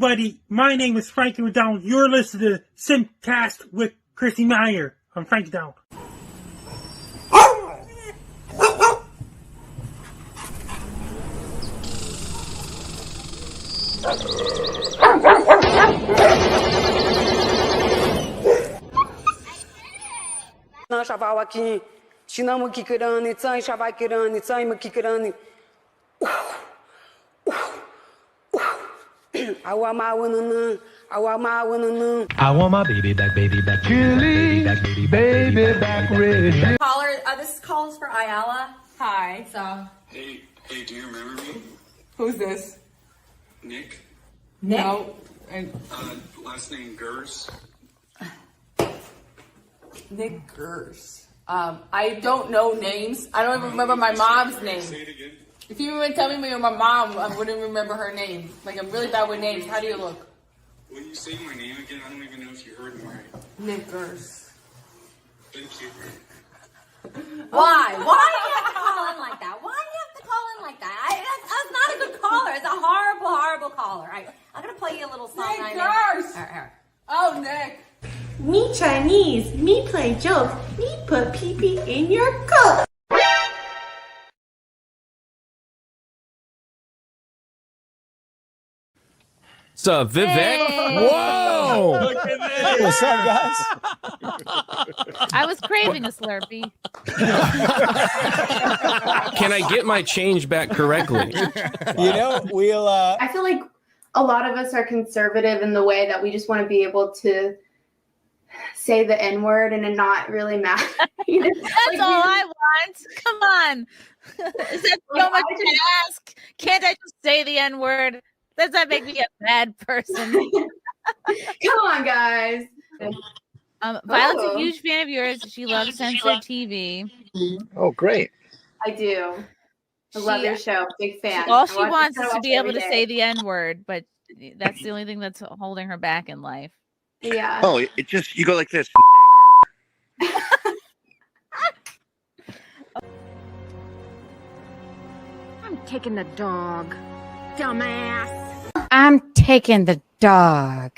everybody. My name is Frankie McDonald. You're listening to SimpCast with Chrissie Mayr. I'm Frankie McDonald. I want my baby back, chilly, baby back, ready. Caller, this call is for Ayala. Hi. So. Hey, do you remember me? Who's this? Nick? No. Last name Gers. Nick Gers. I don't know names. I don't even remember my mom's name. Say it again. If you were telling me my mom, I wouldn't remember her name. Like, I'm really bad with names. How do you look? When you say my name again, I don't even know if you heard me right. Nick Gers. Thank you. Why? Why do you have to call in like that? Why do you have to call in like that? That's not a good caller. It's a horrible, horrible caller. I'm going to play you a little song. Nick Gers! Oh, Nick. Me Chinese, me play jokes, me put pee-pee in your coat. What's up, Vivek? Hey. Whoa! Look at this. What's up, guys? I was craving a Slurpee. Can I get my change back correctly? You know, we'll. I feel like a lot of us are conservative in the way that we just want to be able to say the N-word and it not really matter. That's all I want. Come on. Is that so much to ask? Can't I just say the N-word? Does that make me a bad person? Come on, guys. Violet's a huge fan of yours. She loves censored TV. Oh, great. I do. I love your show. Big fan. All she wants is to be able to say the N-word, but that's the only thing that's holding her back in life. Yeah. Oh, it just, you go like this. I'm taking the dog. Dumbass. I'm taking the dog.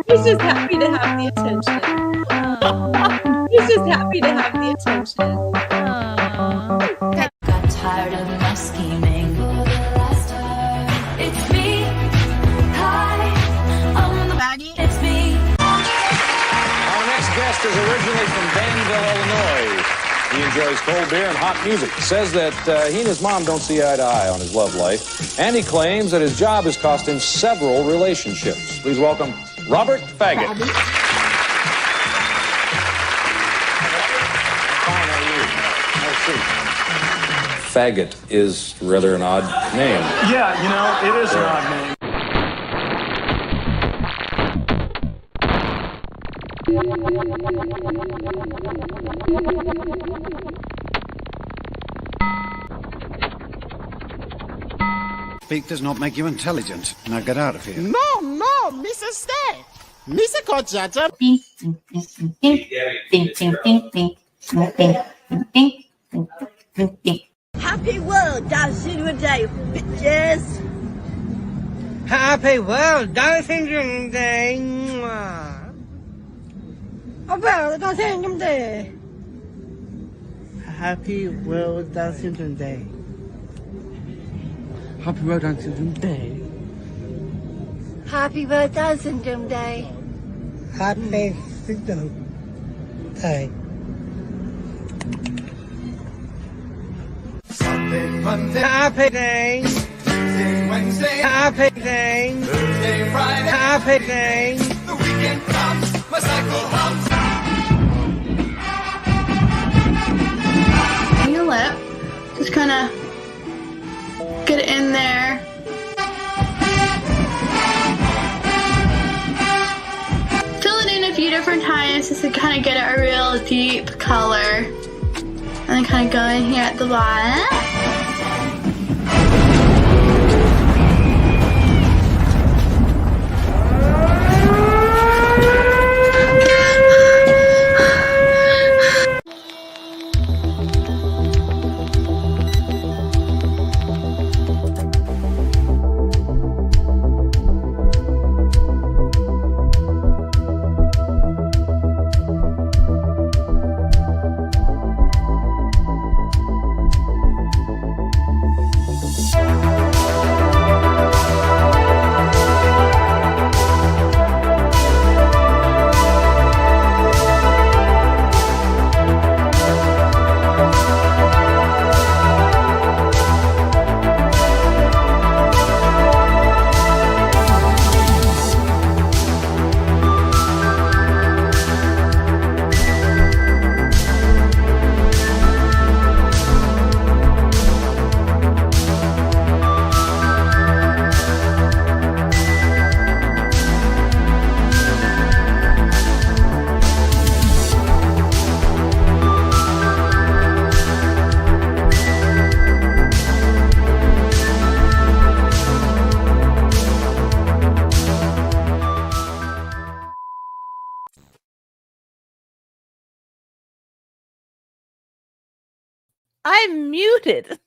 He's just happy to have the attention. He's just happy to have the attention. Got tired of my scheming for the last time. It's me. Hi, I'm the baddie. It's me. Our next guest is originally from Danville, Illinois. He enjoys cold beer and hot music. Says that he and his mom don't see eye to eye on his love life. And he claims that his job has cost him several relationships. Please welcome Robert Faggot. Fine, are you? Faggot is rather an odd name. Yeah, you know, it is an odd name. Speak does not make you intelligent. Now get out of here. No, Mrs. Stay. Mr. Kochata. Happy World Down Syndrome Day, bitches. Happy World Down Syndrome Day. World Down Syndrome Day. Happy World Down Syndrome Day. Happy World Down Syndrome Day. Happy World Down Syndrome Day. Happy Syndrome Day. Sunday, Monday, Happy Day. Tuesday, Wednesday, Happy Day. Thursday, Friday, Happy Day. the weekend comes, my cycle hums. Your lip. Just kind of get it in there. Fill it in a few different times just to kind of get a real deep color. And then kind of go in here at the bottom. I'm muted.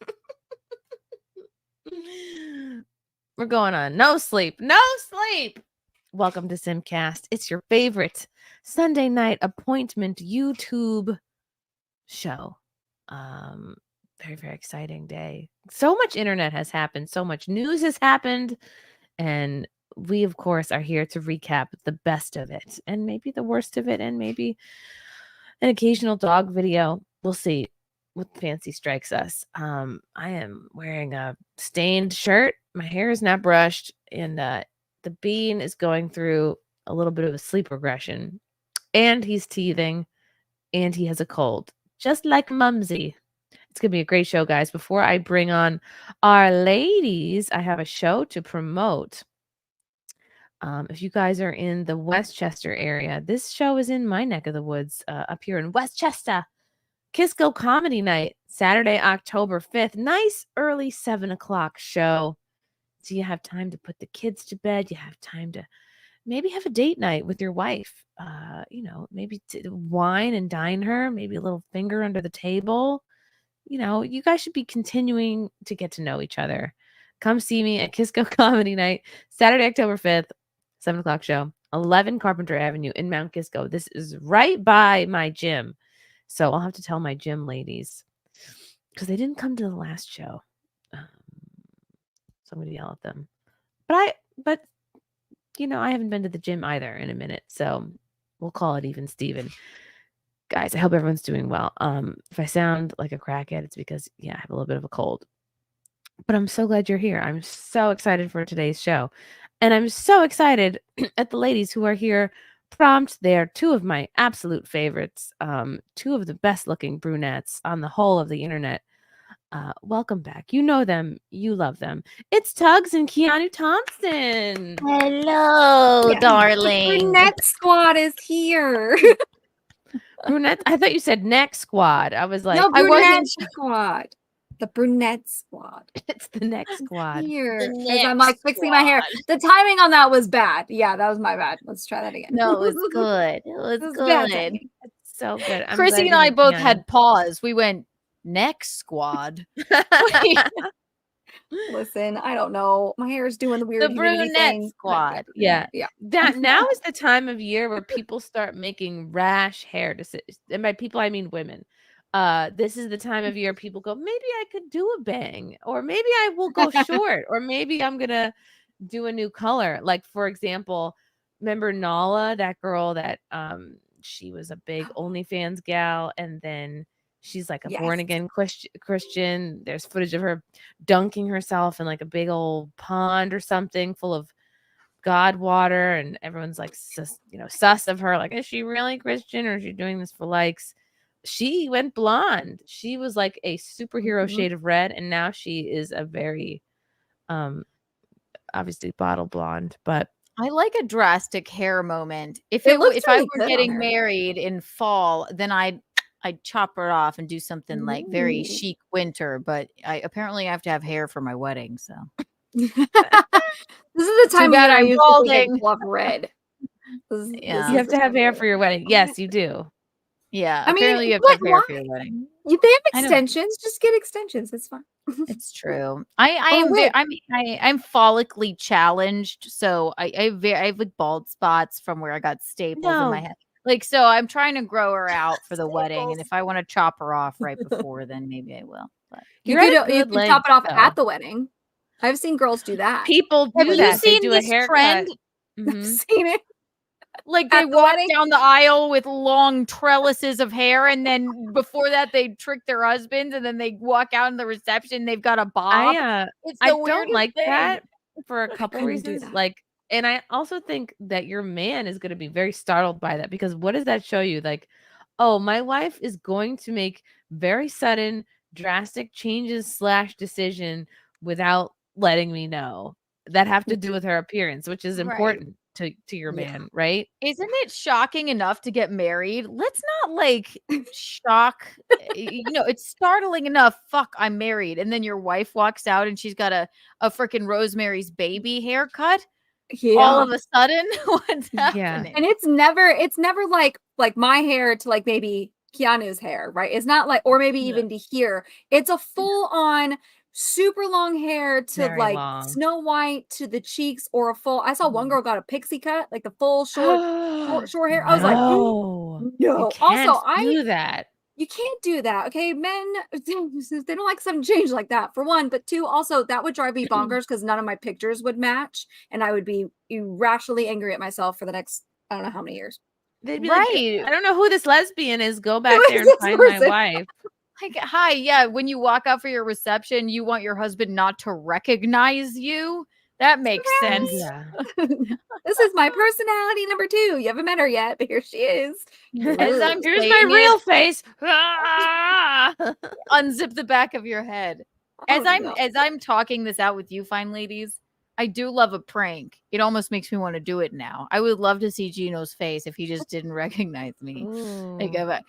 We're going on. No sleep. No sleep. Welcome to SimpCast. It's your favorite Sunday night appointment YouTube show. Very, very exciting day. So much internet has happened. So much news has happened. And we, of course, are here to recap the best of it and maybe the worst of it and maybe an occasional dog video. We'll see what fancy strikes us. I am wearing a stained shirt. My hair is not brushed. And the bean is going through a little bit of a sleep regression. And he's teething. And he has a cold. Just like Mumsy. It's going to be a great show, guys. Before I bring on our ladies, I have a show to promote. If you guys are in the Westchester area, this show is in my neck of the woods up here in Westchester. Kisco Comedy Night, Saturday, October 5th. Nice early 7 o'clock show. So you have time to put the kids to bed. You have time to maybe have a date night with your wife. Maybe wine and dine her. Maybe a little finger under the table. You guys should be continuing to get to know each other. Come see me at Kisco Comedy Night, Saturday, October 5th, 7 o'clock show, 11 Carpenter Avenue in Mount Kisco. This is right by my gym. So I'll have to tell my gym ladies because they didn't come to the last show. So I'm going to yell at them. But I haven't been to the gym either in a minute. So we'll call it even Steven. Guys, I hope everyone's doing well. If I sound like a crackhead, it's because, I have a little bit of a cold. But I'm so glad you're here. I'm so excited for today's show. And I'm so excited at the ladies who are here prompt. They are two of my absolute favorites. Two of the best looking brunettes on the whole of the internet. Welcome back. You know them. You love them. It's Tugs and Keanu Thompson. Hello, darling. The brunette squad is here. Brunette? I thought you said neck squad. I was like, no, I brunette wasn't. squad. The brunette squad. It's the neck squad. Here. As I'm like fixing my hair. The timing on that was bad. Yeah, that was my bad. Let's try that again. No, it was good. It was good. It's so good. Chrissy and I both had pause. We went neck squad. Listen, I don't know. My hair is doing the weird brunette thing. squad. Yeah. That now is the time of year where people start making rash hair decisions. And by people, I mean women. This is the time of year people go, maybe I could do a bang, or maybe I will go short, or maybe I'm gonna do a new color. Like, for example, remember Nala, that girl that she was a big OnlyFans gal, and then she's like a born-again Christian. There's footage of her dunking herself in like a big old pond or something full of God water, and everyone's like sus of her, like, is she really Christian or is she doing this for likes? She went blonde. She was like a superhero shade of red, and now she is a very obviously bottle blonde. But I like a drastic hair moment. If It looks if I really were good getting on her. married in fall, then I'd chop it off and do something like very chic winter. But I have to have hair for my wedding. So This is the time Too bad that I I'm used balding. to love red. Yeah. you have to have hair for your wedding. Yes, you do. Yeah, I mean, apparently you have to but have hair why? for your wedding. They I have know. extensions. Just get extensions. It's fine. It's true. I wait. I'm follically challenged, so I have like bald spots from where I got staples in my No. head. Like, so I'm trying to grow her out for the wedding, and if I want to chop her off right before, then maybe I will. But You You're at could you good could chop length, it off though. at the wedding. I've seen girls do that. People do have you that. They seen do a this haircut. trend? I've Mhm. seen it. Like At they the walk wedding? down the aisle with long trellises of hair, and then before that they trick their husbands, and then they walk out in the reception. They've got a bob. It's the I don't weirdest like thing. that for a couple couldn't do reasons. that. Like, and I also think that your man is going to be very startled by that, because what does that show you? Like, oh, my wife is going to make very sudden, drastic changes / decision without letting me know, that have to do with her appearance, which is Right. important to your man, right? Isn't it shocking enough to get married? Let's not like shock. It's startling enough. Fuck, I'm married, and then your wife walks out and she's got a freaking Rosemary's Baby haircut. All of a sudden, what's happening? And it's never like my hair to like maybe Keanu's hair, right? It's not like, or maybe even to here. It's a full on super long hair to Very like long. Snow White to the cheeks, or a full. I saw one girl got a pixie cut, like the full short hair. I was like, No, you no. can't Also, do that. you can't do that. Okay, men, they don't like something change like that, for one. But two, also, that would drive me bonkers because none of my pictures would match, and I would be irrationally angry at myself for the next I don't know how many years. They'd be like, I don't know who this lesbian is. Go back Who there is and this find my person?" wife. Like, hi, yeah. When you walk out for your reception, you want your husband not to recognize you. That makes sense. Yeah. This is my personality number 2. You haven't met her yet, but here she is. As I'm Here's my saying real it, face. Ah! unzip the back of your head. As I'm talking this out with you, fine ladies, I do love a prank. It almost makes me want to do it now. I would love to see Gino's face if he just didn't recognize me. Like if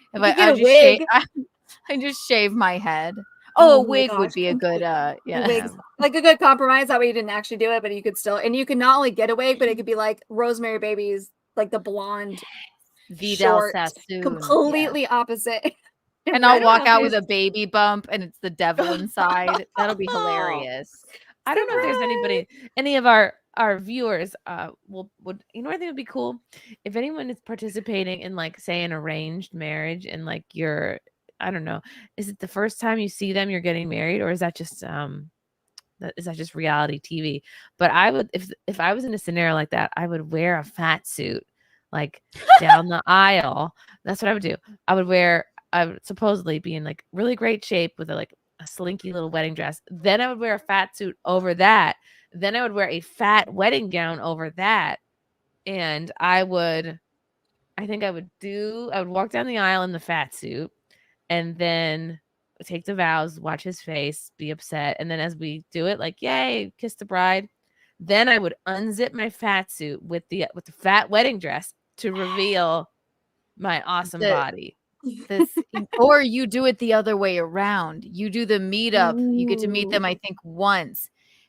I just shave my head. Oh, a my wig would gosh. be a good A wig's like a good compromise. That way you didn't actually do it, but you could still, and you can not only get a wig, but it could be like Rosemary Baby's, like the blonde, Vidal short, Sassoon. completely opposite. And I'll walk out with a baby bump and it's the devil inside. That'll be hilarious. I don't know if there's any of our viewers would, you know, I think it would be cool if anyone is participating in, like, say, an arranged marriage, and like you're, I don't know, is it the first time you see them you're getting married, or is that just reality TV? But I would, if I was in a scenario like that, I would wear a fat suit, like, down the aisle. That's what I would do. I would supposedly be in like really great shape with a slinky little wedding dress. Then I would wear a fat suit over that. Then I would wear a fat wedding gown over that. And I would walk down the aisle in the fat suit, and then take the vows, watch his face, be upset. And then as we do it, like, yay, kiss the bride. Then I would unzip my fat suit with the fat wedding dress to reveal my awesome body. Or you do it the other way around. You do the meetup. You get to meet them, I think, once.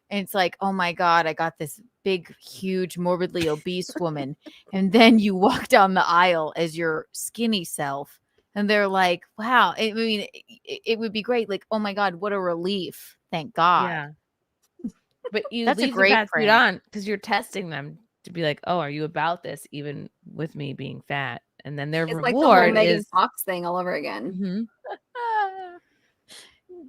And it's like, oh my God, I got this big, huge, morbidly obese woman. And then you walk down the aisle as your skinny self. And they're like, wow. I mean, it would be great. Like, oh my God, what a relief. Thank God. Yeah. But you That's a leave the great fat suit prank. on because you're testing them to be like, oh, are you about this even with me being fat? And then their It's like the whole reward Megan is Fox thing all over again. Mhm.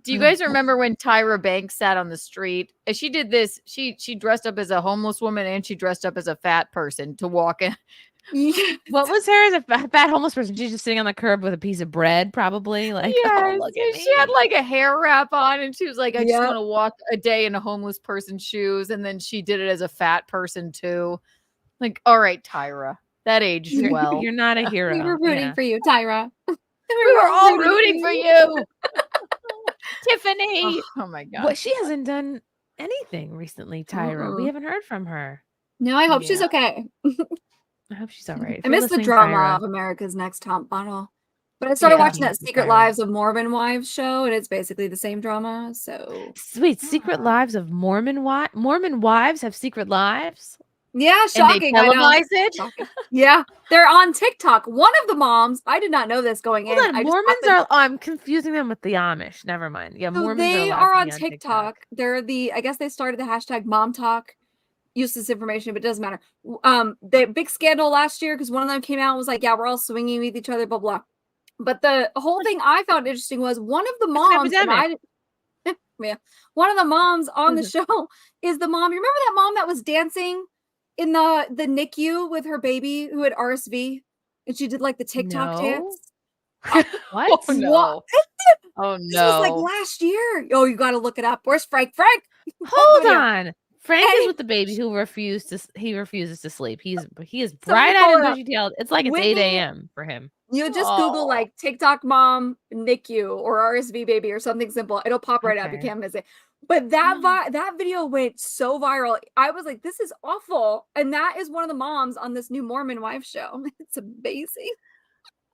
Do you guys remember when Tyra Banks sat on the street? And she did this. She dressed up as a homeless woman and she dressed up as a fat person to walk in. What was her as a fat homeless person? She's just sitting on the curb with a piece of bread, probably. Like, Yes, oh, look at she had me. like a hair wrap on, and she was like, "I just Yep. want to walk a day in a homeless person's shoes." And then she did it as a fat person too. Like, all right, Tyra, that aged well. You're not a hero. We were rooting Yeah. for you, Tyra. We were all rooting for you, Tiffany. Oh my God. Well, she hasn't done anything recently, Tyra. We Mm-mm. haven't heard from her. No, I hope she's okay. I hope she's all right. If I you're miss the listening, drama Tyra, of America's Next Top Model. But I started watching that Thank you, Secret Tyra. Lives of Mormon Wives show, and it's basically the same drama. So Wait, Secret Lives of Mormon wives have secret lives? yeah, And they shocking. I know. televise it. Shocking. Yeah, they're on TikTok. One of the moms, I did not know this going in. Hold on, I just Mormons happened- are. I'm confusing them with the Amish. Never mind. Yeah, So Mormons they allowed are to on be TikTok. They're I guess they started the hashtag Mom Talk. Use this information, but it doesn't matter. The big scandal last year because one of them came out and was like, "Yeah, we're all swinging with each other," blah blah. But the whole thing I found interesting was one of the moms. Yeah, one of the moms on the show is the mom. You remember that mom that was dancing in the NICU with her baby who had RSV, and she did like the TikTok No. dance. What? Oh no. What? Oh This was like no. last year. Oh, you got to look it up. Where's Frank? Frank, Hold on. Frank Hey. is with the baby who refuses to sleep. He is Somebody bright eyed pull and it up. bushy tailed. It's like it's Whitney- 8 a.m. for him. You just Google like TikTok mom NICU or RSV baby or something simple. It'll pop right up. You Okay. can't miss it. But that video went so viral. I was like, this is awful. And that is one of the moms on this new Mormon wife show. It's amazing.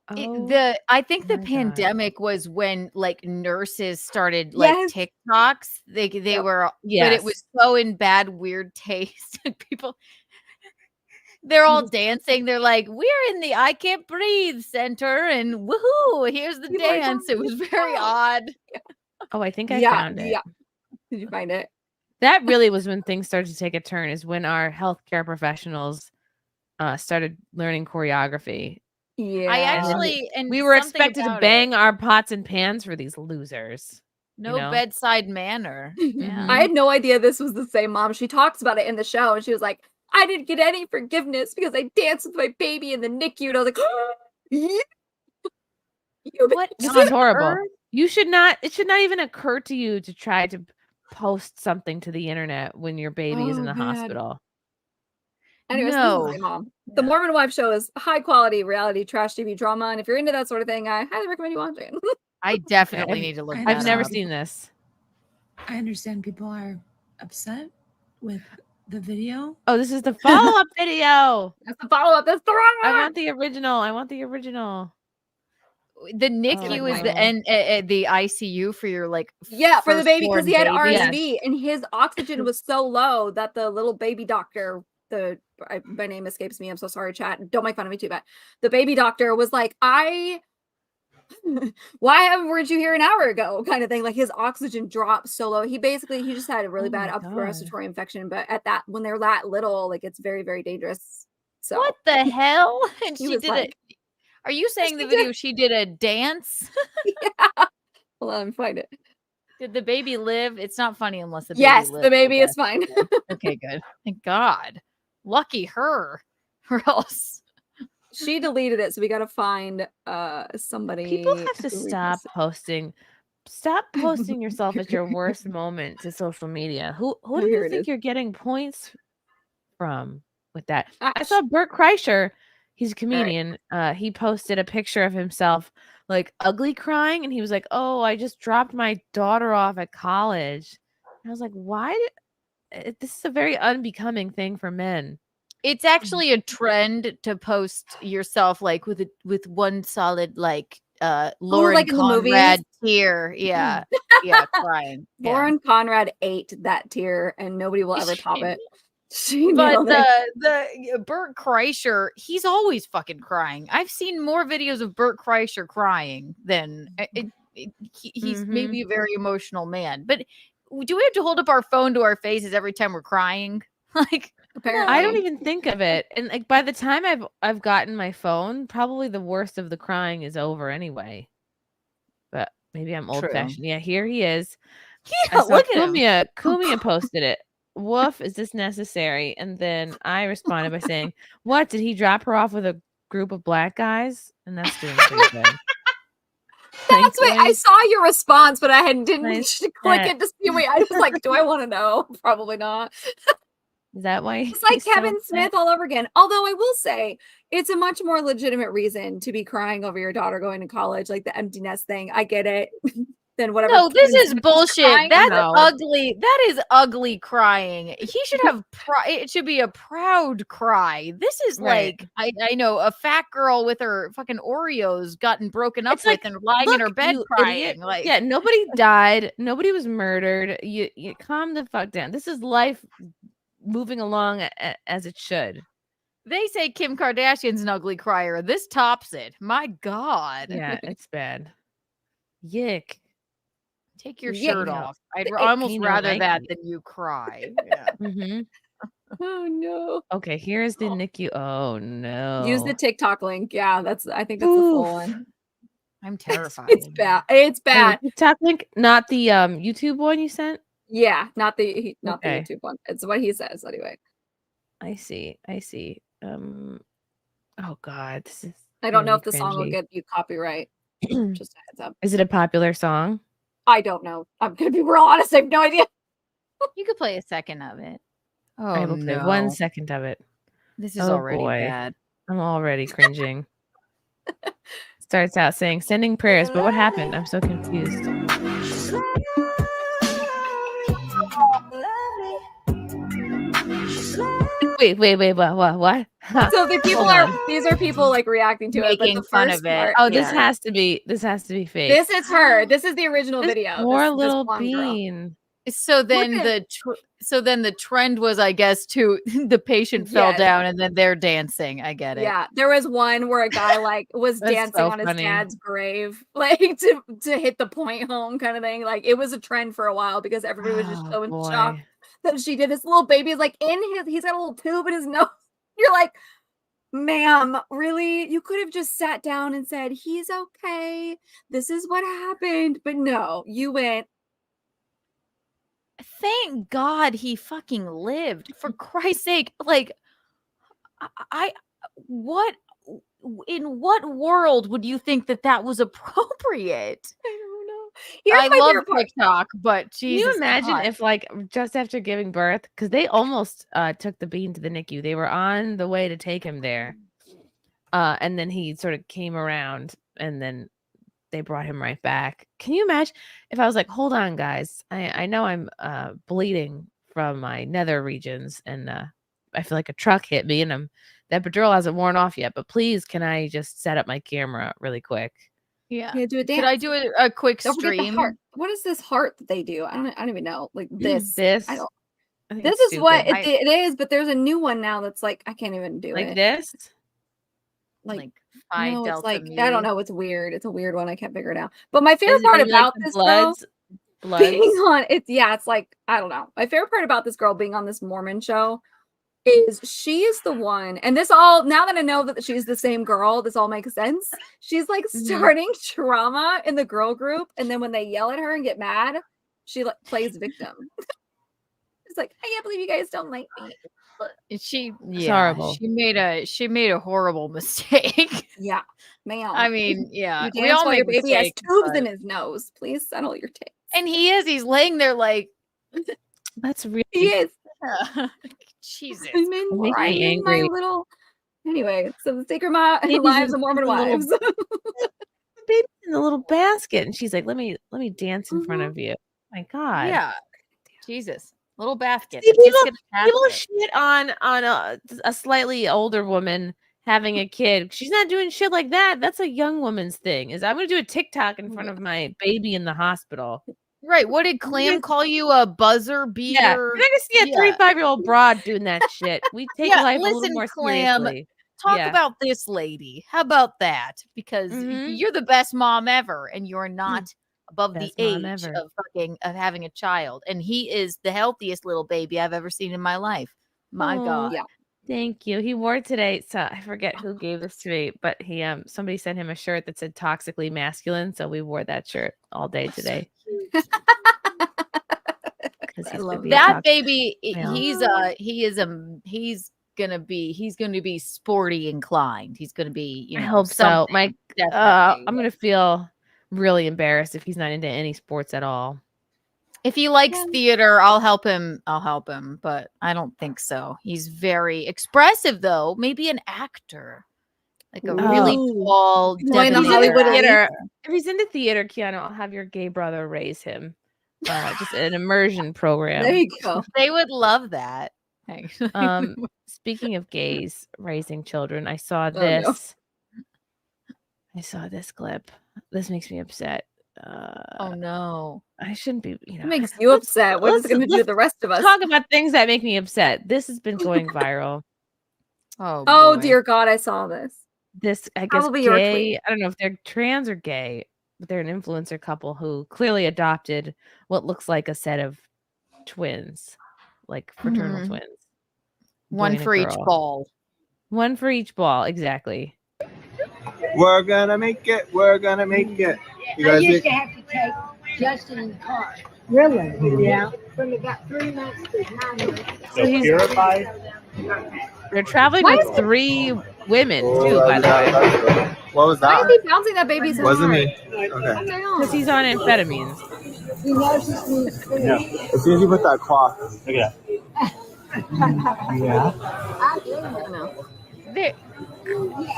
I think the my God. pandemic was when like nurses started like Yes. TikToks. They were, but it Yes. was so in bad, weird taste. People They're all dancing. They're like, we're in the I Can't Breathe Center, and woohoo! Here's the dance. It was very odd. Oh, I think I found it. Yeah. Did you find it? That really was when things started to take a turn. Is when our healthcare professionals started learning choreography. Yeah. I actually, and we were something expected to about bang our pots and pans for these losers. no you know? bedside manner. Yeah. I had no idea this was the same mom. She talks about it in the show, and she was like, I didn't get any forgiveness because I danced with my baby in the NICU. And I was like, what? This is horrible. You should not. It should not even occur to you to try to post something to the internet when your baby is in the hospital. Anyways, No. this is my mom. The Mormon Wife Show is high quality reality trash TV drama, and if you're into that sort of thing, I highly recommend you watching. I definitely need to look. I've never seen this. I understand people are upset with the video. Oh, this is the follow-up video. That's the follow-up. That's the wrong one. I want the original. The NICU is the ICU for your like for the baby because he had firstborn RSV baby. and his oxygen was so low that the little baby doctor, my name escapes me. I'm so sorry, chat. Don't make fun of me too bad. The baby doctor was like, why weren't you here an hour ago? Kind of thing. Like his oxygen dropped so low. He just had a really bad upper respiratory infection. But when they're that little, like it's very, very dangerous. So What the hell? And He she was did like- it. Are you saying the video she did a dance? Hold on, let me find it. Did the baby live? It's not funny unless the baby Yes, lives, the baby I is fine. guess. Okay, good. Thank God. Lucky her. Or else. She deleted it, so we gotta find somebody. People have to who we stop can- posting. Stop posting yourself at your worst moment to social media. Who do here you it think is. you're getting points from with that? I saw Bert Kreischer. He's a comedian. He posted a picture of himself like ugly crying, and he was like, "Oh, I just dropped my daughter off at college." And I was like, "Why? This is a very unbecoming thing for men." It's actually a trend to post yourself like with one solid like Lauren like in the movies? Conrad tear. Yeah. Yeah, crying. Yeah. Lauren Conrad ate that tear, and nobody will ever top it. But the Bert Kreischer, he's always fucking crying. I've seen more videos of Bert Kreischer crying than he's maybe a very emotional man. But do we have to hold up our phone to our faces every time we're crying? Like, apparently, I don't even think of it. And like by the time I've gotten my phone, probably the worst of the crying is over anyway. But maybe I'm old fashioned. Yeah, here he is. Yeah, look at him. Kumia posted it. Woof, is this necessary? And then I responded by saying, "What, did he drop her off with a group of black guys?" And that's doing pretty good. That's why I saw your response, but I didn't Nice click chat. it to see. Wait, I was like, do I want to know? Probably not. Is that why It's like he's so Kevin upset? Smith all over again. Although I will say, it's a much more legitimate reason to be crying over your daughter going to college, like the empty nest thing. I get it. Than whatever. No, this Kevin is Smith bullshit. crying That's about. ugly. That is ugly crying. He should have it should be a proud cry. This is Right. like I know a fat girl with her fucking Oreos gotten broken up It's like, with and lying in her look, bed you crying. idiot. Like, Yeah, nobody died. Nobody was murdered. You calm the fuck down. This is life moving along as it should. they say Kim Kardashian's an ugly crier. This tops it. My God. Yeah, it's bad. Yick. Take your Yeah, shirt no. off. I'd It almost ain't rather that Nike. than you cry. Yeah. Mm-hmm. Oh no. Okay, here's the NICU. Oh no. Use the TikTok link. Yeah, I think that's the full one. I'm terrified. It's bad. It's bad. Oh, TikTok link, not the YouTube one you sent. Yeah, not the Okay. YouTube one. It's what he says anyway. I see. Oh God, this is. I don't know really if the song will cringy. get you copyright. Just a heads up. Is it a popular song? I don't know. I'm gonna be real honest. I have no idea. You could play a second of it. Oh, I will play 1 second of it. This is Oh, already boy. bad. I'm already cringing. Starts out saying sending prayers, but what happened? I'm so confused. Wait, what? So the people Hold are on. these are people like reacting to it, but Making the fun first of it. part- Oh, this yeah. has to be fake. This is her. This is the original This video. poor This little blonde girl. bean. So then the trend was, I guess, to the patient fell Yes. down and then they're dancing. I get it. Yeah, there was one where a guy like was That's dancing so on his funny. dad's grave, like to hit the point home, kind of thing. Like it was a trend for a while because everybody was just so in shock that she did. This little baby is like he's got a little tube in his nose. You're like, ma'am, really? You could have just sat down and said, he's okay. This is what happened. But no, you went. Thank God he fucking lived. For Christ's sake, like, what in what world would you think that was appropriate? I don't know. Here's I my love favorite part. TikTok, but Can Jesus you imagine God. if, like, just after giving birth, because they almost took the bean to the NICU, they were on the way to take him there, and then he sort of came around, and then they brought him right back. Can you imagine if I was like, hold on, guys, I know I'm bleeding from my nether regions, and I feel like a truck hit me, and that epidural hasn't worn off yet, but please, can I just set up my camera really quick? Yeah. Yeah, do a dance. Could I do a quick Don't forget the stream? heart. What is this heart that they do? I don't even know. Like this. This? I don't. I think This it's is what stupid. it is, but there's a new one now that's like I can't even do Like it. this? Like Phi No, it's Delta like Mu. I don't know. It's weird. It's a weird one. I can't figure it out. But my Is favorite it part maybe like about the this bloods? though, being on it's like I don't know. My favorite part about this girl being on this Mormon show is she is the one, and this all now that I know that she's the same girl, this all makes sense. She's like starting trauma in the girl group, and then when they yell at her and get mad, she like plays victim. It's like I can't believe you guys don't like me. She horrible. She made a horrible mistake. Yeah, ma'am. I mean, yeah. You We dance all while your make baby has mistakes, tubes but- in his nose. Please settle your taste. And he's laying there like That's really He is. Jesus. I'm It in makes me riding my angry. little. Anyway, so the Sacred Baby's Lives in of Mormon the little- Wives. The baby's in the little basket, and she's like, let me dance in front of you. My God. Yeah. Jesus. Little basket. See, Just people get a basket. shit on a slightly older woman having a kid. She's not doing shit like that. That's a young woman's thing. I'm gonna do a TikTok in front of my baby in the hospital. Right. What did Clam call you? A buzzer beater? Yeah, you're not gonna see a 35-year-old broad doing that shit. We take life a little more Clam, seriously. talk Yeah. about this lady. How about that? Because Mhm. you're the best mom ever, and you're not above the Best mom age ever. of having a child. And he is the healthiest little baby I've ever seen in my life. My Aw, God. Yeah. Thank you. He wore today. So I forget who gave this to me, but he somebody sent him a shirt that said toxically masculine. So we wore that shirt all day today. I love That baby, male. he's gonna be sporty inclined. He's gonna be, I hope so. something. Definitely. I'm gonna feel really embarrassed if he's not into any sports at all. If he likes theater, I'll help him. But I don't think so. He's very expressive, though. Maybe an actor, like a really tall, Join the debonair Hollywood actor. Theater. If he's into theater, Keanu, I'll have your gay brother raise him. Just an immersion program. There you go. They would love that. Speaking of gays raising children, I saw no. this. I saw this clip. This makes me upset. Oh no. I shouldn't be, It makes you upset. What is it going to do to the rest of us? Talk about things that make me upset. This has been going viral. Oh dear God, I saw this. This, I guess, Probably your gay. tweet. I don't know if they're trans or gay, but they're an influencer couple who clearly adopted what looks like a set of twins, like fraternal Mhm. twins. One Boy and a for each girl. ball. One for each ball, exactly. We're gonna make it. We're gonna make it. You guys used make- to have to take Justin in the car. Really? Yeah. From about 3 months to 9 months. So he's purified. They're traveling Why with is- 3 women too, by the way. What was Why that? is he bouncing that baby's head? Wasn't me. What Okay. the hell? Because he's on amphetamines. He knows this means food. Yeah. As soon as you put that cloth. Look at Yeah. I do know. They-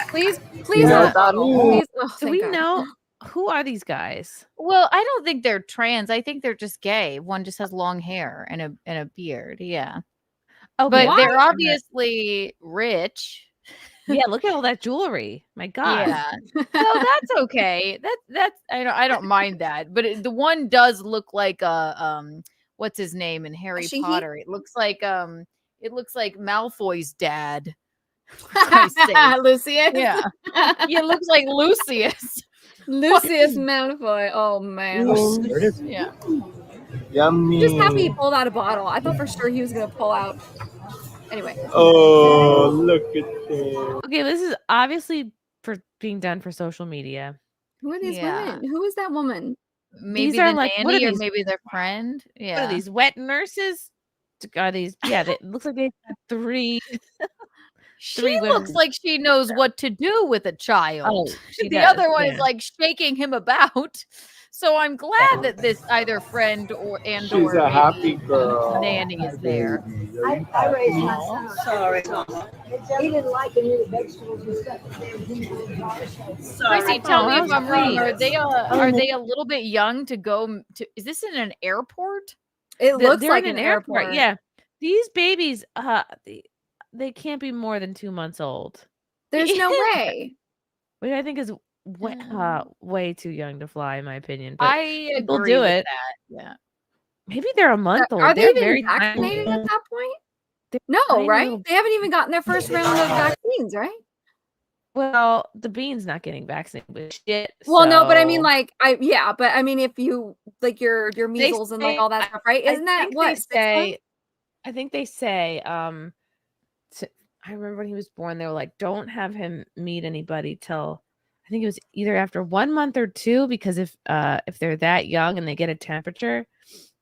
Please, You know what that please. means? Oh, Do thank we God. know who are these guys? Well, I don't think they're trans. I think they're just gay. One just has long hair and a beard. Yeah. Oh, But they're obviously rich. Yeah, look at all that jewelry. My God. Yeah. So that's okay. That's I don't mind that. But the one does look like a what's his name in Harry She- he- Potter. It looks like Malfoy's dad. For Christ's sake. Lucius. Yeah. Yeah, it looks like Lucius. Lucius Malfoy. Oh man. Yeah. Yummy. Just happy he pulled out a bottle. I thought for sure he was gonna pull out. Anyway. Oh, look at this. Okay, this is obviously for being done for social media. Who are these Yeah. women? Who is that woman? Maybe These are the like, what are nanny or these? maybe their friend. Yeah. What are these wet nurses? Are these? Yeah, it looks like they have three. She looks like she knows what to do with a child. Oh, she The does, other one yeah. is like shaking him about. So I'm glad that this either friend or She's or a maybe happy girl. nanny is there. I raised my son. Sorry. He didn't like any of the vegetables and stuff. Chrissy, tell me Oh, if that I'm was wrong. sweet. Are they a little bit young to go to? Is this in an airport? It looks They're like in an airport. Yeah, these babies, they can't be more than 2 months old. There's no way. Which I think is way too young to fly, in my opinion. But I people agree do with it. that. Yeah. Maybe they're a month old. Are they They're even very vaccinated tiny. at that point? They're No, tiny right? little- They haven't even gotten their first round of vaccines, right? Well, the bean's not getting vaccinated with shit. Well, no, but I mean, so- like, but I mean, if you like your measles and like all that stuff, right? Isn't that think what? they 6 say? months? I think they say. I remember when he was born, they were like, "Don't have him meet anybody till." I think it was either after 1 month or 2, because if they're that young and they get a temperature,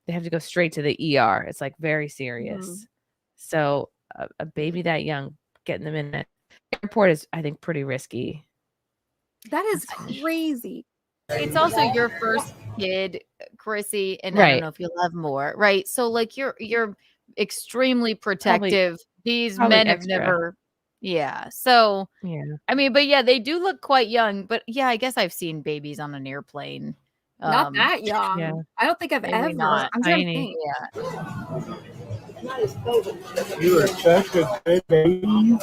they have to go straight to the ER. It's like very serious. So a baby that young, getting them in the airport is, I think, pretty risky. That is crazy. It's also your first kid, Chrissy, and I Right. don't know if you'll have more, right? So like you're extremely protective. These probably men have extra. never, yeah. So Yeah. I mean, but yeah, they do look quite young. But yeah, I guess I've seen babies on an airplane. Not that young. yeah. I don't think I've Maybe ever. not. I'm trying to Tiny. think. Yeah. You are such a good baby.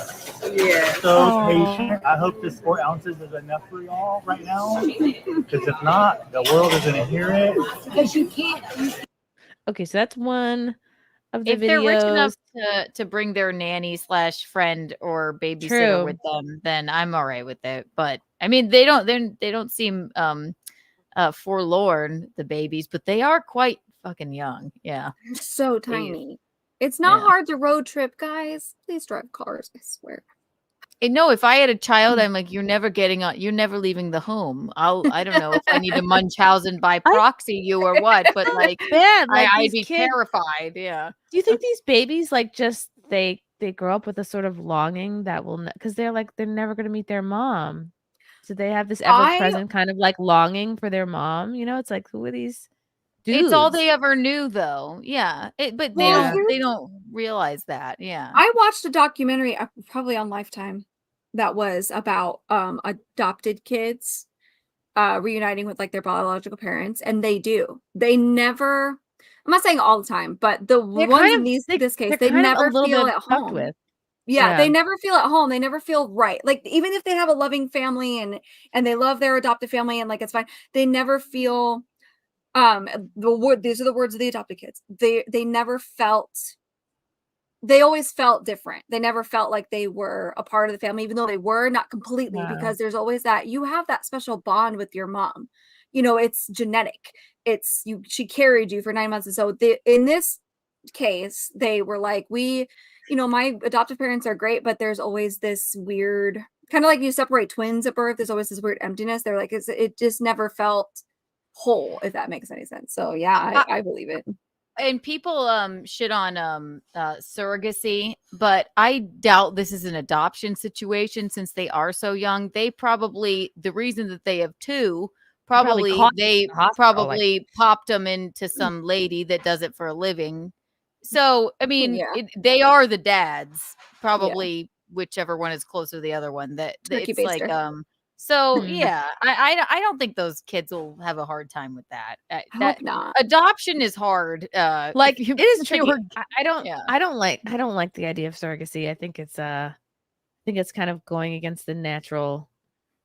Yeah. So patient. I hope this 4 ounces is enough for y'all right now. Because if not, the world is going to hear it. Because you can't. Okay, so that's one of the If videos. they're rich enough to bring their nanny / friend or babysitter True. with them, then I'm all right with it. But I mean, they don't seem forlorn, the babies, but they are quite fucking young. Yeah. So tiny. It's not hard to road trip, guys. Please drive cars. I swear. And no, if I had a child, I'm like, you're never leaving the home. I don't know if I need to Munchausen by proxy you or what, but like, Bad, like I'd these be kids- terrified. Yeah. Do you think these babies like just they grow up with a sort of longing that will, because they're never going to meet their mom, so they have this ever present kind of like longing for their mom. You know, it's like, who are these dudes? It's all they ever knew, though. Yeah. But Well, they don't realize that. Yeah. I watched a documentary, probably on Lifetime, that was about adopted kids reuniting with like their biological parents, and they never. I'm not saying all the time, but the ones in this case, they never feel at home. with. Yeah, they never feel at home. They never feel right. Like even if they have a loving family and they love their adopted family and like it's fine, they never feel. These are the words of the adopted kids. They never felt. They always felt different. They never felt like they were a part of the family, even though they were not completely, because there's always that you have that special bond with your mom. You know, it's genetic. It's you. She carried you for 9 months, and so in this case, they were like, my adoptive parents are great, but there's always this weird kind of like you separate twins at birth. There's always this weird emptiness. They're like, it just never felt whole, if that makes any sense. So yeah, I believe it. And people shit on surrogacy, but I doubt this is an adoption situation since they are so young. They probably, the reason that they have two, probably popped them into some lady that does it for a living. So I mean, they are the dads, probably whichever one is closer to the other one. That Turkey it's like baster. So yeah, I don't think those kids will have a hard time with that. I hope not. Adoption is hard. Like it is tricky. were- I don't like the idea of surrogacy. I think it's kind of going against the natural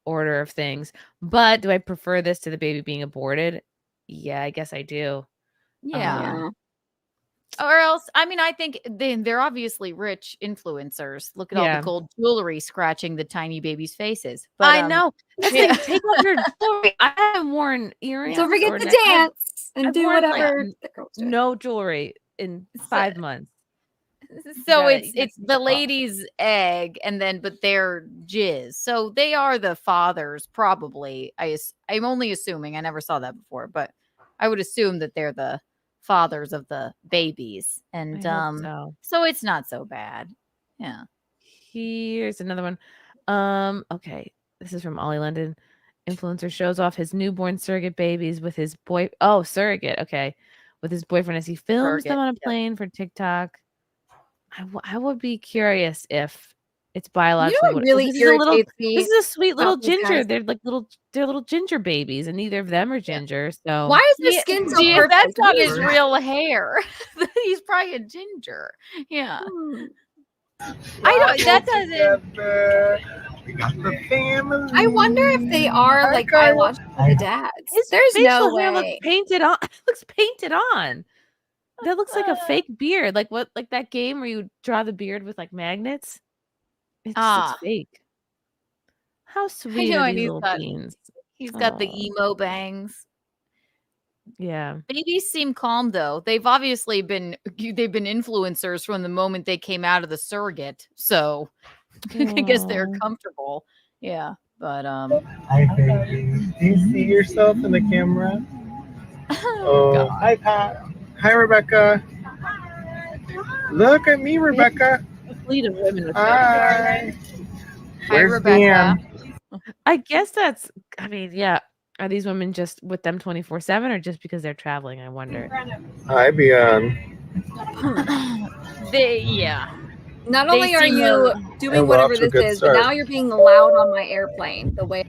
order of things. But do I prefer this to the baby being aborted? Yeah, I guess I do. Yeah. Or else, I mean, I think they're obviously rich influencers. Look at all the Yeah. gold jewelry scratching the tiny babies' faces. But I know. That's yeah. like, take off your jewelry. I haven't worn earrings. Don't forget or to necklaces. dance and I've do worn, like, whatever the girls do. no jewelry in 5 months. So You it's gotta the keep it off. lady's egg, and then but they're jizz. So they are the fathers, probably. I'm only assuming. I never saw that before, but I would assume that they're the fathers of the babies, and I hope so. so it's not so bad. Yeah. Here's another one. Okay. This is from Ollie London. Influencer shows off his newborn surrogate babies with his boy. Oh, surrogate. Okay. With his boyfriend as he films them Surrogate, on a yep. plane for TikTok. I would be curious if it's biological. what really this is a little. irritates me This is a sweet little about these ginger. guys? They're like little ginger babies, and neither of them are ginger. So Why is their skin so Gee, if perfect? that's not What his is real hair, then he's probably a ginger. Yeah. I don't. That doesn't. I wonder if they are like biological dads. There's no facial hair looks way. painted on. Looks painted on. That looks like a fake beard, like that game where you draw the beard with like magnets. It's fake. How sweet know, are and these little beans? He's got the Aw. emo bangs. Yeah. Babies seem calm though. They've obviously been influencers from the moment they came out of the surrogate. So I guess they're comfortable. Yeah. But Hi, baby. Do you see yourself in the camera? Oh, hi, Pat. Hi, Rebecca. Look at me, Rebecca. A fleet of women with Hi. Hi, Where's Rebecca. Dan? I guess that's. I mean, yeah. Are these women just with them 24/7, or just because they're traveling? I wonder. Hi, Bian. Yeah. Not They only are seem you to- doing And we're whatever off to a this good is, but start. now you're being loud on my airplane. The way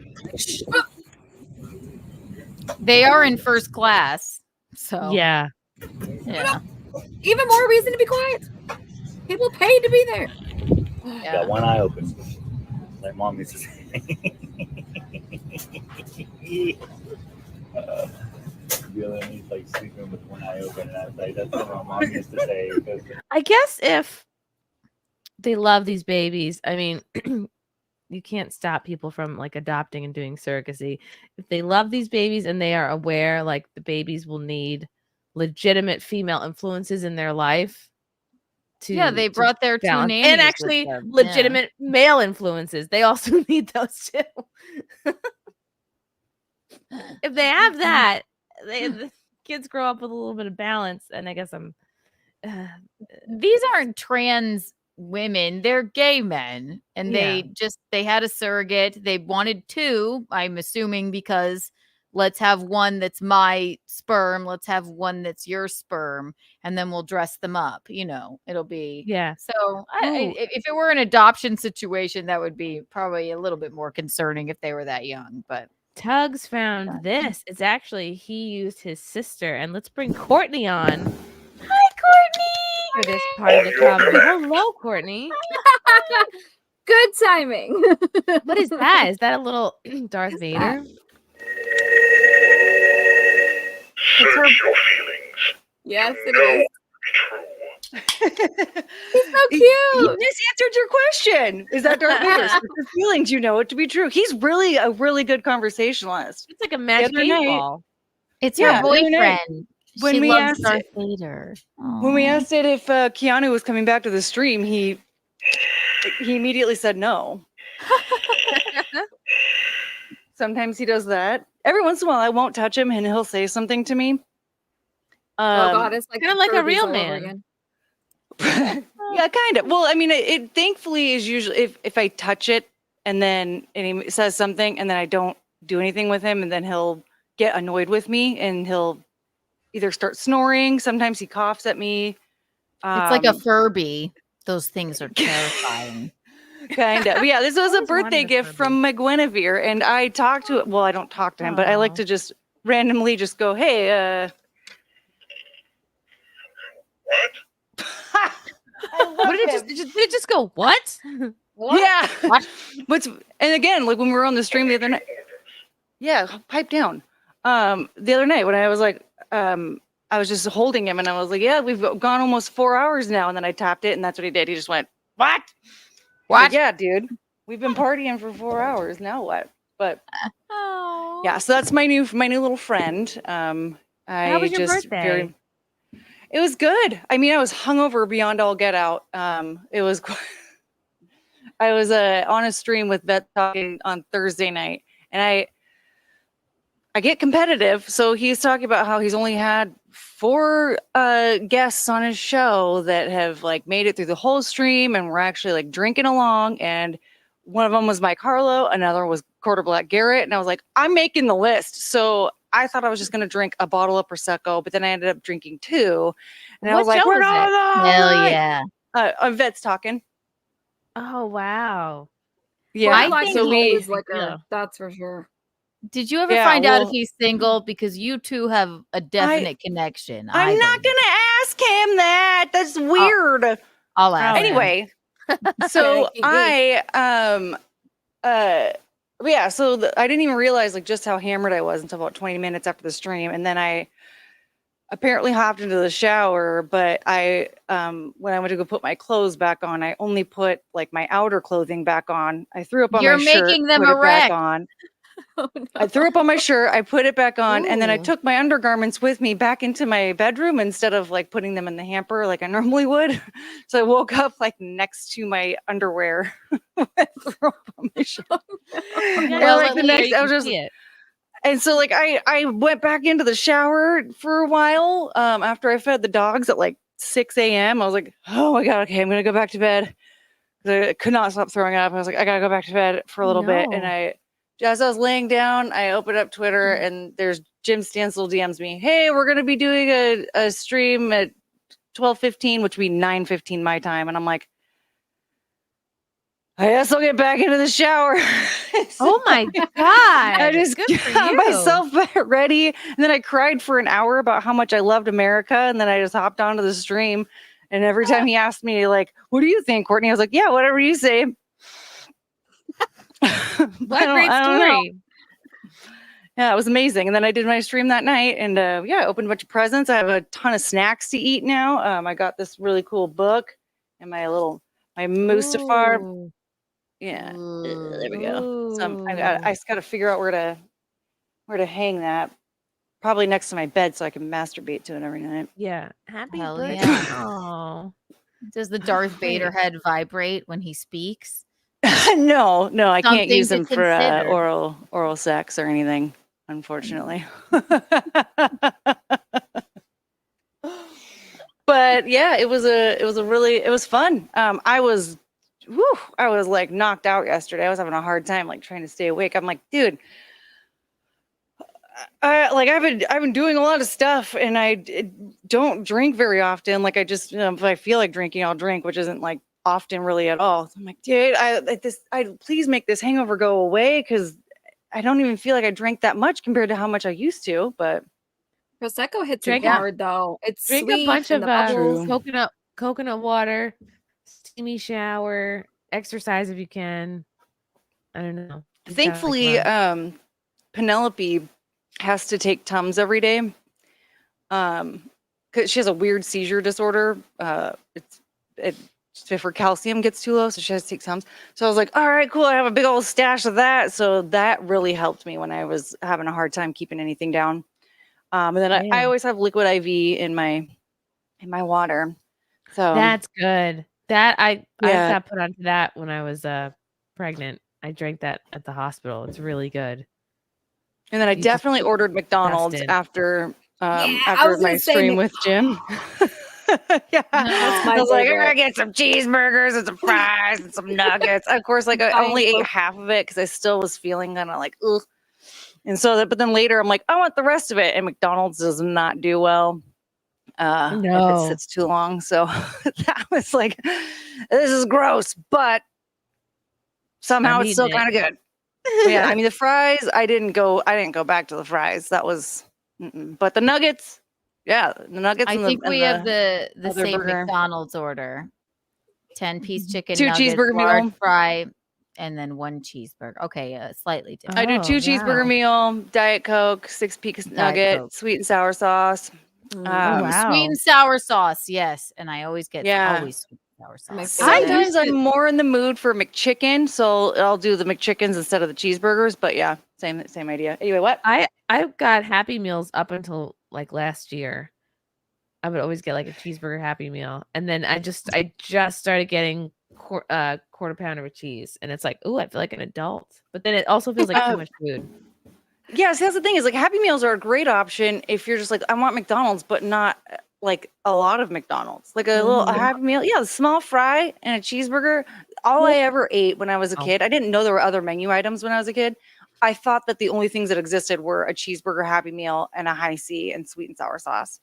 They are in first class. So Yeah. Yeah. even more reason to be quiet. People paid to be there. Got one eye open. Like mom used to say. The other one's like sleeping with one eye open, and I was like, that's what my mom used to say. Because I guess if they love these babies, I mean, you can't stop people from like adopting and doing surrogacy. If they love these babies and they are aware like the babies will need legitimate female influences in their life Yeah, they brought their two balance. nannies And with actually them. Yeah. legitimate male influences. They also need those too. If they have that, the kids grow up with a little bit of balance, and I guess These aren't trans women, they're gay men, and they had a surrogate. They wanted two, I'm assuming, because let's have one that's my sperm, let's have one that's your sperm, and then we'll dress them up, it'll be so if it were an adoption situation, that would be probably a little bit more concerning if they were that young. But Tugs found this. It's actually he used his sister, and let's bring Courtney on. Hi, Courtney. For this part of the comedy. Hello, Courtney. Good timing. What is that? Is that a little Darth Vader? It's her. Yes, it is. He's so cute. You just answered your question. Is that Darth Vader? His feelings, you know it to be true. He's really a really good conversationalist. It's like a magic The other night- ball. It's Yeah, her the other night, boyfriend. when She we loves asked Darth it- Vader. When we asked it if Keanu was coming back to the stream, he immediately said no. Sometimes he does that. Every once in a while, I won't touch him, and he'll say something to me. Oh God, it's like Kinda like a Furbies real all over man. again. Yeah, kind of. Well, I mean, it thankfully is usually if I touch it and he says something and then I don't do anything with him, and then he'll get annoyed with me and he'll either start snoring. Sometimes he coughs at me. It's like a Furby. Those things are terrifying. Kind of. Yeah, this was a always birthday wanted a gift from my Guinevere, and I talked to it. Well, I don't talk to him, but I like to just randomly just go, "Hey, What did it just go? What? Yeah. And again, like when we were on the stream the other night. Yeah, pipe down. The other night when I was like, I I was just holding him and I was like, yeah, we've gone almost 4 hours now. And then I tapped it and that's what he did. He just went, what? Like, yeah, dude, we've been partying for 4 hours. Now what? But yeah, so that's my new little friend. How was your birthday? It was good. I mean, I was hungover beyond all get out. It was I was on a stream with Vet talking on Thursday night, and I get competitive. So he's talking about how he's only had 4 guests on his show that have like made it through the whole stream, and we're actually like drinking along. And one of them was Mike Harlow, another was Quarter Black Garrett, and I was like, I'm making the list. So I thought I was just gonna drink a bottle of Prosecco, but then I ended up drinking 2, and I was like, we're going on! Hell yeah! Vet's talking. Oh wow! Yeah, I think so he was like that's for sure. Did you ever find out if he's single? Because you two have a definite connection. I'm not gonna ask him that. That's weird. I'll ask. Anyway, so so I didn't even realize like just how hammered I was until about 20 minutes after the stream, and then I apparently hopped into the shower. But I when I went to go put my clothes back on, I only put like my outer clothing back on. I threw up on You're my shirt, making them put it back erect. on. I threw up on my shirt, I put it back on, and then I took my undergarments with me back into my bedroom instead of like putting them in the hamper like I normally would. So I woke up like next to my underwear. Threw up on my shirt. And like the next, I was just, and so like I went back into the shower for a while after I fed the dogs at like 6 a.m. I was like, oh my God, okay, I'm gonna go back to bed. I could not stop throwing up. I was like, I gotta go back to bed for a little bit, and as I was laying down, I opened up Twitter and there's Jim Stansel DMs me, hey, we're going to be doing a stream at 12:15, which would be 9:15 my time. And I'm like, I guess I'll get back into the shower. Oh my God. I just got myself ready. And then I cried for an hour about how much I loved America. And then I just hopped onto the stream. And every time he asked me, like, what do you think, Courtney? I was like, yeah, whatever you say. What a great story. Yeah, it was amazing. And then I did my stream that night, and I opened a bunch of presents. I have a ton of snacks to eat now. I got this really cool book and my Mustafar. Yeah, there we go. So I just got to figure out where to hang that. Probably next to my bed so I can masturbate to it every night. Yeah, happy Hell birthday. yeah. Oh, Does the Darth Vader head vibrate when he speaks? No, I can't Something use to them for consider. oral sex or anything, unfortunately. But yeah, it was fun. I was like knocked out yesterday. I was having a hard time like trying to stay awake. I'm like, dude, I've been doing a lot of stuff, and I don't drink very often. Like I just if I feel like drinking, I'll drink, which isn't like often really at all. So I'm like, dude, I please make this hangover go away, because I don't even feel like I drank that much compared to how much I used to. But Prosecco hits Drink it hard though. It's drink sweet a bunch and of the bubbles. coconut water, steamy shower, exercise if you can. I don't know. thankfully, Penelope has to take Tums every day. Because she has a weird seizure disorder. If her calcium gets too low, so she has to take Tums. So I was like, all right, cool. I have a big old stash of that. So that really helped me when I was having a hard time keeping anything down. And then I always have liquid IV in my water. So that's good. That I got put onto that when I was pregnant. I drank that at the hospital. It's really good. And then I definitely ordered McDonald's after my stream with Jim. Yeah, I was like, I'm gonna get some cheeseburgers and some fries and some nuggets. Of course, like I only ate half of it because I still was feeling kind of like ugh. And so but then later I'm like, I want the rest of it. And McDonald's does not do well if it sits too long. So that was like, this is gross, but somehow it's still kind of good. Yeah, I mean the fries, I didn't go back to the fries. That was but the nuggets. Yeah, the nuggets. I think we have the same burger. McDonald's order: 10-piece chicken, 2 nuggets, cheeseburger large meal, fry, and then 1 cheeseburger. Okay, slightly different. I do 2 cheeseburger meal, Diet Coke, 6-piece nugget, Coke. Sweet and sour sauce. Sweet and sour sauce, yes. And I always get always sweet and sour sauce. Sometimes I'm more in the mood for McChicken, so I'll do the McChickens instead of the cheeseburgers. But yeah, same idea. Anyway, what? I got Happy Meals up until like last year. I would always get like a cheeseburger Happy Meal, and then I just started getting quarter pounder with cheese, and it's like, oh, I feel like an adult, but then it also feels like too much food. Yeah, see, that's the thing is like Happy Meals are a great option if you're just like, I want McDonald's, but not like a lot of McDonald's. Like a Happy Meal, a small fry and a cheeseburger. All I ever ate when I was a kid, I didn't know there were other menu items when I was a kid. I thought that the only things that existed were a cheeseburger Happy Meal and a high C and sweet and sour sauce.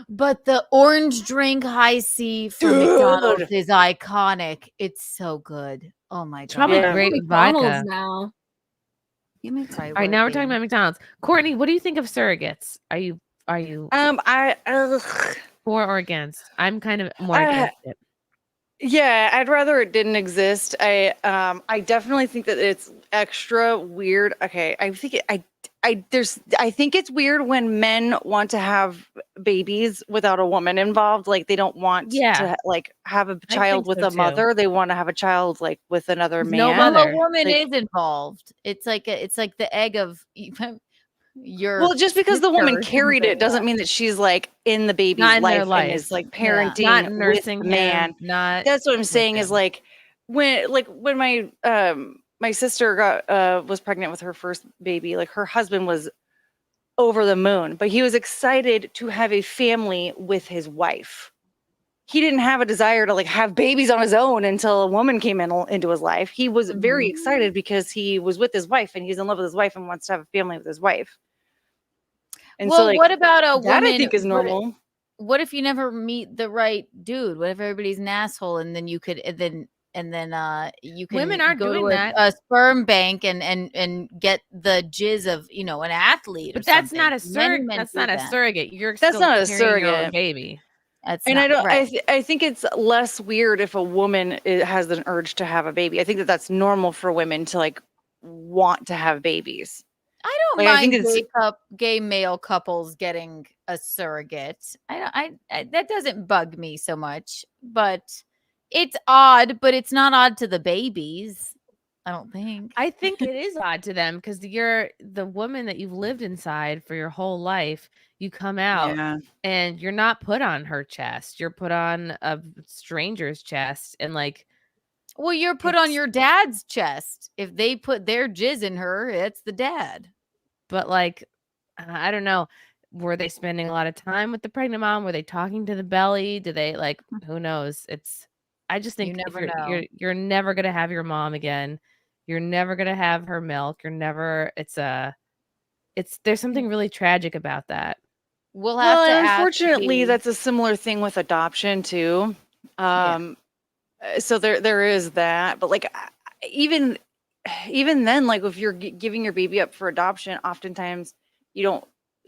But the orange drink high C from McDonald's is iconic. It's so good. Oh my god. It's probably great with vodka. Now. You may try. All right, now we're talking about McDonald's. Courtney, what do you think of surrogates? Are you for or against? I'm kind of more against it. Yeah, I'd rather it didn't exist. I definitely think that it's extra weird. Okay, I think I think it's weird when men want to have babies without a woman involved. Like they don't want to like have a child with a mother. They want to have a child like with another man. No mother. A woman is involved. It's like the egg of your. Well, just because the woman carried it doesn't mean that she's like in the baby's life and is like parenting, not nursing with the man. Not. That's what I'm saying is like when my my sister was pregnant with her first baby, like her husband was over the moon, but he was excited to have a family with his wife. He didn't have a desire to like have babies on his own until a woman came into his life. He was very excited because he was with his wife and he's in love with his wife and wants to have a family with his wife. And well, so, like, what about a that woman? I think is normal. What if you never meet the right dude? What if everybody's an asshole and then you could you can Women aren't go doing to that. a sperm bank and get the jizz of an athlete. But that's not a surrogate. That's not a surrogate. That's not a carrying your own surrogate baby. That's and not, I don't. right. I think it's less weird if a woman has an urge to have a baby. I think that that's normal for women to like want to have babies. I don't mind gay male couples getting a surrogate. I that doesn't bug me so much, but it's odd. But it's not odd to the babies. I don't think. I think it is odd to them because you're the woman that you've lived inside for your whole life. You come out and you're not put on her chest. You're put on a stranger's chest, and like. Well, you're put on your dad's chest. If they put their jizz in her, it's the dad. But like, I don't know. Were they spending a lot of time with the pregnant mom? Were they talking to the belly? Do they like? Who knows? I just think you're never gonna have your mom again. You're never gonna have her milk. You're never. There's something really tragic about that. We'll have to. Unfortunately, that's a similar thing with adoption too. So there is that, but like even then, like if you're giving your baby up for adoption, oftentimes you don't.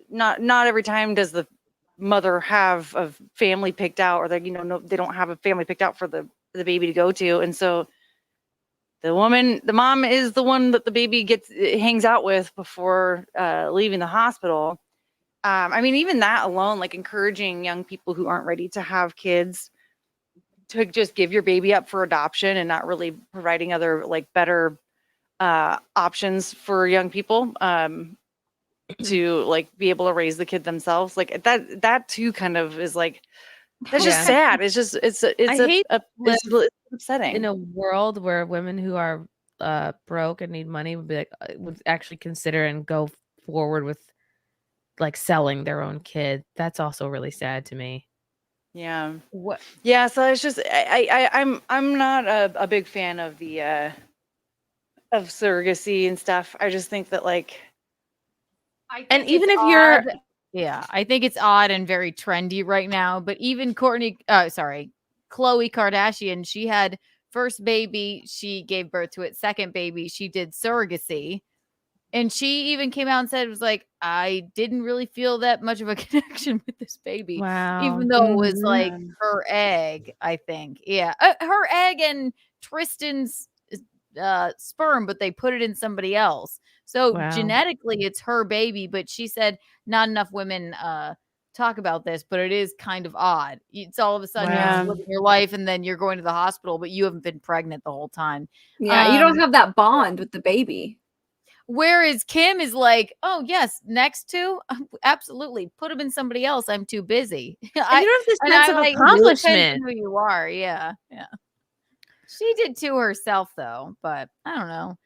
Not every time does the mother have a family picked out, or they don't have a family picked out for the baby to go to, and so the mom is the one that the baby hangs out with before leaving the hospital. I mean, even that alone, like encouraging young people who aren't ready to have kids to just give your baby up for adoption and not really providing other like better options for young people to like be able to raise the kid themselves. Like that too kind of is like, that's just sad. It's just, it's upsetting. In a world where women who are broke and need money would actually consider and go forward with like selling their own kid. That's also really sad to me. Yeah. Yeah. So it's just I'm not a big fan of the of surrogacy and stuff. I just think that like, and even if you're, I think it's odd and very trendy right now. But even Khloe Kardashian, she had first baby, she gave birth to it. Second baby, she did surrogacy. And she even came out and said, it was like, I didn't really feel that much of a connection with this baby. Wow. Even though it was like her egg, I think. Yeah. Her egg and Tristan's sperm, but they put it in somebody else. So genetically it's her baby, but she said not enough women talk about this, but it is kind of odd. It's all of a sudden you're Wow. just living your life and then you're going to the hospital, but you haven't been pregnant the whole time. Yeah, you don't have that bond with the baby. Whereas Kim is like, oh yes, next to absolutely put him in somebody else. I'm too busy. And you don't have this sense of like, accomplishment. who you are. Yeah. She did to herself though, but I don't know.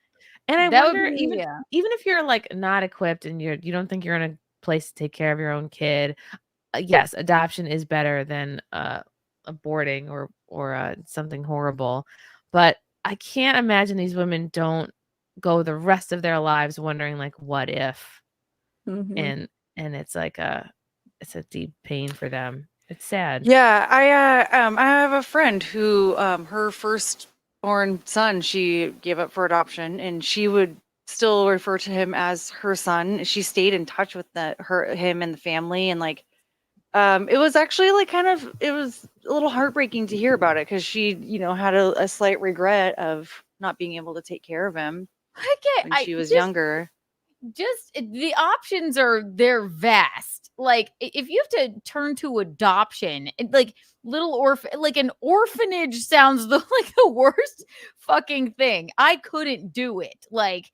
And I That wonder, would be, even if you're like not equipped and you don't think you're in a place to take care of your own kid, yes, adoption is better than aborting or something horrible. But I can't imagine these women don't go the rest of their lives wondering like, what if? And it's like it's a deep pain for them. It's sad. Yeah, I have a friend who her firstborn son she gave up for adoption, and she would still refer to him as her son. She stayed in touch with him and the family, and like it was actually like it was a little heartbreaking to hear about it because she had a slight regret of not being able to take care of him when she was younger. Just the options they're vast. Like if you have to turn to adoption, like an orphanage sounds like the worst fucking thing. I couldn't do it. Like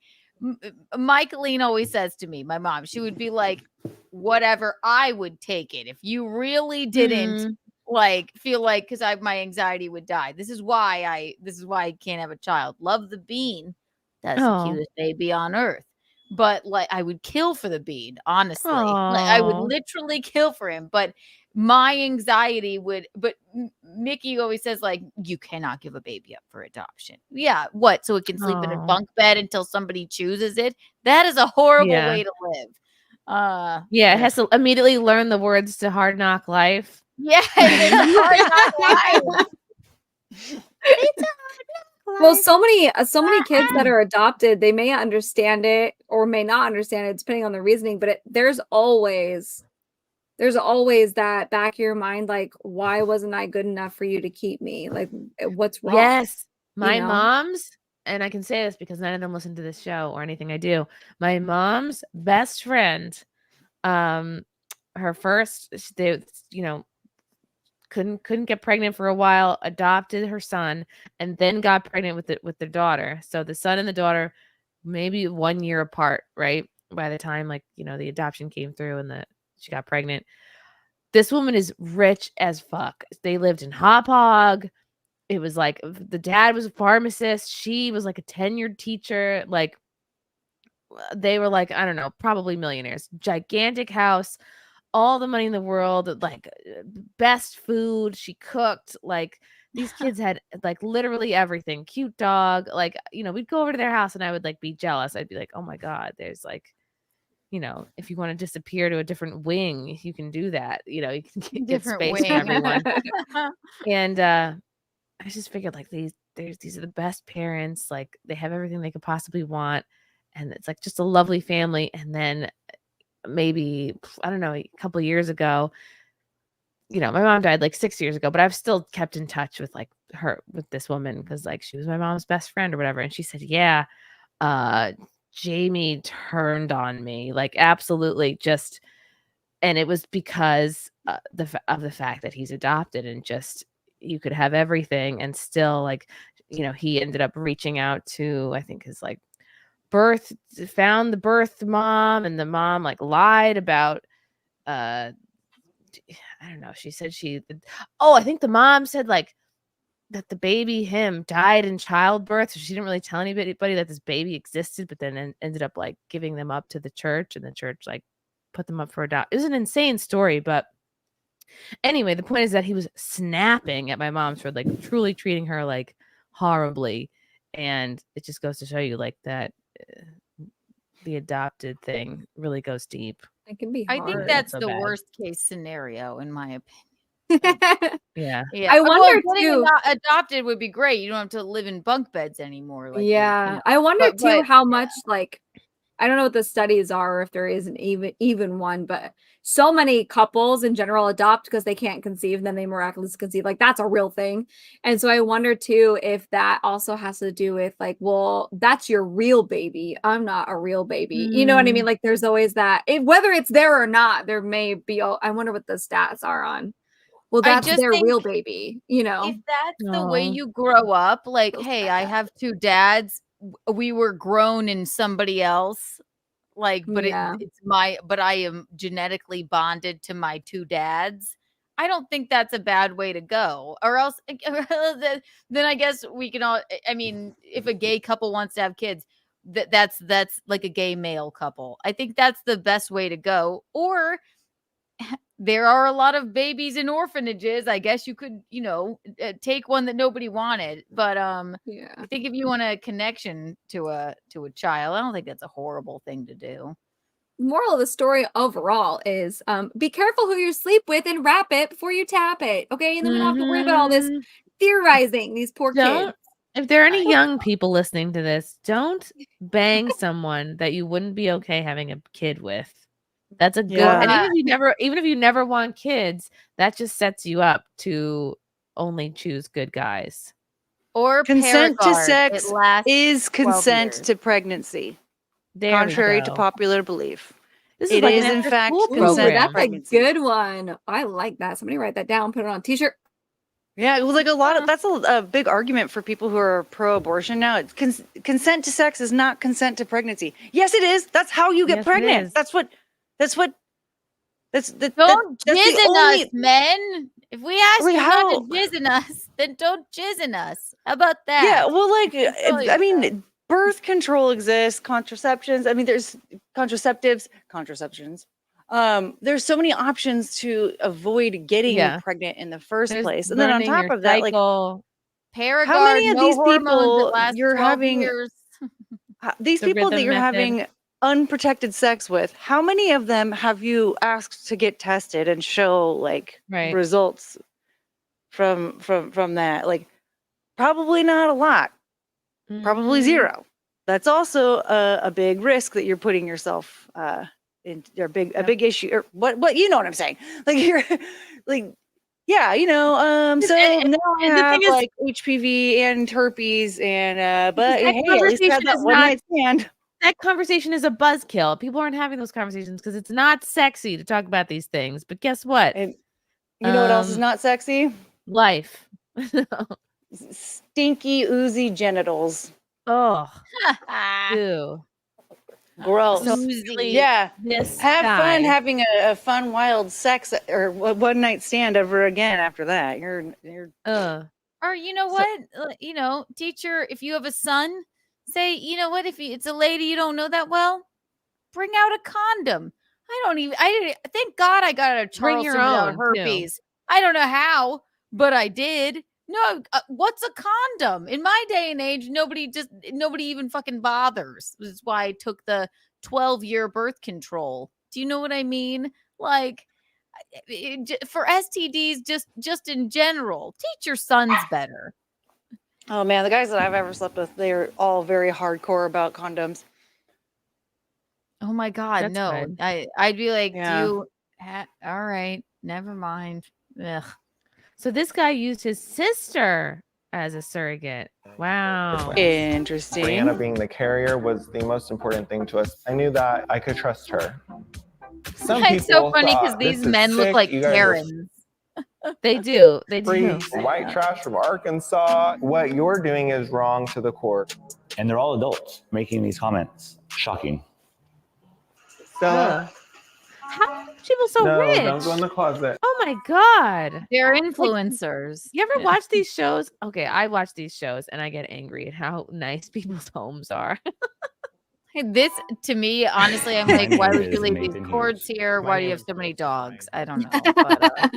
Michaeline always says to me, my mom, she would be like, whatever, I would take it if you really didn't like feel like, because my anxiety would die. This is why I can't have a child. Love the bean. That's the cutest baby on earth. But like I would kill for the bean, honestly. Like, I would literally kill for him. But my anxiety would. But Mickey always says like, you cannot give a baby up for adoption. Yeah, what? So it can sleep in a bunk bed until somebody chooses it. That is a horrible way to live. It has to immediately learn the words to Hard Knock Life. Yeah, Hard Knock Life. Well, so many kids that are adopted, they may understand it or may not understand it, depending on the reasoning. But there's always that back of your mind, like, why wasn't I good enough for you to keep me? Like, what's wrong? Yes, my mom's, and I can say this because none of them listen to this show or anything I do. My mom's best friend, her first, they, couldn't get pregnant for a while, adopted her son, and then got pregnant with their daughter. So the son and the daughter maybe 1 year apart, right? By the time the adoption came through and she got pregnant. This woman is rich as fuck. They lived in Hop Hog. It was like the dad was a pharmacist. She was like a tenured teacher. Like they were like, I don't know, probably millionaires. Gigantic house. All the money in the world, like best food. She cooked. Like these kids had like literally everything. Cute dog. Like, we'd go over to their house and I would like be jealous. I'd be like, oh my God, there's like, if you want to disappear to a different wing, you can do that. You can get space for everyone. And I just figured like these are the best parents. Like they have everything they could possibly want. And it's like just a lovely family. And then maybe, I don't know, a couple of years ago, my mom died like 6 years ago, but I've still kept in touch with like with this woman because like she was my mom's best friend or whatever. And she said, yeah, Jamie turned on me, like absolutely just, and it was because of the fact that he's adopted and just you could have everything and still like, he ended up reaching out to, I think his like found the birth mom, and the mom like lied about I don't know, she said I think the mom said like that the baby him died in childbirth, so she didn't really tell anybody that this baby existed, but then ended up like giving them up to the church, and the church like put them up for adoption. It was an insane story, but anyway, the point is that he was snapping at my mom for like truly treating her like horribly, and it just goes to show you like that the adopted thing really goes deep. It can be hard. I think that's the bad. worst case scenario, in my opinion. Yeah. I wonder getting too. Adopted would be great. You don't have to live in bunk beds anymore. Like I wonder too how much like I don't know what the studies are, or if there is an even one, but so many couples in general adopt because they can't conceive, and then they miraculously conceive. Like that's a real thing. And so I wonder too if that also has to do with like, well, that's your real baby. I'm not a real baby. You know what I mean? Like there's always that. Whether it's there or not, there may be. I wonder what the stats are on. Well, I that's just their think real baby. You know, if that's the way No. you grow up, like, hey, I have two dads. We were grown in somebody else. Like, but Yeah. but I am genetically bonded to my two dads. I don't think that's a bad way to go. Or else, then I guess we can all. I mean, if a gay couple wants to have kids, that's like a gay male couple. I think that's the best way to go. Or there are a lot of babies in orphanages. I guess you could, take one that nobody wanted. But yeah. I think if you want a connection to a child, I don't think that's a horrible thing to do. Moral of the story overall is be careful who you sleep with and wrap it before you tap it. Okay. And then we don't have to worry about all this theorizing, these poor kids. If there are any young people listening to this, don't bang someone that you wouldn't be okay having a kid with. That's a good, and even if you never want kids, that just sets you up to only choose good guys. Or consent to Paragard, sex it lasts is 12 consent years. to pregnancy, There we contrary to go. popular belief. This It like is an in fact after-school consent to That's a pregnancy. good one. I like that. Somebody write that down, put it on a t-shirt. Yeah, it was like that's a big argument for people who are pro-abortion now. It's consent to sex is not consent to pregnancy. Yes, it is. That's how you get Yes, it pregnant. is. Don't Jizz in us, men. If we ask Like, you how- not to jizz in us, then don't jizz in us. How about that? Yeah, well, like, tell you I mean, birth control exists, contraceptions. I mean, there's contraceptions. There's so many options to avoid getting pregnant in the first place. And then on top of that, like, Paragard, how many of no these hormones that people last you're 12 having, years. these The people that rhythm you're method. having unprotected sex with, how many of them have you asked to get tested and show like results from that? Like, probably not a lot. Probably zero. That's also a big risk that you're putting yourself in, or a big issue, or what you know what I'm saying? Like you're like, yeah, so now I have like HPV and herpes, and but hey, at least I had that one night stand. That conversation is a buzzkill. People aren't having those conversations because it's not sexy to talk about these things. But guess what? And you know what else is not sexy? Life. Stinky, oozy genitals. Oh, ew. Gross. So yeah. Have fun guy. having a fun, wild sex or one night stand ever again after that. You're Or you know what? Teacher, if you have a son, say, you know what? If it's a lady you don't know that well, bring out a condom. Thank God I got a Bring your Charleston without own, too. herpes. I don't know how, but I did. No, what's a condom? In my day and age, nobody even fucking bothers. This is why I took the 12-year birth control. Do you know what I mean? Like, for STDs, just in general, teach your sons better. Oh man, the guys that I've ever slept with, they're all very hardcore about condoms. Oh my God, That's no. good. I'd be like, Yeah. all right, never mind. Ugh. So this guy used his sister as a surrogate. Wow. Interesting. Brianna being the carrier was the most important thing to us. I knew that I could trust her. Some It's so people funny because thought, these "This is men look sick, like you guys are Karens. They do. They do. free white trash from Arkansas. What you're doing is wrong to the court." And they're all adults making these comments. Shocking. Stella, How are people so no, rich? don't go in the closet. Oh my God. They're influencers. You ever watch these shows? Okay, I watch these shows and I get angry at how nice people's homes are. Hey, this, to me, honestly, I'm like, why would you leave these Nathan cords Hughes. here? My Why do you name have is so many Nathan. dogs? I don't know. But,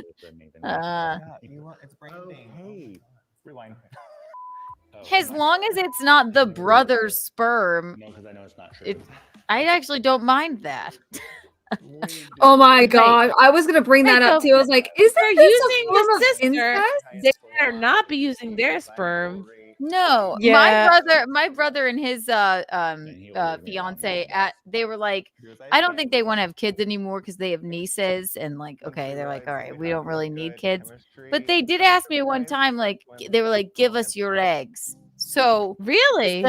Yeah, you want it's brain thing. Hey, rewind. as long as it's not the brother's sperm, No, because I know it's not true. I actually don't mind that. Oh my God. I was going to bring that up so too. I was like, is They're that this using a form the of sister. incest? They better not be using their sperm No, Yeah. my brother and his fiance they were like, I don't think they want to have kids anymore because they have nieces and like, okay, they're like, all right, we don't really need kids. But they did ask me one time, like, they were like, give us your eggs. So really,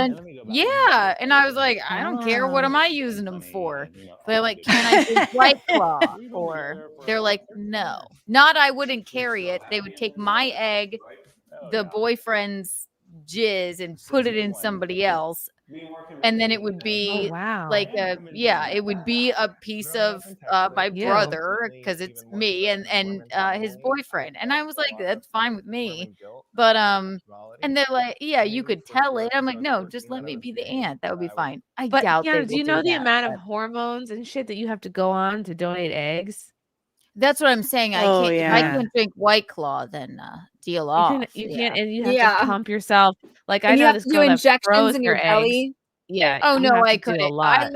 yeah, and I was like, I don't care. What am I using them for? They're like, can I drink White Claw? Or they're like, no, not I wouldn't carry it. They would take my egg, the boyfriend's jizz, and put it in somebody else, and then it would be like it would be a piece of my brother because it's me and his boyfriend. And I was like, that's fine with me, but and they're like, yeah, you could tell it. I'm like, no, just let me be the aunt, that would be fine. I but doubt Kiana, they do you will know the that, amount but of hormones and shit that you have to go on to donate eggs? that's what I'm saying. I can't. If I can't drink White Claw, then deal off. You can't, and you have to pump yourself. Like And I you know have this to do girl that injections froze in her your eggs. belly. Yeah. Oh you no, have I to do a couldn't. lot.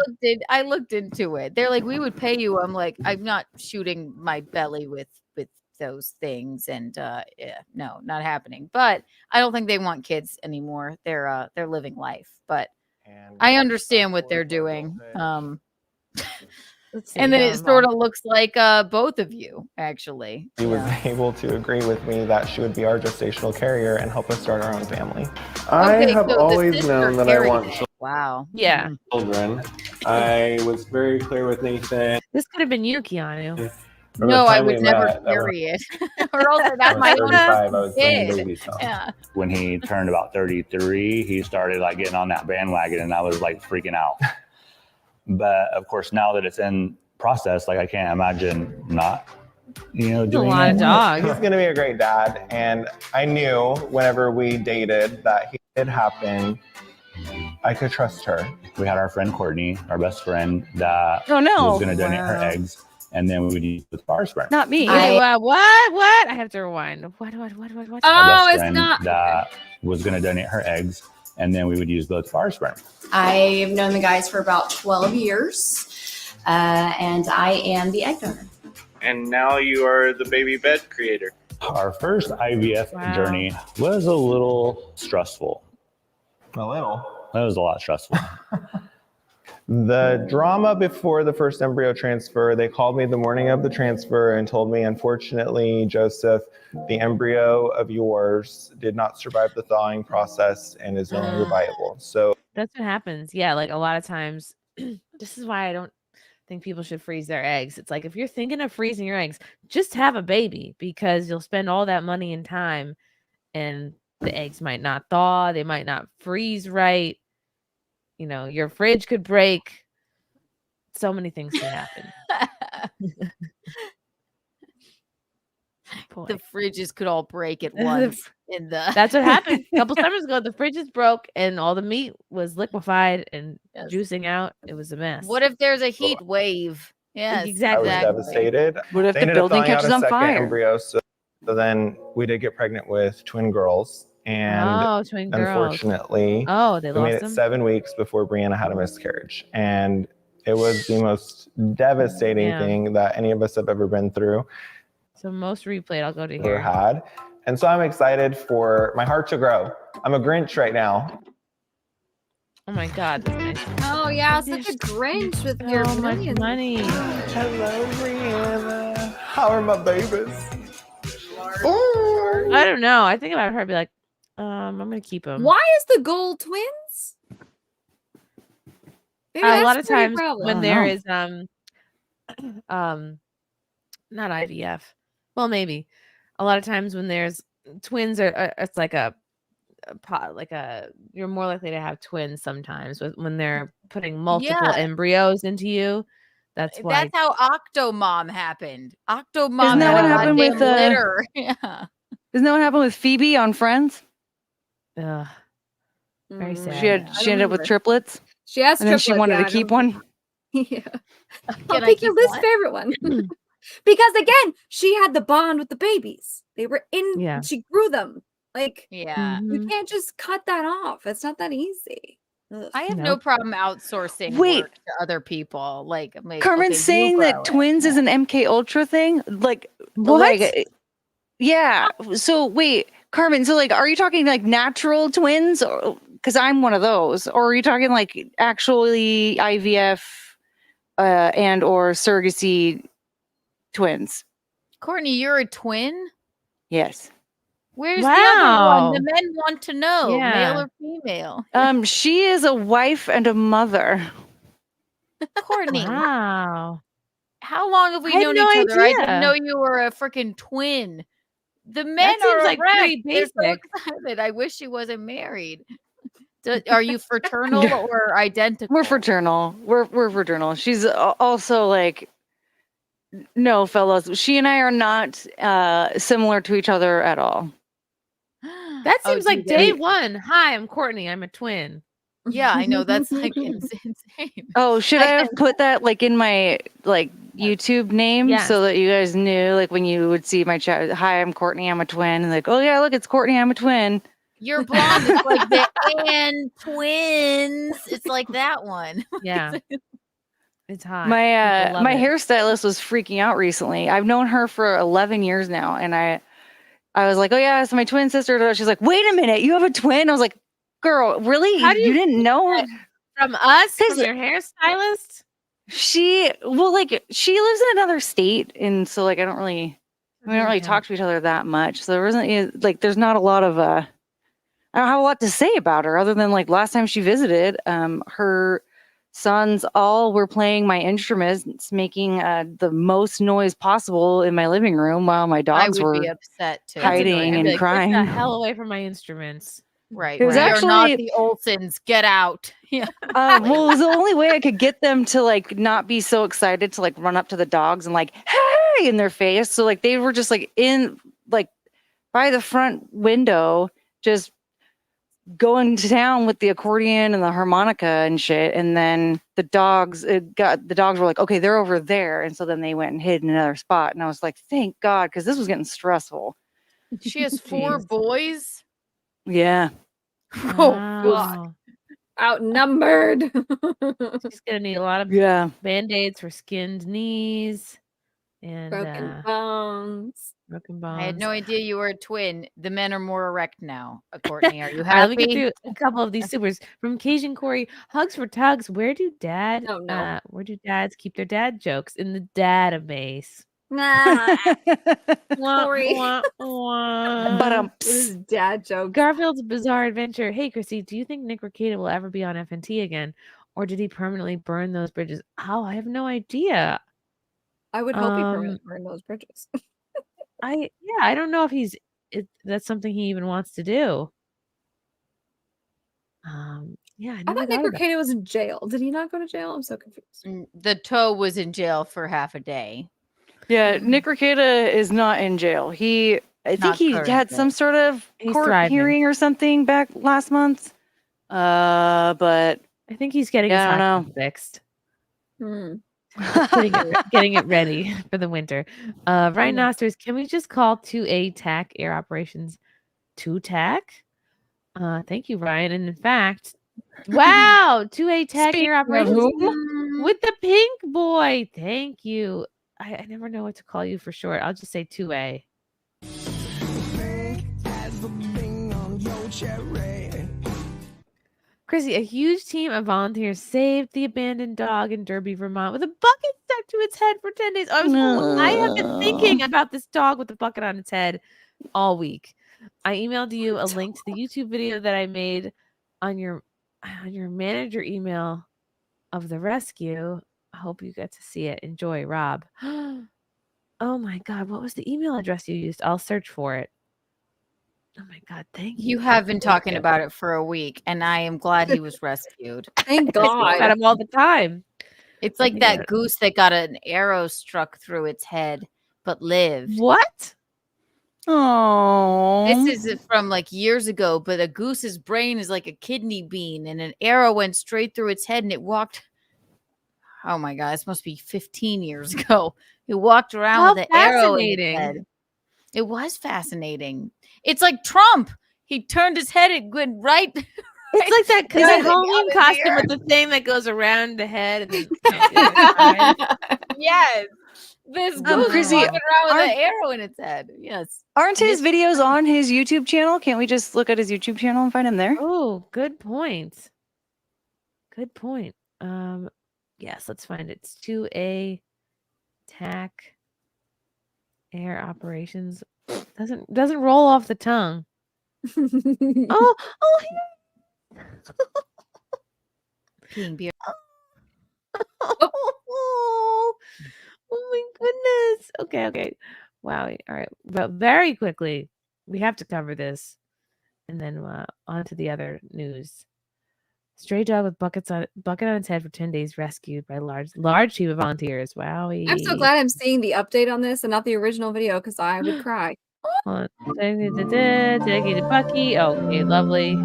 I looked into it. They're like, we would pay you. I'm like, I'm not shooting my belly with those things, and yeah, no, not happening. But I don't think they want kids anymore. They're living life. But I understand what they're doing. And then it sort of looks like both of you, actually. She was able to agree with me that she would be our gestational carrier and help us start our own family. I Okay, have so the always sister known that I carried want it. Wow. Yeah. children. I was very clear with Nathan. This could have been you, Keanu. No, I would never carry it. Or else I'd have my own 35, I was bringing kid. babies home. Yeah. When he turned about 33, he started like getting on that bandwagon, and I was like freaking out. But of course, now that it's in process, like I can't imagine not, doing a lot of it. dogs. He's gonna be a great dad, and I knew whenever we dated that it did happen. I could trust her. We had our friend Courtney, our best friend, that Oh, no. was going to donate her eggs, and then we would use the our sperm. Not me. What? I have to rewind. What? Our Oh, best it's friend not. that was going to donate her eggs, and then we would use both of our sperm. I've known the guys for about 12 years, and I am the egg donor. And now you are the baby bed creator. Our first IVF journey was a little stressful. A little. It was a lot stressful. The drama before the first embryo transfer, they called me the morning of the transfer and told me, unfortunately, Joseph, the embryo of yours did not survive the thawing process and is no longer viable. So That's what happens. Yeah, like a lot of times, this is why I don't think people should freeze their eggs. It's like if you're thinking of freezing your eggs, just have a baby, because you'll spend all that money and time and the eggs might not thaw, they might not freeze right. Your fridge could break. So many things can happen. The fridges could all break at once. That's what happened a couple summers ago. The fridges broke and all the meat was liquefied and juicing out. It was a mess. What if there's a heat wave? Yes, exactly. I was devastated. What if They the ended up building thawing out catches a on second fire? embryo, so then we did get pregnant with twin girls. And twin girls. unfortunately, they we made lost it them? 7 weeks before Brianna had a miscarriage. And it was the most devastating Yeah. thing that any of us have ever been through So most replayed, I'll go to or here. had. And so I'm excited for my heart to grow. I'm a Grinch right now. Oh my God, that's nice. Oh yeah, such a Grinch with your So much millions. money. Hello, Brianna. How are my babies? I don't know. I think about her, I'd be like, I'm gonna keep them. Why is the gold twins? Maybe A that's lot of pretty times problem. when there is not IVF, well, maybe a lot of times when there's twins are it's like a pot, like you're more likely to have twins sometimes when they're putting multiple Yeah. embryos into you. That's why. That's how Octomom happened. Octomom Isn't that had what a happened goddamn with, litter. Yeah. Isn't that what happened with Phoebe on Friends? Ugh, very sad. She ended up with triplets. She has and then she triplets, wanted yeah, to I keep don't- one. Yeah. Can I'll I pick keep your least one? favorite one. Because again, she had the bond with the babies. They were in, Yeah. she grew them. Like, Yeah. you can't just cut that off. It's not that easy. Ugh. I have no problem outsourcing Wait. work to other people. Like, Carmen's saying that twins is an MK Ultra thing. Like, What? yeah. So wait, Carmen, so like, are you talking like natural twins? Because I'm one of those. Or are you talking like actually IVF and or surrogacy twins? Courtney, you're a twin? Yes. Where's the other one? The Wow. men want to know, male Yeah. or female. She is a wife and a mother. Courtney, Wow. how long have we I had known no each other? I didn't idea. know you were a freaking twin. The men That seems are like erect. pretty They're so basic. excited. I wish she wasn't married. Are you fraternal or identical? We're fraternal. We're fraternal. She's also like, no, fellas. She and I are not similar to each other at all. That Oh, seems do you like guys- day one. Hi, I'm Courtney. I'm a twin. Yeah, I know. That's like insane. Oh, should I have put that like in my like YouTube name Yes. so that you guys knew, like when you would see my chat, hi, I'm Courtney, I'm a twin, and like, oh yeah, look, it's Courtney, I'm a twin. You're blonde. It's like the and twins. It's like that one. Yeah. It's hot. My People love my it. hairstylist was freaking out recently. I've known her for 11 years now, and I was like, oh yeah, it's my twin sister. She's like, wait a minute, you have a twin? I was like, girl, really? How do You didn't know? From us? From your hairstylist? She she lives in another state, and so like we don't really talk to each other that much. So there wasn't like there's not a lot of I don't have a lot to say about her other than like last time she visited, her sons all were playing my instruments, making the most noise possible in my living room while my I dogs would were be upset too. hiding and crying. Get the hell away from my instruments. Right. It was We are not actually- the Olsons. Get out. Yeah. Well, it was the only way I could get them to like not be so excited to like run up to the dogs and like hey in their face. So like they were just like in like by the front window, just going to town with the accordion and the harmonica and shit. And then the dogs were like, okay, they're over there. And so then they went and hid in another spot. And I was like, thank God, because this was getting stressful. She has 4 boys. Yeah. Oh, God. Outnumbered. She's gonna need a lot of band-aids for skinned knees and Broken bones. broken bones. I had no idea you were a twin. The men are more erect now. Courtney, are you All right, let me get happy? through a couple of these supers from Cajun Corey. Hugs for tugs. Where do dads keep their dad jokes in the database? Corey. But This is dad joke. Garfield's Bizarre Adventure. Hey, Chrissy, do you think Nick Rekieta will ever be on FNT again? Or did he permanently burn those bridges? Oh, I have no idea. I would hope he permanently burned those bridges. I don't know if that's something he even wants to do. Yeah, I thought Nick Rekieta was in jail. Did he not go to jail? I'm so confused. The toe was in jail for half a day. Yeah, Nick Rekieta is not in jail. I think Not he had currently. some sort of He's court thriving. hearing or something back last month. But I think he's getting his I don't hockey know. fixed. Hmm. getting it ready for the winter. Ryan Nosters, can we just call 2A TAC Air Operations 2 TAC? Thank you, Ryan. And in fact, wow, 2A TAC Air Operations with the pink boy. Thank you. I never know what to call you for short. I'll just say 2A. Chrissy, a huge team of volunteers saved the abandoned dog in Derby, Vermont with a bucket stuck to its head for 10 days. I have been thinking about this dog with the bucket on its head all week. I emailed you a link to the YouTube video that I made on your manager email of the rescue. I hope you get to see it. Enjoy, Rob. Oh my God, what was the email address you used? I'll search for it. Oh my God, thank you. You have been talking about it for a week, and I am glad he was rescued. Thank I think about God. him all the time. It's like that goose that got an arrow struck through its head but lived. What? Oh, This is from like years ago, but a goose's brain is like a kidney bean, and an arrow went straight through its head, and it walked. Oh my God, this must be 15 years ago. It walked around How with an arrow in its fascinating. head. It was fascinating. It's like Trump. He turned his head, it went right It's like that because Sticking that Halloween out his costume ear. with the thing that goes around the head and then Yes. This goose Chrissy, walking around with aren't- an arrow in its head. Yes. Aren't his videos on his YouTube channel? Can't we just look at his YouTube channel and find him there? Oh, good point. Good point. Yes, let's find it. It's 2A TAC Air Operations. Doesn't roll off the tongue. oh, Peeing beer. oh my goodness. Okay. Wow. All right. But very quickly, we have to cover this. And then on to the other news. Stray dog with bucket on its head for 10 days rescued by large team of volunteers. Wowie. I'm so glad I'm seeing the update on this and not the original video because I would cry. Hold on. Taking to Bucky. Okay, lovely.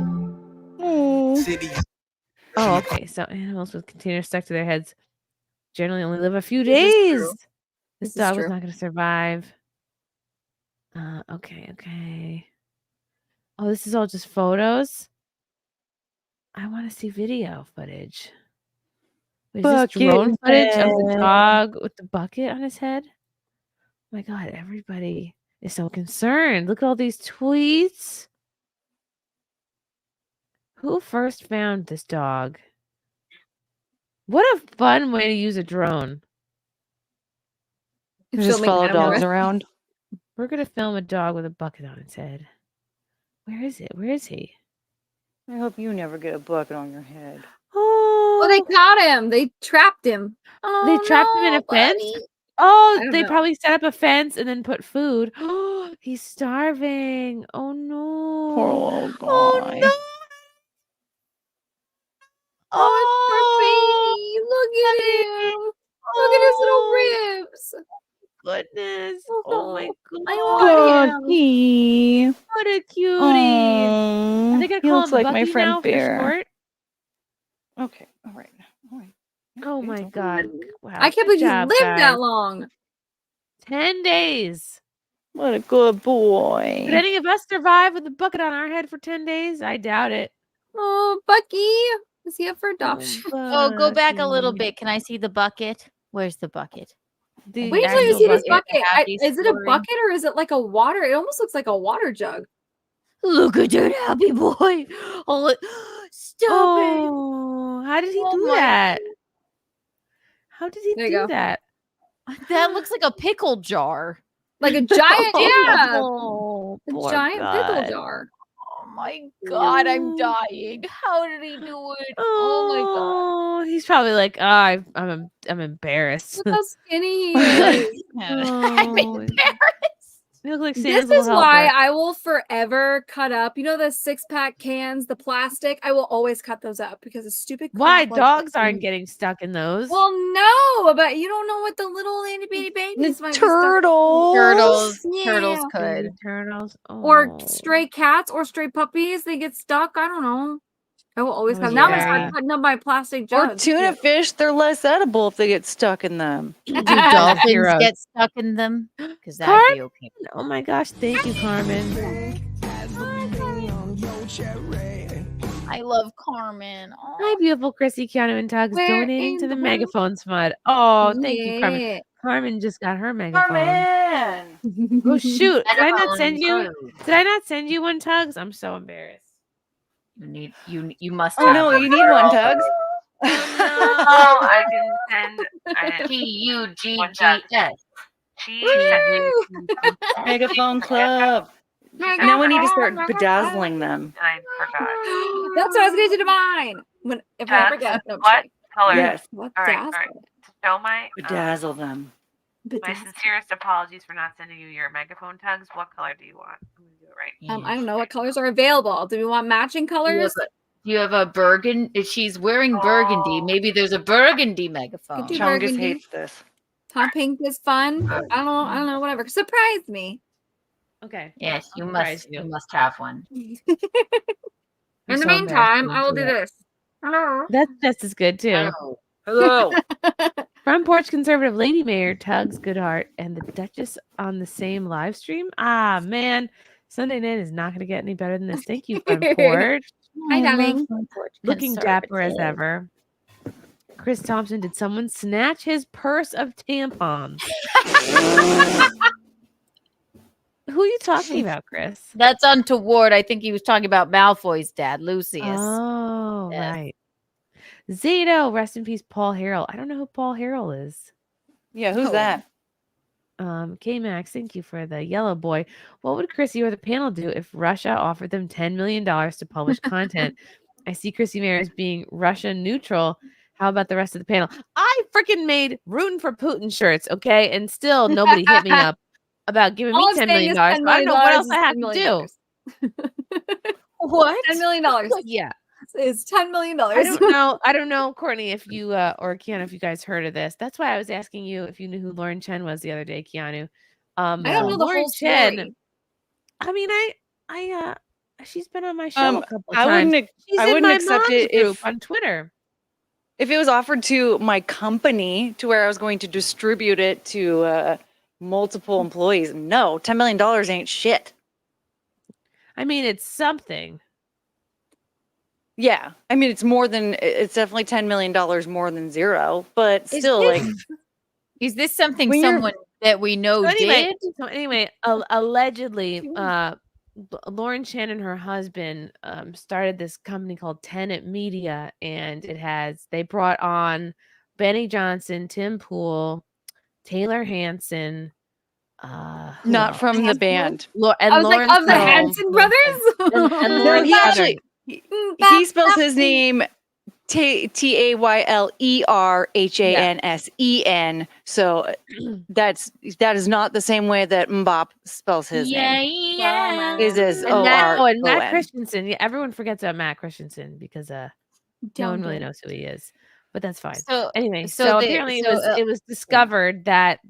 Oh, okay. So animals with containers stuck to their heads generally only live a few This is days. true. This This is dog was true. not going to survive. Okay. Oh, this is all just photos. I want to see video footage. Is this drone footage of the dog with the bucket on his head? Oh my God, everybody is so concerned. Look at all these tweets. Who first found this dog? What a fun way to use a drone. Just follow dogs around. We're going to film a dog with a bucket on its head. Where is it? Where is he? I hope you never get a bucket on your head. Well, they caught him. They trapped him. They trapped him in a fence? Oh, they probably set up a fence and then put food. Oh, he's starving. Oh no. Poor little guy. Oh no. Oh, baby. Look at him. Look at his little ribs. Goodness. Oh my god. I want him. Bucky. What a cutie. Aww. Are they gonna He call looks him like Bucky my friend now Bear. for short? Okay. All right. Oh my god. Wow. I can't good believe he job, lived guys. that long. 10 days. What a good boy. Did any of us survive with a bucket on our head for 10 days? I doubt it. Oh, Bucky. Is he up for adoption? Oh, go back a little Bucky. bit. Can I see the bucket? Where's the bucket? The Wait till you actual see this bucket. bucket. Happy Is it a story. bucket or is it like a water? It almost looks like a water jug. Look at that happy boy. Oh, stop it. Oh, how did he Oh do my- that? How did he There you do go. that? That looks like a pickle jar. Like a giant, yeah. Oh, A poor giant pickle God. jar. Oh my god, I'm dying. How did he do it? Oh Oh, he's probably like, oh, I'm embarrassed. Look how skinny he is. my god. I'm Oh, embarrassed. you look like This Santa's is little why helper. I will forever cut up. You know the 6-pack cans, the plastic. I will always cut those up because it's stupid. Why crap like dogs that. aren't getting stuck in those? Well, no, but you don't know what the little itty bitty babies might be stuck- Turtles Yeah. could. Turtles. Or Oh. stray cats or stray puppies. They get stuck. I don't know. I will always Oh, cut. Now I yeah. start cutting up my plastic Or jugs. tuna fish, they're less edible if they get stuck in them. Do dolphins Heroes. get stuck in them? Because that'd be okay. Oh my gosh, thank you, Carmen. I love Carmen. Oh. Hi, beautiful Chrissy, Keanu, and Tugs Where donating in to the the megaphone smud. Oh, thank you, Carmen. Yeah. Carmen just got her megaphone. Carmen! Oh shoot! Did I not Megaphone send you? crew. Did I not send you one, Tugs? I'm so embarrassed. You must Oh have no, one. you need one, Tugs. Oh, I didn't send. T-U-G-G-S. Megaphone Club. Now we need to start bedazzling them. I forgot. That's what I was going to do to mine. If I That's forget. No, what color? Yes. What All right. dazzle? To show my Bedazzle them. my sincerest apologies for not sending you your megaphone Tugs. What color do you want? I'm gonna do it right. I don't know what colors are available. Do we want matching colors? You have a burgundy. She's wearing burgundy. Maybe there's a burgundy megaphone. do Chungus burgundy. hates this. Hot pink is fun. I don't know. Whatever. Surprise me. Okay. Yes, you Surprise must. You must have one. In I'm the so meantime, embarrassed I will to do do that. this. Hello. That's just as good too. Hello. Front porch conservative lady Mayr, Tugs, Goodheart, and the Duchess on the same live stream. Ah man, Sunday night is not going to get any better than this. Thank you, front porch. Hi, I love darling. my George Looking dapper as conservative. ever. Chris Thompson, did someone snatch his purse of tampons? Who are you talking about, Chris? That's untoward. I think he was talking about Malfoy's dad, Lucius. Oh, Yes. right. Zato, rest in peace, Paul Harrell. I don't know who Paul Harrell is. Yeah, who's that? K Max, thank you for the yellow boy. What would Chrissy or the panel do if Russia offered them $10 million to publish content? I see Chrissy Mayr as being Russia neutral. How about the rest of the panel? I freaking made rooting for Putin shirts, okay? And still nobody hit me up about giving All me I'm $10 saying million. is So I don't know what else is I have $10 to million. do. What? $10 million. Yeah. It's $10 million. I don't know, Courtney, if you or Keanu, if you guys heard of this. That's why I was asking you if you knew who Lauren Chen was the other day, Keanu. I don't know the Lauren whole Chen. story. I mean, she's been on my show a couple of I times. wouldn't. She's I in wouldn't my accept mom's it group if on Twitter. if it was offered to my company to where I was going to distribute it to multiple employees. No, $10 million ain't shit. I mean, it's something. Yeah, I mean, it's definitely $10 million more than zero, but still, Is this something when you're- someone that we know did? So anyway, allegedly, Lauren Chen and her husband started this company called Tenet Media, and they brought on Benny Johnson, Tim Pool, Taylor Hanson. not from the band. I was like, of the Hanson brothers? and No, Lauren he Southern. actually he spells his name Taylhansen. So that is not the same way that Mbop spells his name. Yeah. Is as And Matt O-R-O-N. Christensen. Yeah, everyone forgets about Matt Christensen because no one really knows who he is. But that's fine. So anyway, so they- apparently so, it was discovered that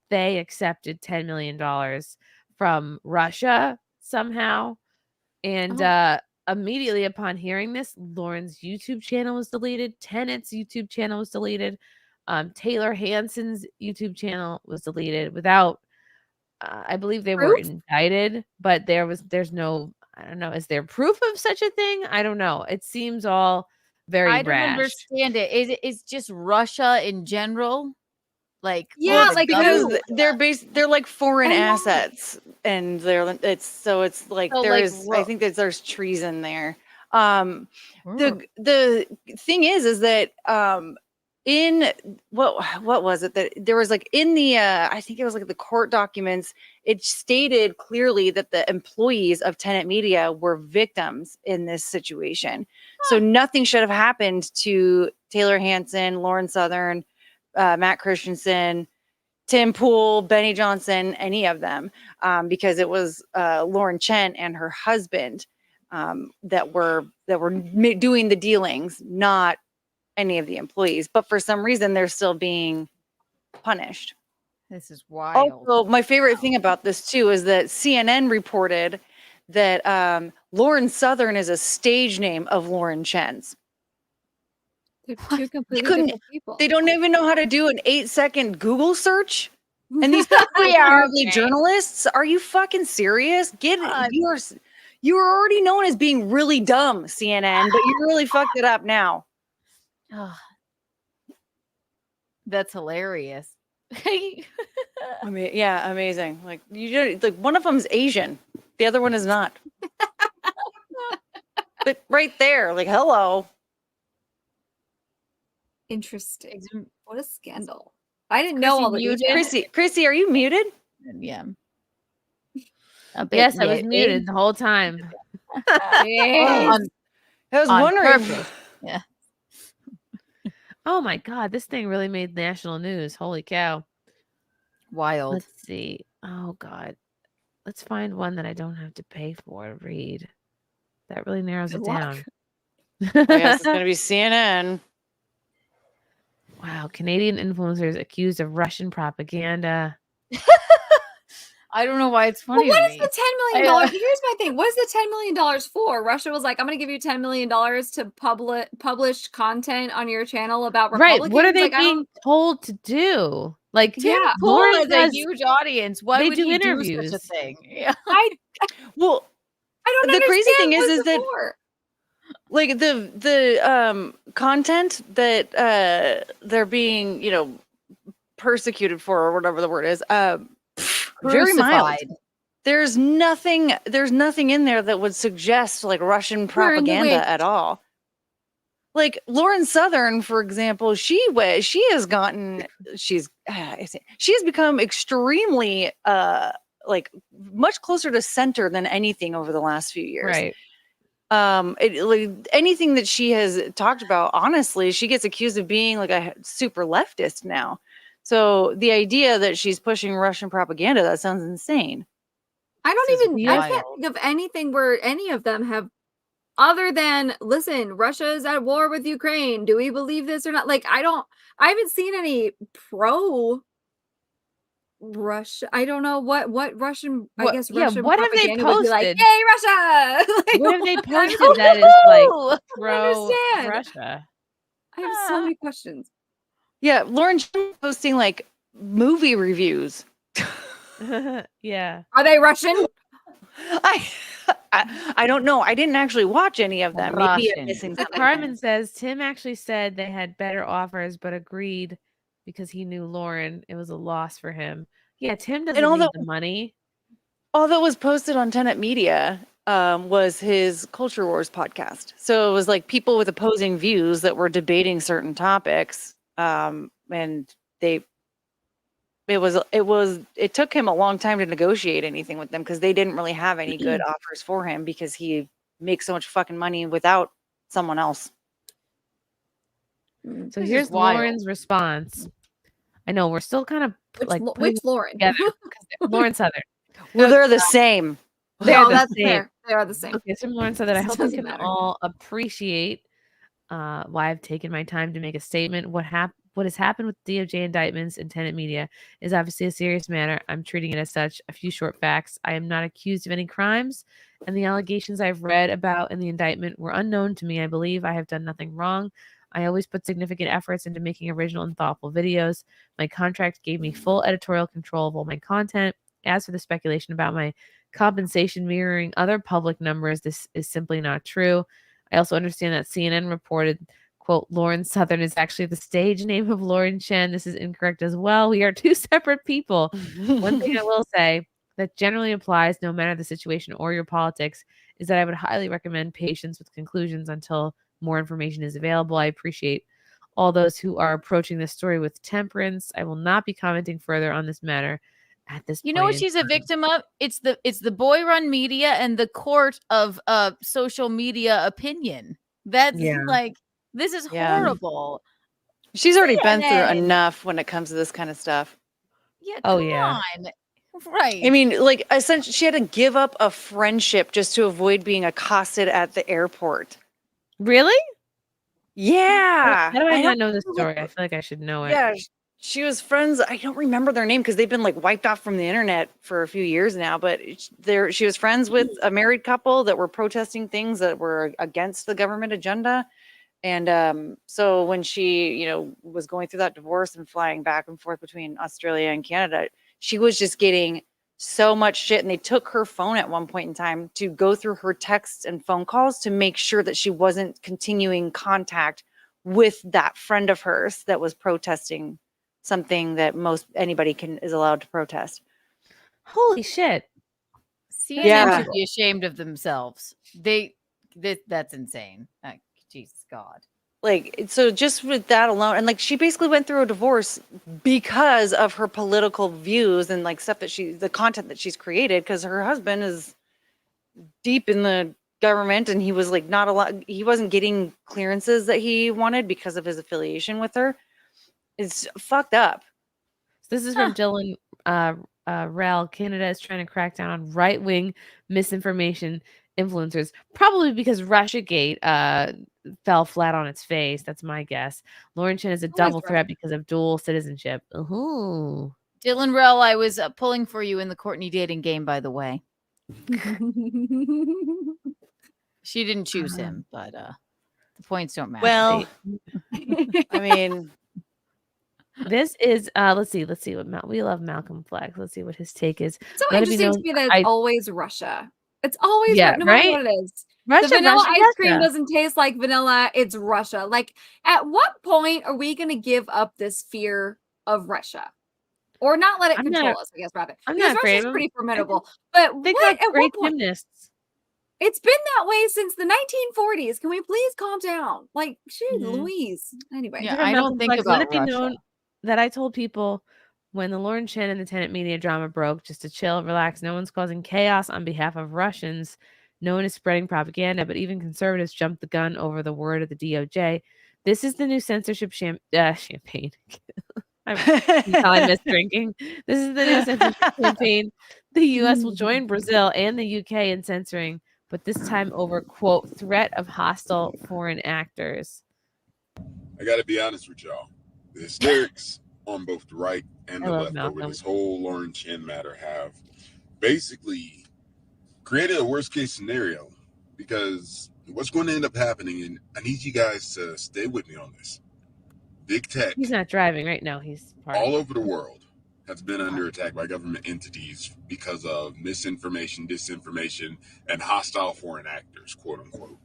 they accepted $10 million from Russia somehow, and immediately upon hearing this, Lauren's YouTube channel was deleted. Tenet's YouTube channel was deleted. Taylor Hanson's YouTube channel was deleted without. I believe they were indicted, but there's no. I don't know. Is there proof of such a thing? I don't know. It seems all very I don't rash. understand it. Is just Russia in general? Like because they're like foreign assets, and it's like So, there's like, I think that there's treason there. The thing is that in what was it that there was like in the I think it was like the court documents, it stated clearly that the employees of Tenet Media were victims in this situation. So nothing should have happened to Taylor Hanson, Lauren Southern, Matt Christensen, Tim Pool, Benny Johnson, any of them, because it was Lauren Chen and her husband that were doing the dealings, not any of the employees. But for some reason, they're still being punished. This is wild. Also, my favorite thing about this too is that CNN reported that Lauren Southern is a stage name of Lauren Chen's. They're two completely different people. They don't even know how to do an 8-second Google search. And these people are probably journalists. Are you fucking serious? You are already known as being really dumb, CNN, but you really fucked it up now. That's hilarious. I mean, yeah, amazing. Like one of them's Asian, the other one is not. But right there, like, hello. Interesting. What a scandal. I didn't know all the details. Chrissy, are you muted? Yeah. Yes, I was muted the whole time. I was wondering. Yeah. Oh my God, this thing really made national news. Holy cow. Wild. Let's see. Oh God. Let's find one that I don't have to pay for to read. That really narrows it down. I guess it's going to be CNN. Wow. Canadian influencers accused of Russian propaganda. I don't know why it's funny. Well, what to is me. the $10 million? Here's my thing. What is the $10 million for? Russia was like, I'm going to give you $10 million to publish content on your channel about Republicans. Right. What are they being told to do? Like, Tim Pool Lauren has a huge audience. Why they would do he interviews. do such a thing? Yeah. I don't the crazy thing understand is what's that it for. like the content that they're being, persecuted for, or whatever the word is, very mild. Crucified. There's nothing in there that would suggest like Russian propaganda at all. Like Lauren Southern, for example, she has become extremely like much closer to center than anything over the last few years. Right. Anything that she has talked about, honestly, she gets accused of being like a super leftist now. So the idea that she's pushing Russian propaganda, that sounds insane. I can't think of anything where any of them have, other than, listen, Russia is at war with Ukraine. Do we believe this or not? Like, I haven't seen any pro Russia. I don't know what Russian, I guess Russian what have they propaganda would be like, posted? yay, Russia! Like, What have they I posted don't that is know. like I pro don't understand. Russia? I have so many questions. Yeah, Lauren posting like movie reviews. Yeah. Are they Russian? I don't know. I didn't actually watch any of them. Maybe I'm missing So something. Carmen says Tim actually said they had better offers, but agreed because he knew Lauren. It was a loss for him. Yeah, Tim doesn't need the money. All that was posted on Tenet Media was his Culture Wars podcast. So it was like people with opposing views that were debating certain topics. And it took him a long time to negotiate anything with them because they didn't really have any good offers for him because he makes so much fucking money without someone else. So here's Lauren's response. I know we're still kind of which Lauren? Together, Lauren Southern. Well, they're the same. That's fair. They are the same. Okay, so Lauren Southern, I hope you Doesn't can matter. all appreciate why I've taken my time to make a statement. What has happened with DOJ indictments and Tenet Media is obviously a serious matter. I'm treating it as such. A few short facts. I am not accused of any crimes, and the allegations I've read about in the indictment were unknown to me. I believe I have done nothing wrong. I always put significant efforts into making original and thoughtful videos. My contract gave me full editorial control of all my content. As for the speculation about my compensation mirroring other public numbers, this is simply not true. I also understand that CNN reported, quote, Lauren Southern is actually the stage name of Lauren Chen. This is incorrect as well. We are two separate people. One thing I will say that generally applies no matter the situation or your politics is that I would highly recommend patience with conclusions until more information is available. I appreciate all those who are approaching this story with temperance. I will not be commenting further on this matter at this point. You know what she's a victim of? It's the boy run media and the court of social media opinion. That's like, this is horrible. She's already been through CNN. enough when it comes to this kind of stuff. Yeah, Oh, come yeah. on. Right. I mean, like, essentially, she had to give up a friendship just to avoid being accosted at the airport. Really? Yeah. How do I not know this story? I feel like I should know it. Yeah, she was friends. I don't remember their name because they've been like wiped off from the internet for a few years now. But she was friends with a married couple that were protesting things that were against the government agenda. And so when she, was going through that divorce and flying back and forth between Australia and Canada, she was just getting so much shit. And they took her phone at one point in time to go through her texts and phone calls to make sure that she wasn't continuing contact with that friend of hers that was protesting something that most anybody is allowed to protest. Holy shit. CNN should be ashamed of themselves. That's insane. Like, Jesus God. Like, so just with that alone, and like she basically went through a divorce because of her political views and like stuff that the content that she's created, because her husband is deep in the government and he was like he wasn't getting clearances that he wanted because of his affiliation with her. It's fucked up. This is from Dylan Rel. Canada is trying to crack down on right-wing misinformation influencers, probably because Russiagate fell flat on its face. That's my guess. Lauren Chen is a double threat because of dual citizenship. Ooh. Dylan Rell, I was pulling for you in the Courtney dating game, by the way. She didn't choose him, but the points don't matter. Well, I mean, this is let's see what we love Malcolm Flex. Let's see what his take is. So Let it be interesting known- to me that it's always Russia. It's always Yeah, no matter right? what it is. Russia, The vanilla Russia, ice cream Russia. doesn't taste like vanilla. It's Russia. Like, at what point are we going to give up this fear of Russia, or not let it I'm control not. us? I guess rather, I'm because not afraid Russia's of them. pretty formidable. But They what? got At great what point? gymnasts. It's been that way since the 1940s. Can we please calm down? Like, shoot, Mhm. Louise. Anyway, Yeah, Different I mountain don't think flex. Let about it be Russia. known that I told people when the Lauren Chen and the Tenet media drama broke, just to chill, relax. No one's causing chaos on behalf of Russians. No one is spreading propaganda, but even conservatives jumped the gun over the word of the DOJ. This is the new censorship champagne. I miss drinking. This is the new censorship campaign. The U.S. will join Brazil and the U.K. in censoring, but this time over, quote, threat of hostile foreign actors. I got to be honest with y'all. The hysterics on both the right and I the love left over Malcolm. this whole Lauren Chen matter have basically created a worst case scenario, because what's going to end up happening, and I need you guys to stay with me on this. Big tech He's not driving right now. He's parked. all over the world has been under attack by government entities because of misinformation, disinformation, and hostile foreign actors, quote unquote.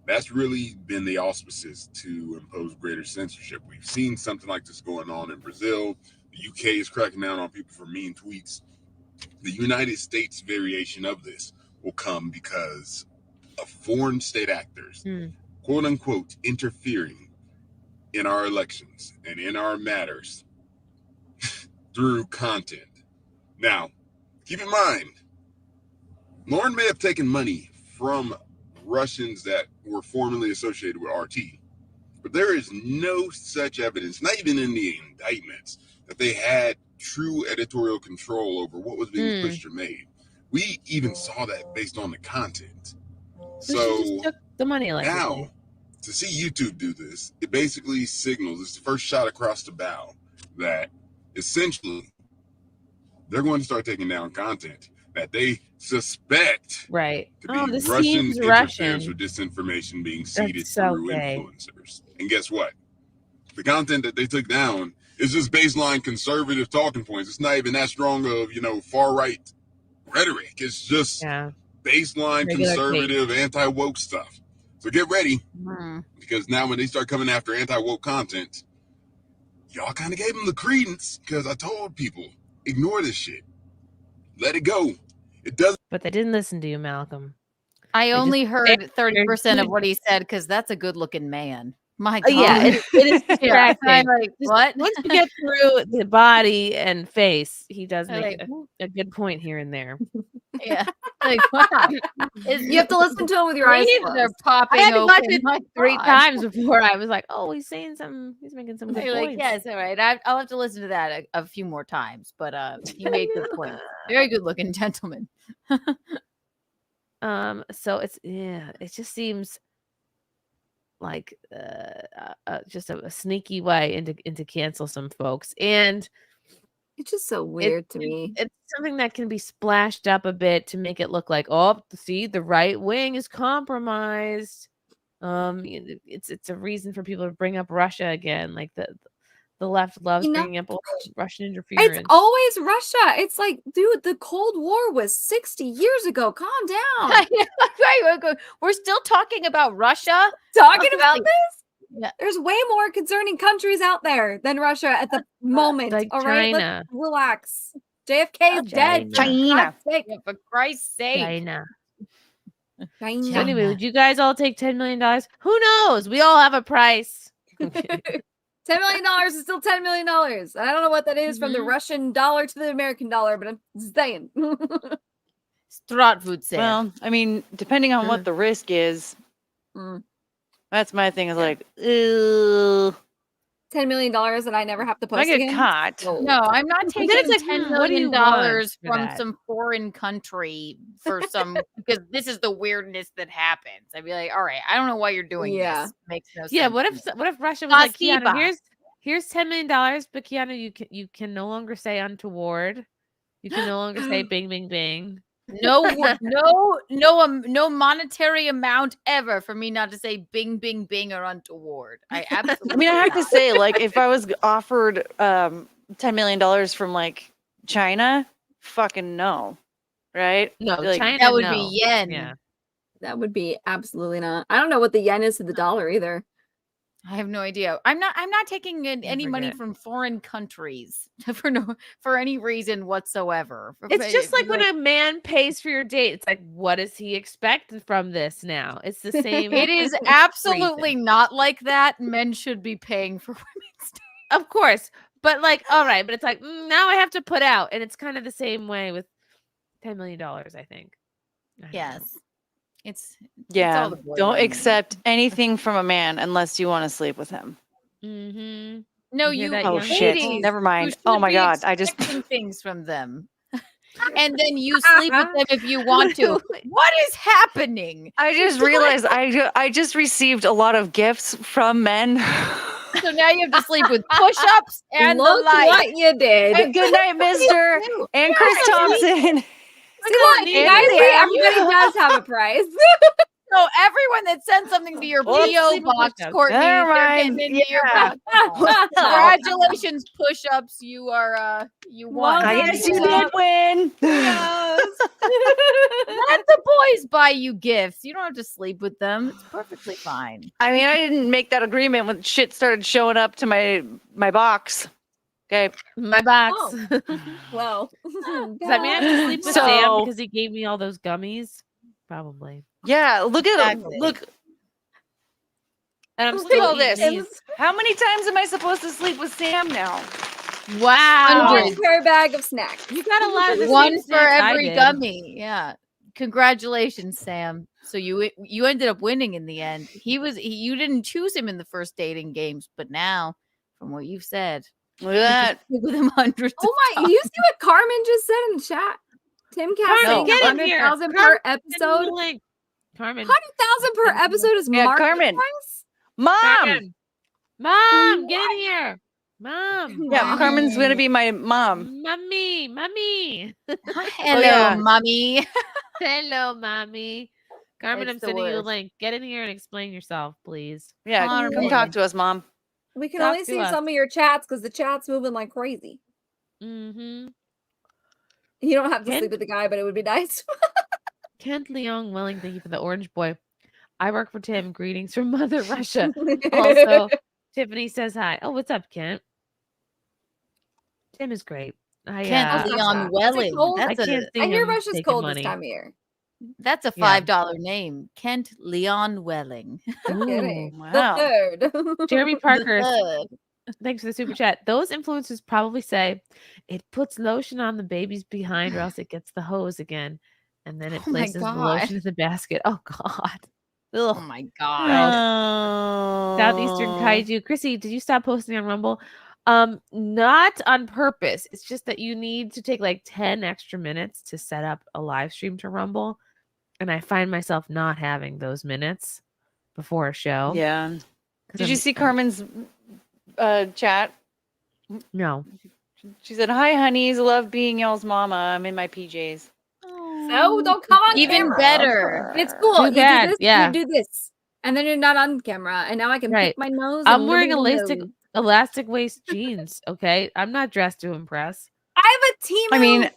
That's really been the auspices to impose greater censorship. We've seen something like this going on in Brazil. The UK is cracking down on people for mean tweets. The United States variation of this will come because of foreign state actors, quote unquote, interfering in our elections and in our matters through content. Now, keep in mind, Lauren may have taken money from Russians that were formerly associated with RT, but there is no such evidence, not even in the indictments, that they had true editorial control over what was being pushed or made. We even saw that based on the content. So she just took the money allegedly. Now, to see YouTube do this, it basically signals, it's the first shot across the bow, that essentially they're going to start taking down content that they suspect right to be this Russian seems interference Russian. or disinformation being seeded That's so through gay. influencers. And guess what? The content that they took down is just baseline conservative talking points. It's not even that strong of, far right rhetoric. It's just baseline Regular conservative anti-woke stuff. So get ready, Hmm. because now when they start coming after anti-woke content, y'all kind of gave them the credence, because I told people, ignore this shit. Let it go. It doesn't. But they didn't listen to you, Malcolm. I They only just- heard they're 30% of good. what he said because that's a good looking man. My God. Yeah, it is Yeah, distracting. I'm like, Just what? Once you get through the body and face, he does I'm make like, a good point here and there. Yeah. Like, wow. You have to listen to him with your eyes Leaves closed. are popping I had to watch open. it My 3 God. times before I was like, "Oh, he's saying something. He's making some good You're like, points." yes, all right. I'll have to listen to that a few more times, but he made good points. Very good looking gentleman. So it just seems like just a sneaky way into cancel some folks, and It's just so weird to me. It's something that can be splashed up a bit to make it look like, oh, see, the right wing is compromised. It's a reason for people to bring up Russia again, like the left loves bringing up Russian interference. It's always Russia. It's like, dude, the Cold War was 60 years ago. Calm down. Right, we're still talking about Russia. Talking about this? Yeah. There's way more concerning countries out there than Russia at the moment. Like all right, China. let's relax. JFK is dead. For God's sake. Yeah, for Christ's sake. China. China. So anyway, would you guys all take $10 million? Who knows? We all have a price. $10 million is still $10 million. I don't know what that is from the Russian dollar to the American dollar, but I'm saying. Stratfood sale. Well, I mean, depending on what the risk is, that's my thing. Is like, $10 million and I never have to post I get again? caught. No, I'm not But taking then it's like, $10 what do million you want for from that? some foreign country for some because this is the weirdness that happens. I'd be like, all right, I don't know why you're doing this. Makes no sense. Yeah, what to if me. Russia was like, Keanu, Spasiba. here's $10 million, but Keanu, you can no longer say untoward. You can no longer say bing bing bing. No monetary amount ever for me not to say bing bing bing or untoward. I absolutely. I mean, I have to say, like, if I was offered $10 million from like China, fucking no. right? No, Like, China. That would no. be yen. Yeah. That would be absolutely not. I don't know what the yen is to the dollar either. I have no idea. I'm not taking any money forget. from foreign countries for any reason whatsoever. It's just like when a man pays for your date. It's like, what does he expect from this now? It's the same. It is absolutely not like that. Men should be paying for women's dates. Of course. But like, all right, but it's like, now I have to put out. And it's kind of the same way with $10 million, I think. I don't know. Yes. It's yeah, all the boy don't money. accept anything from a man unless you want to sleep with him. Mm-hmm. No, You hear you that, Oh young shit! ladies, Never you mind. should Oh my be god! I just expecting things from them. And then you sleep with them if you want to. What is happening? I just realized I just received a lot of gifts from men. So now you have to sleep with push-ups and Look the light. what you did. And good night, Mister and Chris Thompson. Look, Yeah. guys, everybody does have a price. So everyone that sent something to your Well, PO sleep with box, push-ups. Courtney, Never they're mind. getting into your Yeah. box. Congratulations, push-ups. You are you won. I Well guess done, you push-ups. did win. Let the boys buy you gifts. You don't have to sleep with them. It's perfectly fine. I mean, I didn't make that agreement when shit started showing up to my box. Okay. My box. Oh. Well, Does that mean I have to sleep with So- Sam because he gave me all those gummies? Probably. Yeah, look at Exactly. look. And I'm Look at still all eating this. these. How many times am I supposed to sleep with Sam now? Wow. one per bag of snacks. You got a lot of the One same for snacks I every did. gummy. Yeah. Congratulations, Sam. So you ended up winning in the end. You didn't choose him in the first dating games, but now, from what you've said, Look at that. you can sleep with him hundreds Oh of my! You see what Carmen just said in the chat? Tim Cass Carmen, saying get in here. 100,000 per Carmen, send me episode. the link. Carmen. 100,000 per episode is Yeah, market Carmen. price. Mom. Carmen. Mom, get in here. Mom. Yeah, Mom. Carmen's gonna be my mom. Mommy. Hello, yeah. mommy. Hello, mommy. Carmen, It's I'm the sending you a worst. link. Get in here and explain yourself, please. Yeah, come Carmen. talk to us, mom. We can Talk only to see us. some of your chats because the chat's moving like crazy. Mm-hmm. You don't have to Ken- sleep with the guy, but it would be nice. Kent Leong Welling, thank you for the orange boy. I work for Tim. Greetings from Mother Russia. Also, Tiffany says hi. Oh, what's up, Kent? Tim is great. Kent Leon Is it Welling. cold? I That's can't a see I hear him Russia's taking cold money. this time of year. that's a Yeah. $5 name. Kent Leon Welling. Kidding. Wow. The third. Jeremy Parker, Third. thanks for the super chat. Those influencers probably say it puts lotion on the baby's behind or else it gets the hose again. And then it Oh my places the God. lotion in the basket. Oh, God. Oh Ugh. my god. Southeastern Kaiju. Chrissy, did you stop posting on Rumble? Not on purpose. It's just that you need to take like 10 extra minutes to set up a live stream to Rumble. And I find myself not having those minutes before a show. Yeah. 'Cause Did you I'm- see Carmen's chat? No. She said, "Hi, honeys. Love being y'all's mama. I'm in my PJs." So don't come on Even camera. better. It's cool. Too You bad, do this, yeah. you do this. And then you're not on camera. And now I can Right. pick my nose. I'm and wearing nobody will know. elastic waist jeans. Okay. I'm not dressed to impress. I have a team. I mean,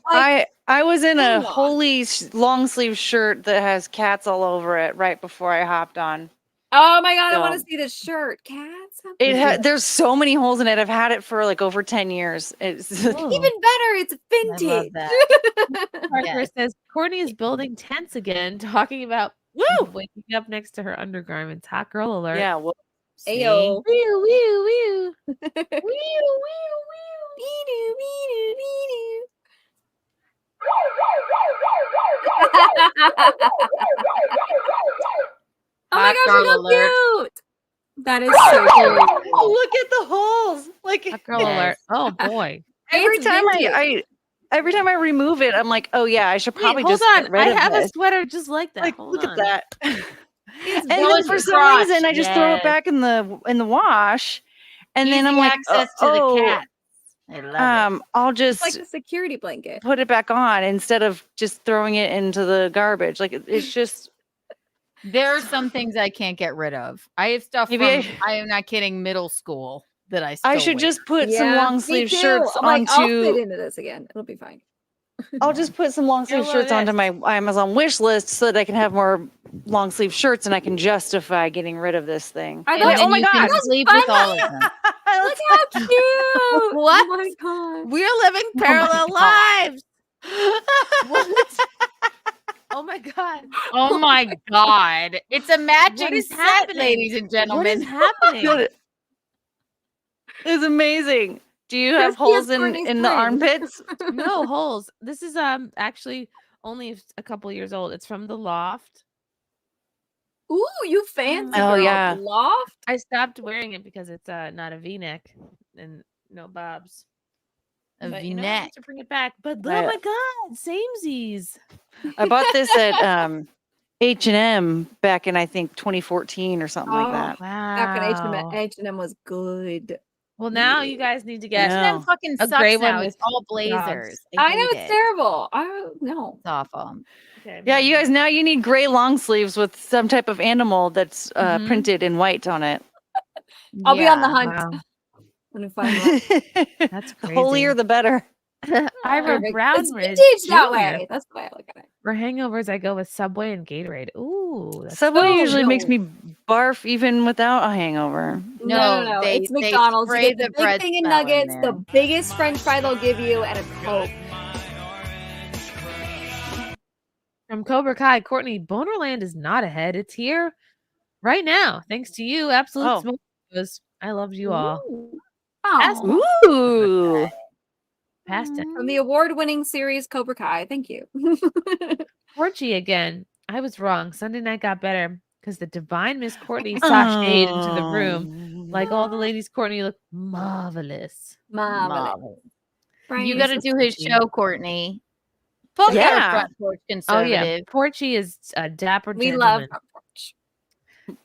I was in a Hang on. holy long sleeve shirt that has cats all over it right before I hopped on. Oh my god, I So- want to see this shirt. Cats. How It cute. there's so many holes in it. I've had it for like over 10 years. It's Even better. It's vintage. Parker Yes. says Courtney is building tents again, talking about waking up next to her undergarments. Hot girl alert. yeah. Well, Ayo. Wee wee wee. Oh my Hot gosh, girl look how alert. cute. That is so cute. oh, look at the holes. Like Hot girl alert. Oh boy. every It's time vintage. every time I remove it, I'm like, oh yeah, I should probably Wait, hold just on. get rid I of have a this. sweater just like that. Like, Hold look on. at that. It's And then going for to some crotch. reason, I just throw it Yes. back in the wash, and then I'm Easy like, access to oh, the cat. I love it. I'll It's just like a security blanket. put it back on instead of just throwing it into the garbage. Like it's just There are some things I can't get rid of. I have stuff Maybe from I am not kidding, middle school that I still I should wear. just put some long me sleeve too. shirts I'm like, I'll fit onto. into this again. It'll be fine. I'll just put some long sleeve shirts onto my Amazon wish list so that I can have more long sleeve shirts and I can justify getting rid of this thing. Are And those, then oh my you god, can sleep with all of them. look how cute! What? Oh my god. We're living parallel lives. What? Oh my god. Oh my god. It's a matching is set, happening? ladies and What gentlemen. is happening? It's amazing. Do you have Chrissy is holes Courtney's in the twin. armpits? No holes. This is actually only a couple years old. It's from the Loft. Ooh, you fancy Oh, girl. yeah. Loft? I stopped wearing it because it's not a V-neck and no bobs. A But, you know, I V-neck. need to bring it back. But oh Right. my god, samesies. I bought this at H&M back in I think 2014 or something like that. Back when Wow. H&M was good. Well, now you guys need to get H&M No. fucking a sucks gray now. one It's with all blazers. I know hate it's it. terrible. I don't know. It's awful. Okay, Yeah, you guys, now you need gray long sleeves with some type of animal that's Mhm. printed in white on it. I'll be on the Yeah. hunt. Wow. When I find one. That's The crazy. holier the better. Ira Perfect. It's Brownridge vintage that Jr. way. That's the way I look at it. For hangovers, I go with Subway and Gatorade. Ooh, that's Subway Oh, usually no. makes me barf even without a hangover. No. They- It's they McDonald's. You spray get the the big bread thing in smell in nuggets, there. the biggest French fry they'll give you, and a Coke. from Cobra Kai. Courtney, Bonerland is not ahead. It's here right now. Thanks to you, Absolute Oh. Smoke. I loved you all. Ooh. Past Aw. Ooh. Past it. From the award-winning series Cobra Kai. Thank you. Porchy again. I was wrong. Sunday night got better because the divine Miss Courtney sashayed into the room. Like all the ladies, Courtney looked marvelous. Marvelous. You got to do his show, Courtney. Fuck Check out yeah. Front Porch Oh Conservative. yeah, Porchy is a dapper We love gentleman. Front Porch.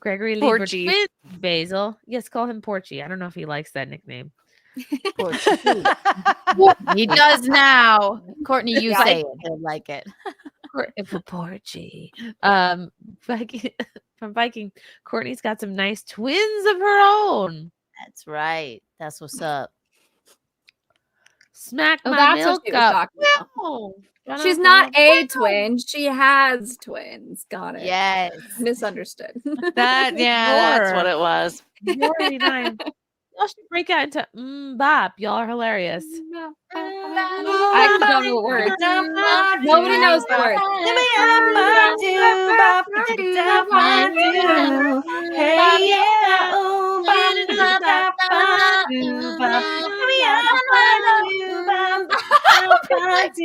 Gregory Lieber Porchy. twins, Basil. Yes, call him Porchy. I don't know if he likes that nickname. He does now. Courtney, you Yeah. say it. He'll like it. For Porchy. Viking, from Viking, Courtney's got some nice twins of her own. That's right. That's what's up. Smack Oh, my that's what milk she was up. talking about. No. Shut She's up, not Mom. a twin. She has twins. Got it. Yes. Misunderstood. That's More. what it was. You're 89. Y'all should break out into bop. Y'all are hilarious. I actually don't know what words. Nobody knows the words. Hey, yeah,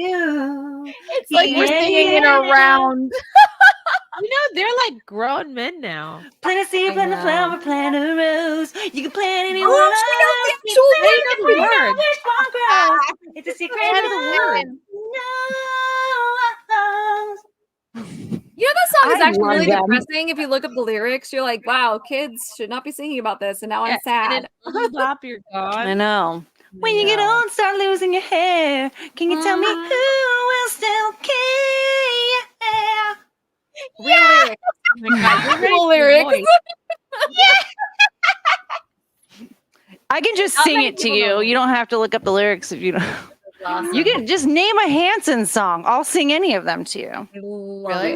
It's like we're singing in a round. You know, they're like grown men now. Plant a seed, plant a know. flower, plant a rose. You can plant anyone. Oh, she knows the actual They know the word. Which one grows? It's a secret. They know the word. You know that song is I actually love really them. depressing. If you look up the lyrics, you're like, wow, kids should not be singing about this. And now I'm sad. Bop, you're I gone. know. When you get old, start losing your hair. Can you tell me who will still care? Real lyrics. Oh my God, you're ready Real for your lyrics. voice. I can just Not sing many it to people you. know. You don't have to look up the lyrics if you don't. Awesome. You can just name a Hanson song. I'll sing any of them to you. I love Really?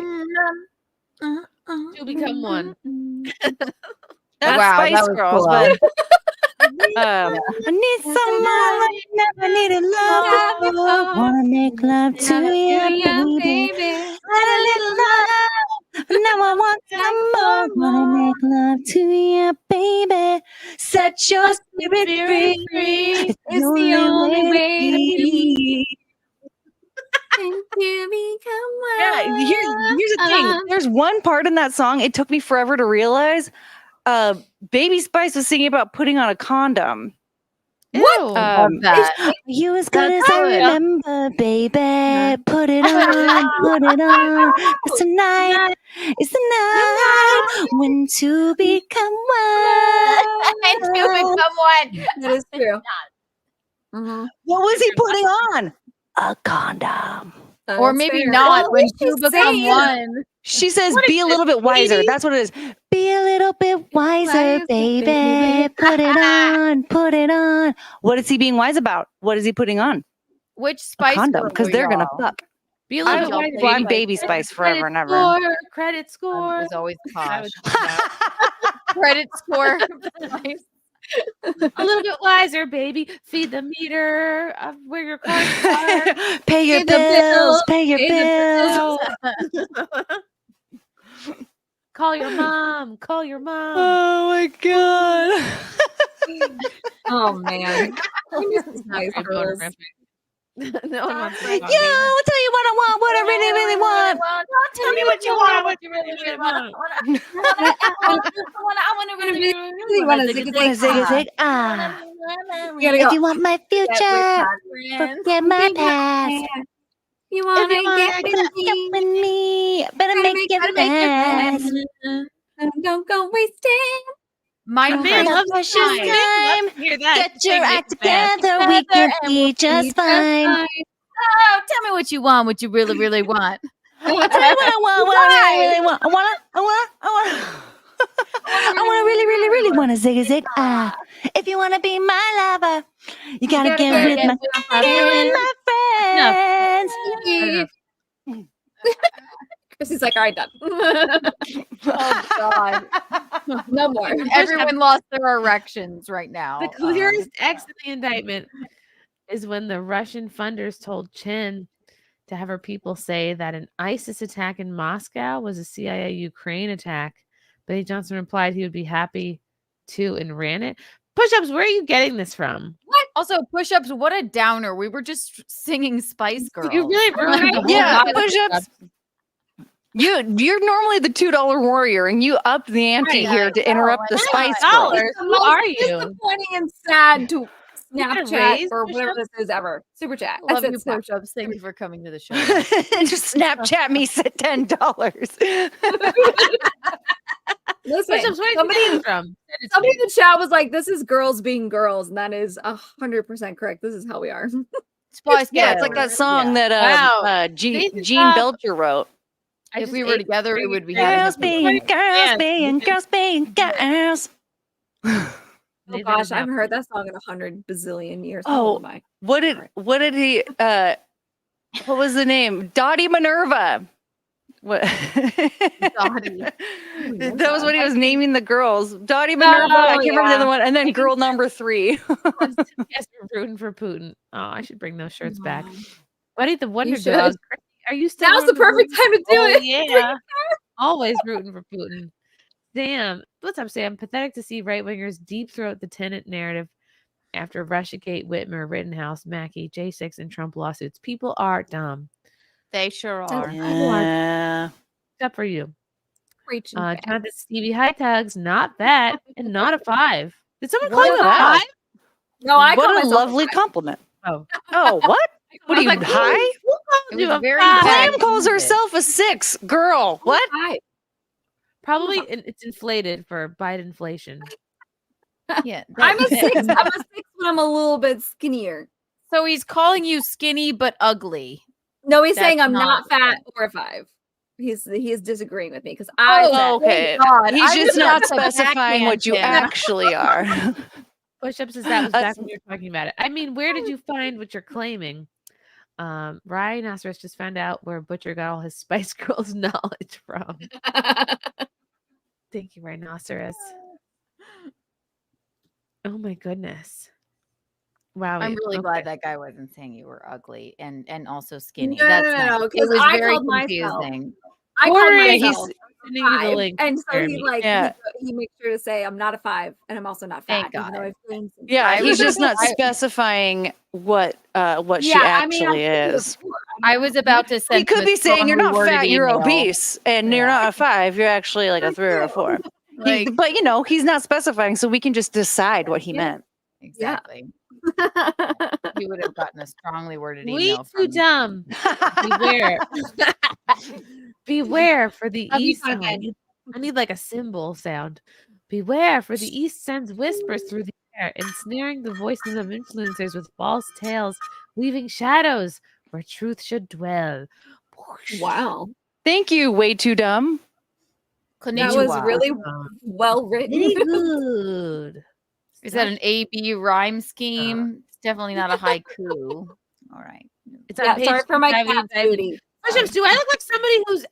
it. To become one. That's Wow, Spice that was Girls, cool. but I need someone like never needed love before. Wanna make love to you, baby. Had a little love, but now I want some more. Wanna make love to you, baby. Set your spirit free. It's the only way to be. Yeah, here's the thing. There's one part in that song. It took me forever to realize. Baby Spice was singing about putting on a condom. What? Love that. You as good That's as I good. remember, baby. Put it on, put it on. 'Cause tonight is the night when to become one. And to become one. That is true. Mhm. What was he putting on? A condom. Or That's maybe fair. not Well, when she's two become saying- one. She says, What be is a little this, bit wiser. 80s? That's what it is. Be a little bit wiser, Wiser, baby. baby. Put it on, put it on. What is he being wise about? What is he putting on? Which A Spice condom, Girl because were they're gonna y'all? fuck. Be a I, little bit well, wiser, I'm Baby Spice forever and ever. Credit score. Was always That posh. would Credit score. a little bit wiser, baby. Feed the meter of where your cars are. Pay your bills. Pay your bills. Call your mom. Call your mom. Oh my god. Oh man. I miss the Not Spice very Girls. photographic. No one wants to talk Yeah, I'll tell you what I want, what I really, really want. Don't tell me what you want. What you really, really want. I want to really want to zig Zig, ah. You gotta If go. you want my future, forget my past. You If wanna you want get to with get me? with me, better make it fast. Don't go wasting. My Big precious love precious time. time. Get your act together, we can be just fine. Oh, tell me what you want. What you really, really want. I'll tell you what I want, what I really, really want. I wanna really, really, really wanna zig. Ah. If you wanna be my lover, you gotta get with my friends. Chrissy's like, all right, done. Oh God. No more. Everyone lost their erections right now. The clearest X in the indictment is when the Russian funders told Chen to have her people say that an ISIS attack in Moscow was a CIA Ukraine attack. Benny Johnson replied he would be happy to and ran it. Push-ups, where are you getting this from? What? Also, push-ups, what a downer. We were just singing Spice Girls. You really ruined the whole Yeah, vibe. push-ups. You're normally the $2 warrior, and you upped the ante here to interrupt the Spice Girls. Who are you? Disappointing and sad to Snapchat raise or whatever this is ever. Super chat. I Love said you, Snap. push-ups. Thank you for coming to the show. Just Snapchat me said $10. Listen, Push-ups, where did you somebody, get this from? somebody in the chat was like, "This is girls being girls," and that is 100% correct. This is how we are. Spice Yeah, it's like that song that Wow. Gene Stop. Belcher wrote. If we were together, we would be Girls being girls, Yes. being girls, being girls. Oh gosh, I haven't heard that song in 100 bazillion years. How Oh, old am I? what did he what was the name? Dottie Minerva. What? Dottie. That was what he was naming the girls. Dottie Minerva. I can't remember the other one. And then girl number 3. Yes, we're rooting for Putin. Oh, I should bring those shirts back. Buddy the Wonder should. Dog. Are you still? Now's the rooting perfect for time to do Putin? it. Oh, yeah. Always rooting for Putin. Sam, what's up, Sam? Pathetic to see right wingers deep throat the Tenet narrative after Russiagate, Whitmer, Rittenhouse, Mackey, J6, and Trump lawsuits. People are dumb. They sure are. Yeah. Except for you. Preaching. Jonathan Stevie High Tugs, not that, and not a 5. Did someone call What you a about? 5? No, I call What a myself lovely compliment. Oh. Oh, what? What are you, like, high? Who called It you was a very 5? bad. Sam calls herself a 6. Girl, what? Hi. Probably it's inflated for Biden inflation. Yeah. I'm a 6. I'm a 6 when I'm a little bit skinnier. So he's calling you skinny but ugly. No, he's saying That's I'm not not fat or a 5. He is disagreeing with me because I said, Oh, okay. God, He's I just was not about to specifying what you backhand him. actually are. Push-ups is that was back when you were talking about it. I mean, where did you find what you're claiming? Rhinoceros just found out where Butcher got all his Spice Girls knowledge from. Thank you, Rhinoceros. Oh my goodness. Wow. I'm really okay. glad that guy wasn't saying you were ugly and also skinny. No, That's no, not- no, it 'cause was I very called myself- confusing. I called Corey, myself he's sending you the 5, link, and so Jeremy. he like Yeah. he makes sure to say I'm not a 5 and I'm also not fat. Thank even though God. I've gained some Yeah, size. he's just not specifying what she Yeah, I mean, actually I've said it is. before. I was about to send He could him a be saying you're not strongly fat, worded you're email. obese, and you're not a 5, you're actually like a 3 or a 4. Like, But he's not specifying, so we can just decide what he meant. exactly. You would have gotten a strongly worded We email too from dumb. Beware. Beware for the Love you, East. Conrad. I need like a cymbal sound. Beware for the East sends whispers through the air, ensnaring the voices of influencers with false tales, weaving shadows where truth should dwell. Wow, Thank you, way too dumb. that was Konnichiwa. really well written. Very good. Is that an AB rhyme scheme? It's definitely not a haiku. All right. It's on Yeah, page sorry for my 2, cat booty. Mushrooms, do I look like somebody who's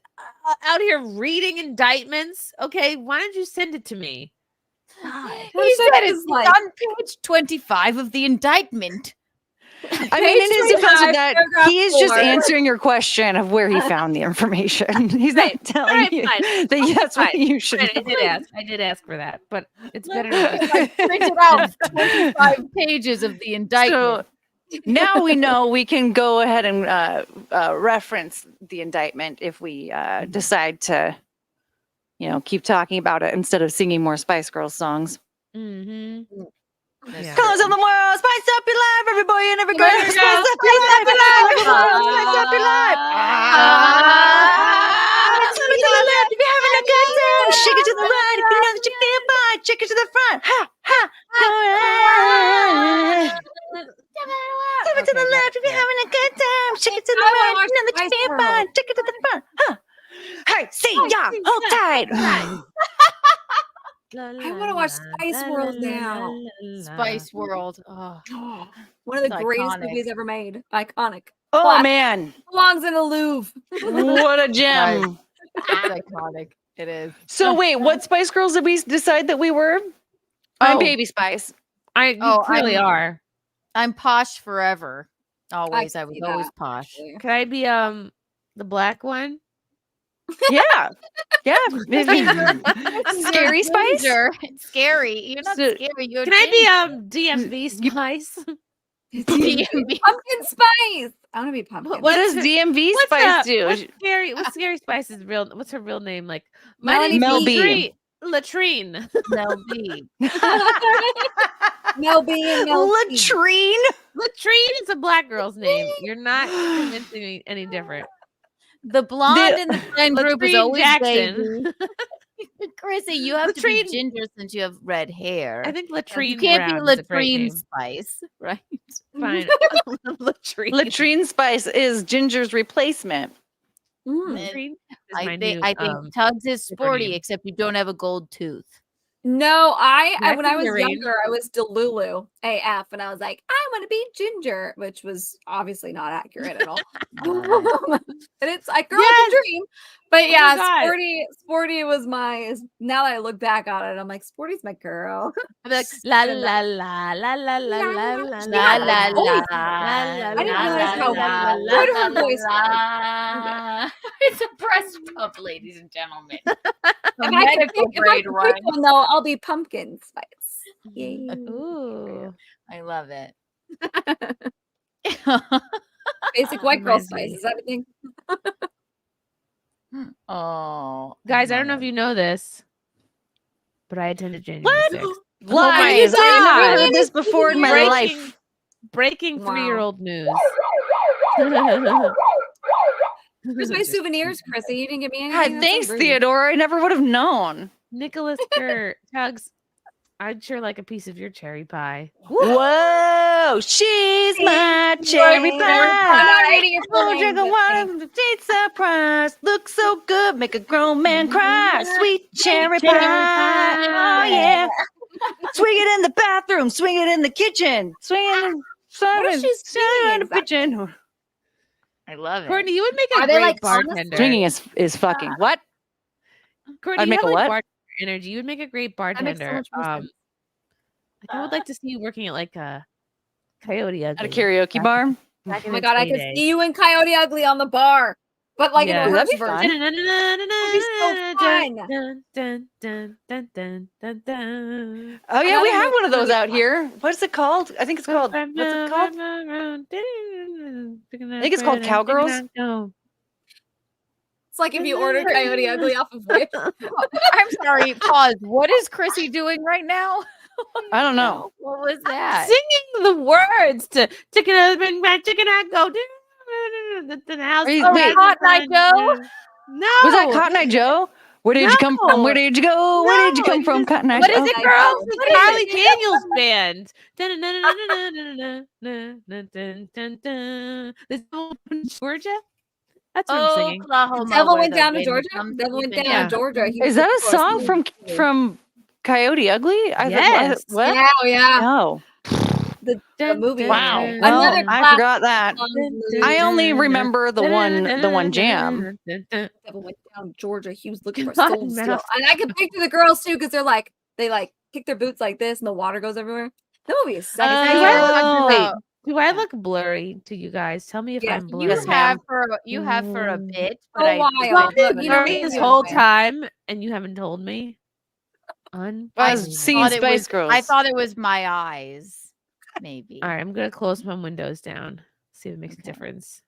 out here reading indictments? Okay, why don't you send it to me? He said it's on page 25 of the indictment. I mean, in his defense of that, he is just answering your question of where he found the information. He's not telling you that that's what you should I did ask for that, but it's better to I printed out 25 pages of the indictment. So now we know we can go ahead and reference the indictment if we decide to, keep talking about it instead of singing more Spice Girls songs. Mm-hmm. Yeah. Colors of the world, spice up your life, every boy and every girl. Spice up your life, spice up your life. Tell me to the left if you're having a good time. Shake it to the right if you know that you feel fine. Shake it to the front. Ha, ha, ha. Tell me to the left if you're having a good time. Shake it to the right if you know that you feel fine. Shake it to the front. Ha. Hey, see ya, hold tight. I want to watch Spice World now. Spice World. Oh, one of the it's greatest iconic. movies ever made. Iconic. Oh, Classic. man. Belongs in a Louvre. What a gem. It's iconic. It is. So wait, what Spice Girls did we decide that we were? I'm Baby Spice. You clearly are. I'm posh forever. Always. I was always posh. Can I be the black one? Yeah. Yeah. Scary Spice? It's scary. You're not scary. You're Can I be DMV Spice? Pumpkin Spice. I want to be pumpkin. What does DMV Spice do? What's Scary Spice's what's her real name? Like Mel B. Latrine. Mel B. Mel B and Mel B. Latrine? Latrine is a black girl's name. You're not convincing me any different. The blonde in the friend group is Latrine always Jackson. Baby. Chrissy, you have to be ginger since you have red hair. I think Latrine You can't Brown be is a great Latrine name. Spice, right? Fine. Latrine Spice is Ginger's replacement. Latrine is my I new, think Tugs is sporty, name. except you don't have a gold tooth. No, I That's when I was underrated. younger, I was Delulu AF, and I was like, I want to be Ginger, which was obviously not accurate at all. But it's like girl can dream. But yeah, God. Sporty was now that I look back on it, I'm like, Sporty's my girl. I'm like la la la la la la la la La la la. I didn't realize how good her voice was. It's a breast pump, ladies and gentlemen. If I could pick one though, I'll be Pumpkin Spice. Yay. Ooh, I love it. Basic white girl spice. Is that a thing? Oh, Guys, I don't know if you know this, but I attended January 6th. Lies. I've never heard this before in my life. Breaking 3-year-old news. Where's my souvenirs, Chrissy? You didn't give me anything. God, That's thanks, so rude. Theodore. I never would have known. Nicholas Kerr, Tugs, I'd sure like a piece of your cherry pie. Whoa, she's my cherry pie. Oh, drink a water, date surprise. Looks so good, make a grown man cry. Sweet cherry pie. Oh, yeah. Swing it in the bathroom, swing it in the kitchen, swing it in the kitchen. I love it. Courtney, you would make a great bartender. Swinging is fucking what? Courtney, I'd you make have a like what? bartender energy. You would make a great bartender. much more sense. I would like to see you working at like a Coyote Ugly. At a karaoke bar? Oh my god, I could see you in Coyote Ugly on the bar, but like in a that'd reverse be fun. version. That'd be so fun. Oh yeah, we have one of those out here. What's it called? I think it's called. What's it called? I think it's called Cowgirls. It's like if you order Coyote Ugly off of Wish. I'm sorry. Pause. What is Chrissy doing right now? I don't know. What was that? Singing the words to chicken out, chicken out, go. The house. Wait. Cotton Eye Joe? No. Was that Cotton Eye Joe? Where did you come from? Where did you go? Where did you come from, Cotton Eye Joe? What is it, girls? What The is Carly Daniels band. This is Georgia? That's what I'm singing. Oklahoma, Devil where went the down to wind Georgia. comes Devil went deep down in. to Georgia. He Is was that the a first song one. from Coyote Ugly? Yes. What? Yeah, yeah. No. the movie. Wow. Another I forgot that. classic I only remember the one jam. Devil went down Georgia. He was looking for God, soul steel. Mouse. And I can picture the girls too, because they're like, they like kick their boots like this and the water goes everywhere. The movie is sick. Do I look blurry to you guys? Tell me if Yes, I'm you blurry. You have for a bit, but Oh, I why? forgot Look, when you know, blurry maybe this you're whole aware. time and you haven't told me? I was singing thought it Spice was- Girls. I thought it was my eyes. Maybe. All right, I'm gonna close my windows down. See if it makes a difference.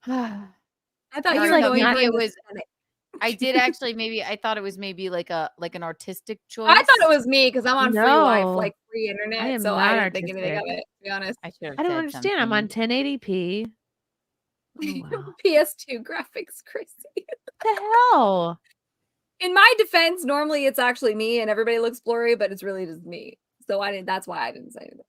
I thought I you was were like, going maybe for it was. Tenet. I did actually. Maybe I thought it was maybe like an artistic choice. I thought it was me because I'm on free life, No, like free I internet, am so not I didn't think anything of artistic. it, to be honest. I should have. I don't said understand. I'm on something. 1080p. Oh, wow. PS2 graphics, Chrissy. The hell? In my defense, normally it's actually me and everybody looks blurry, but it's really just me. So I didn't. That's why I didn't say anything.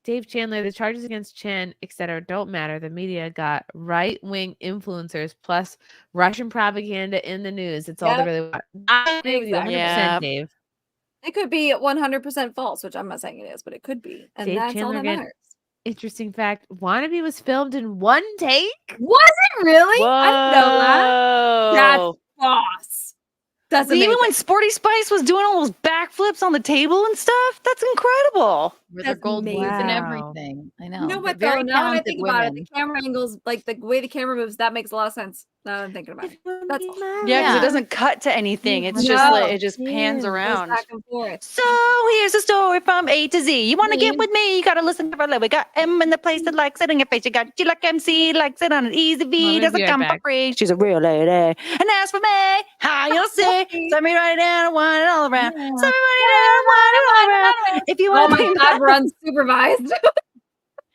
Dave Chandler, the charges against Chen, etc., don't matter. The media got right-wing influencers plus Russian propaganda in the news. It's all they Yep. really want. I agree with you 100%, Yeah. Dave. It could be 100% false, which I'm not saying it is, but it could be, and Dave that's all Chandler that again. matters. Interesting fact: Wannabe was filmed in one take. Was it really? I didn't know that. That's Whoa. boss. That's amazing. Even when Sporty Spice was doing all those backflips on the table and stuff, that's incredible. With their That's gold teeth and amazing. everything. I know. You know but what though? very Now that I talented think about it, women. the camera angles, like the way the camera moves, that makes a lot of sense. Now that I'm thinking about it. That's Yeah, because it doesn't cut to anything. It's just No. like it just pans Goes around. back and forth. So here's a story from A to Z. You want to get with me? You got to listen to our We got M in the place that likes it in your face. You got G like MC, likes it on an easy Let V. me Doesn't be right come for back. free. She's a real lady. And as for me, how you'll see. So me write it down and want it all around. So me write it down and want it all around. If you Oh want to my be God, we're unsupervised.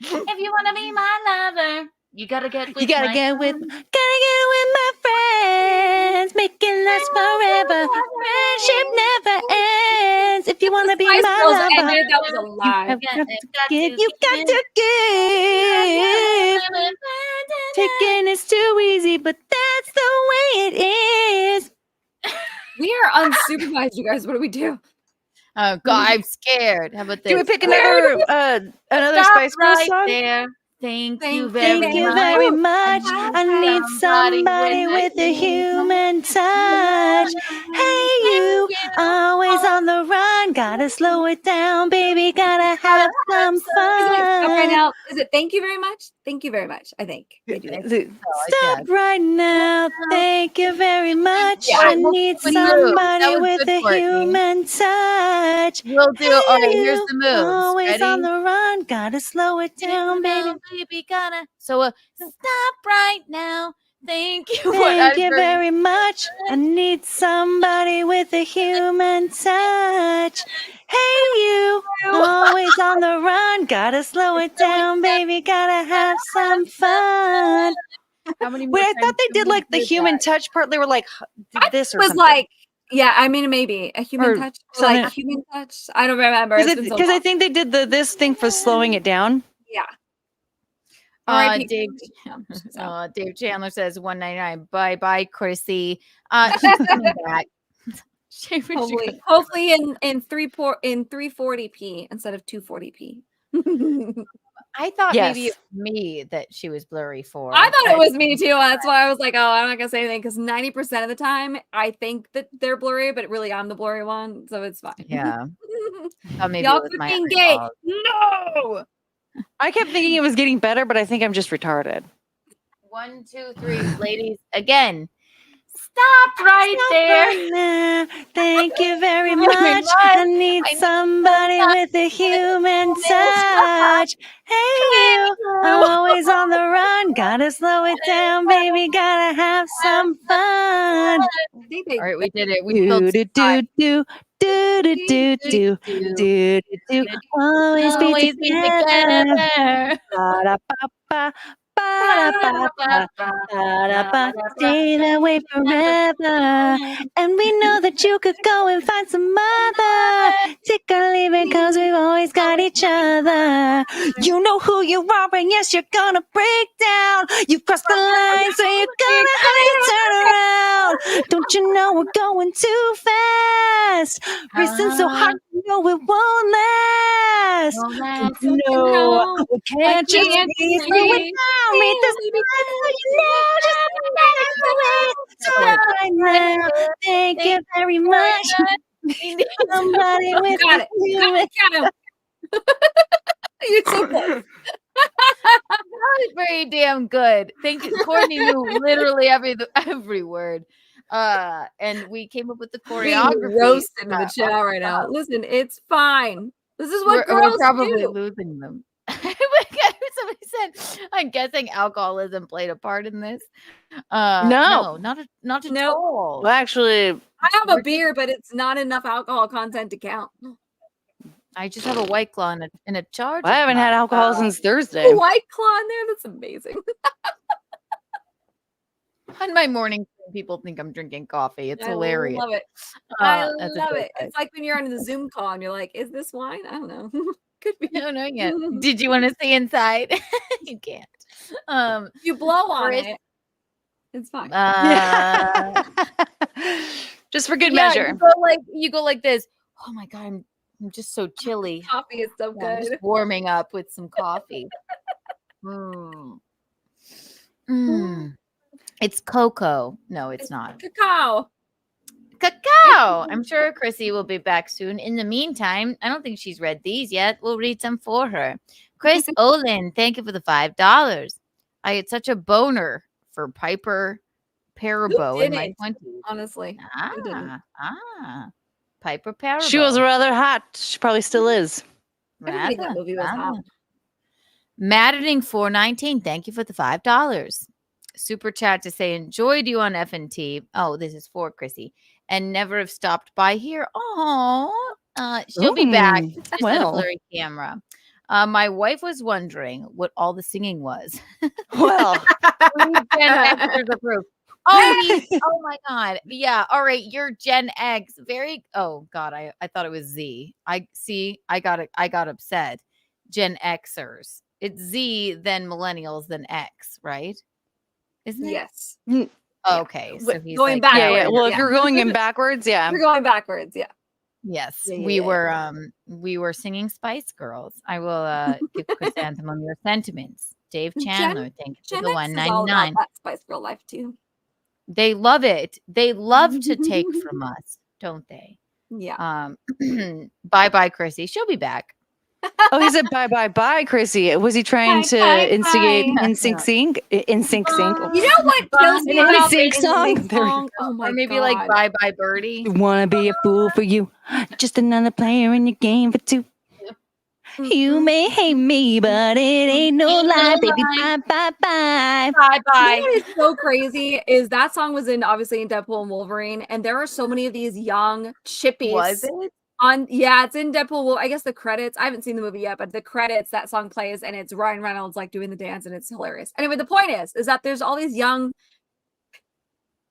If you wanna be my lover, you gotta get with You gotta my get with my friends, make it last forever. Friendship never ends. If you wanna be Spice my Girls lover, ended, that was a you lie. have got to give. You got to give. Taking is too easy, but that's the way it is. We are unsupervised, you guys. What do we do? Oh God, I'm scared. How about this? Do we pick another Stop Spice Girls right song? there. Thank you Thank very you much. very much. I need somebody with a human touch. Hey, you, always on the run. Gotta slow it down, baby. Gotta have some Stop right fun. now. Is it thank you very much? Thank you very much. I think they do that. Stop right now. Thank you very much. Yeah. I need Good move. somebody That was with good, a Courtney. human touch. We'll do. All right, here's You, the moves. always on Ready? the run. Gotta slow it down, baby. Baby, gonna. So stop right now. Thank you. Thank you very much. I need somebody with a human touch. Hey, you, always on the run. Gotta slow it down, baby. Gotta have some fun. How many Wait, I thought they did like the human touch part. They were like did this or was something. like, yeah, I mean, maybe a human Or touch, or something. like human touch. I don't remember. It's been so Because I long. think they did this thing for slowing it down. Yeah. Dave Chandler says 199. Bye bye, Chrissy. She's coming back. Hopefully in 340p instead of 240p. I thought Yes. maybe it was me that she was blurry for. I thought but- it was me too. That's why I was like, oh, I'm not gonna say anything because 90% of the time I think that they're blurry, but really I'm the blurry one, so it's fine. Yeah. Thought maybe Y'all it was my freaking gay. eyeball. No. I kept thinking it was getting better, but I think I'm just retarded. 1, 2, 3, ladies. Again. Stop right there. Thank you very much. I need somebody with a human touch. Hey, you, always on the run. Gotta slow it down, baby. Gotta have some fun. All right, we did it. We Do filled do do do do do do do do do. Always be together. Ba-da-ba-ba. Ba-da-ba-ba, ba-da-ba. Stay that way forever. And we know that you could go and find some other. Take or leave it, cause we've always got each other. You know who you are, and yes, you're gonna break down. You crossed the line, so you're gonna have to turn around. Don't you know we're going too fast? Racing so hard, know it won't last. No, can't you see through it now? Read the signs, you know, just right now. Thank you very much. Somebody with Got it. Got him. You're so close. That was very damn good. Thank you. Courtney knew literally every word. And we came up with the choreography. Roasted in the chat right now. Listen, it's fine. This is what we're girls probably do. losing them. Somebody said, I'm guessing alcoholism played a part in this. No, not at all. Well, actually, I have a beer, but it's not enough alcohol content to count. I just have a White Claw and a charge. I haven't had alcohol since Thursday. A White Claw in there? That's amazing. On my morning, people think I'm drinking coffee. It's hilarious. I love it. I that's a love good it. thing. It's like when you're on the Zoom call and you're like, is this wine? I don't know. Could be. No, not yet. Did you want to see inside? You can't. You blow on it. It's fine. Just for good measure. You go like this. Oh my God, I'm just so chilly. Coffee is so Yeah, I'm good. just warming up with some coffee. It's cocoa. No, it's not. Cacao. I'm sure Chrissy will be back soon. In the meantime, I don't think she's read these yet. We'll read some for her. Chris Olin, thank you for the $5. I had such a boner for Piper Parabo in my 20s. Honestly. Piper Parabo. She was rather hot. She probably still is. Everybody in that movie was hot. Maddening 419, thank you for the $5. Super chat to say enjoyed you on F&T. Oh, this is for Chrissy. And never have stopped by here. Oh, she'll be back. Just a blurry camera. My wife was wondering what all the singing was. Well, oh my God. Yeah. All right. You're Gen X. Oh God. I thought it was Z. I got upset. Gen Xers. It's Z, then millennials, then X, right? Isn't it? Yes. Okay. So he's going like, back. Yeah. Well, if you're going in backwards, yeah. You're going backwards, yeah. Yes, Yeah, we were singing Spice Girls. I will give Chrysanthemum your sentiments. Dave Chandler, thank you for the $1.99. Spice Girl life too. They love it. They love to take from us, don't they? Yeah. Bye, Chrissy. She'll be back. Oh, he said bye, Chrissy. Was he trying to instigate NSYNC sync? NSYNC sync. You know what kills me about the NSYNC song? song? Oh my Or maybe God. like Bye Birdie. Wanna be a fool for you. Just another player in your game for two. You may hate me, but it ain't no lie, baby. Bye. Bye. You know what is so crazy is that song was obviously in Deadpool and Wolverine, and there are so many of these young chippies. Was it? It's in Deadpool. Well, I guess the credits. I haven't seen the movie yet, but the credits that song plays, and it's Ryan Reynolds like doing the dance, and it's hilarious. Anyway, the point is that there's all these young,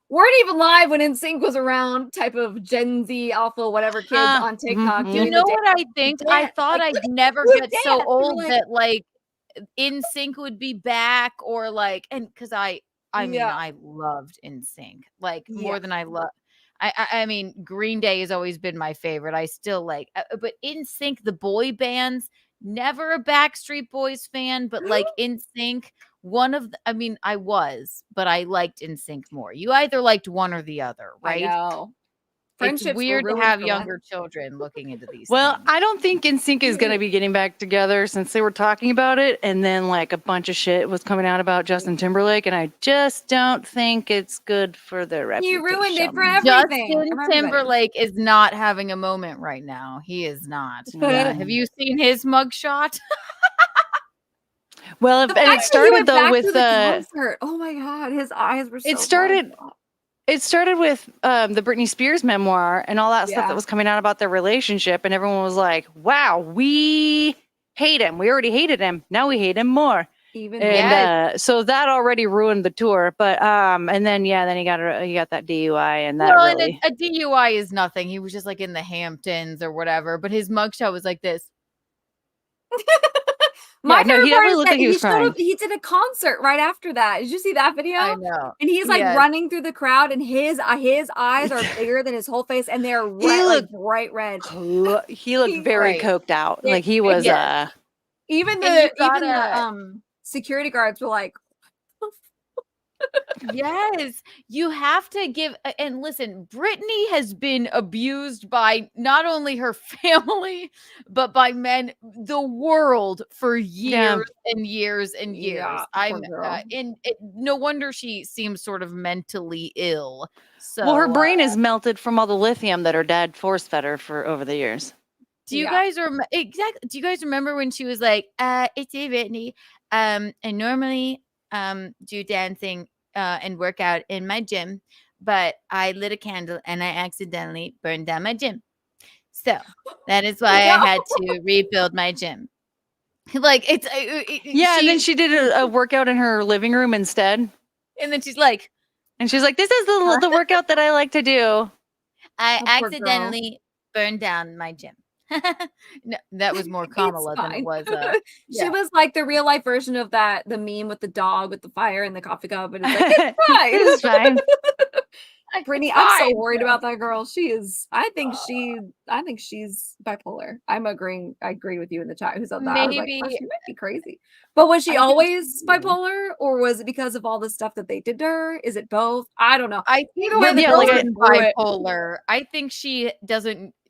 weren't even live when NSYNC was around, type of Gen Z alpha whatever kids on TikTok. You doing know the what dance. I think? Yeah, I thought like, I'd never who get dance? so They were old like- that like NSYNC would be back, or like, and because I mean I loved NSYNC like more than I love. I mean, Green Day has always been my favorite. I still like, but NSYNC, the boy bands, never a Backstreet Boys fan, but like NSYNC, I was, but I liked NSYNC more. You either liked one or the other, right? I know. It's Friendships were weird to ruined have for younger children looking into these. Well, things. I don't think NSYNC is going to be getting back together since they were talking about it, and then like a bunch of shit was coming out about Justin Timberlake, and I just don't think it's good for their reputation. You ruined it for everything. Justin Timberlake is not having a moment right now. He is not. Yeah. Have you seen his mugshot? Well, and it started though with concert. Oh my God, his eyes were so It started with the Britney Spears memoir and all that stuff that was coming out about their relationship, and everyone was like, "Wow, we hate him. We already hated him. Now we hate him more." So that already ruined the tour. But and then he got that DUI, and that really. And a DUI is nothing. He was just like in the Hamptons or whatever. But his mugshot was like this. My no, he favorite part definitely is looked that like he was crying. he did a concert right after that. Did you see that video? I know. And he's like Yes. running through the crowd, and his eyes are bigger than his whole face, and they're red, like bright red. He looked very Right. coked out. Like he was Yes. even And you the security guards were like, Yes, you have to give. And listen, Brittany has been abused by not only her family, but by men, the world for years and years and years. Yeah, I'm, poor girl. and no wonder she seems sort of mentally ill. So, well, her brain is melted from all the lithium that her dad force fed her for over the years. Do you guys exactly? Do you guys remember when she was like, "It's Brittany, I normally do dancing and work out in my gym, but I lit a candle and I accidentally burned down my gym. So that is why I had to rebuild my gym." Like it's and then she did a workout in her living room instead. And then she's like, "This is the workout that I like to do." I poor girl. accidentally burned down my gym. No, that was more Kamala than it was. She was like the real life version of the meme with the dog with the fire and the coffee cup, and it's like it's fine. It's fine. Brittany, I'm so worried about that girl. She is. I think she's bipolar. I agree with you in the chat. Who said that? I was like, Maybe she might be crazy. But was she always bipolar, or was it because of all the stuff that they did to her? Is it both? I don't know. I think bipolar. I think she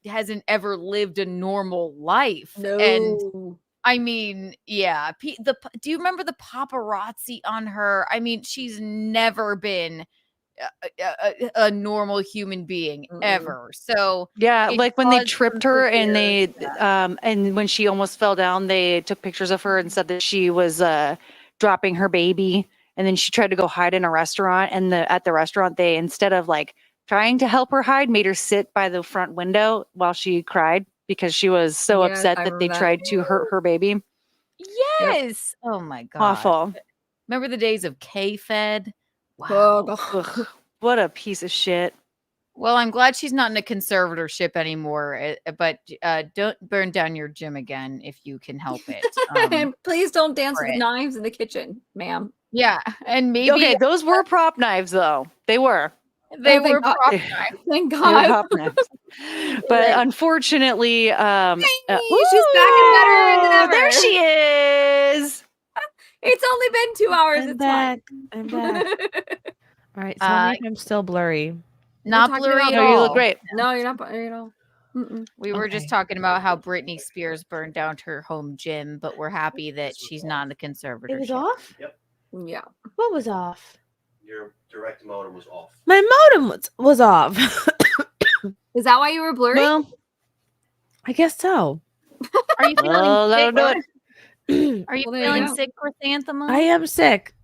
hasn't ever lived a normal life. No. And I mean, yeah. Do you remember the paparazzi on her? I mean, she's never been a normal human being ever. So like when they tripped her and they and when she almost fell down, they took pictures of her and said that she was dropping her baby, and then she tried to go hide in a restaurant, and at the restaurant they, instead of like trying to help her hide, made her sit by the front window while she cried because she was so upset that they tried to hurt her baby. Yes. Yep. Oh my god. Awful. Remember the days of K-Fed? Wow. Ugh, what a piece of shit. Well, I'm glad she's not in a conservatorship anymore, but don't burn down your gym again if you can help it. Please don't dance with knives in the kitchen, ma'am. Yeah, and maybe those were prop knives, though. They were. They were prop knives. Thank They were God. prop knives. But unfortunately, she's back and better than ever. There she is. It's only been 2 hours. I'm it's back. fine. I'm back. All right, tell me if I'm still blurry. Not blurry at all. No, you look great. No, you're not blurry at all. We were just talking about how Britney Spears burned down her home gym, but we're happy that she's not in the conservatorship. It was off? Yep. Yeah. What was off? Your direct modem was off. My modem was off. Is that why you were blurry? Well, I guess so. Are you feeling sick? Do it. Are you feeling sick, Chrysanthemum? I am sick.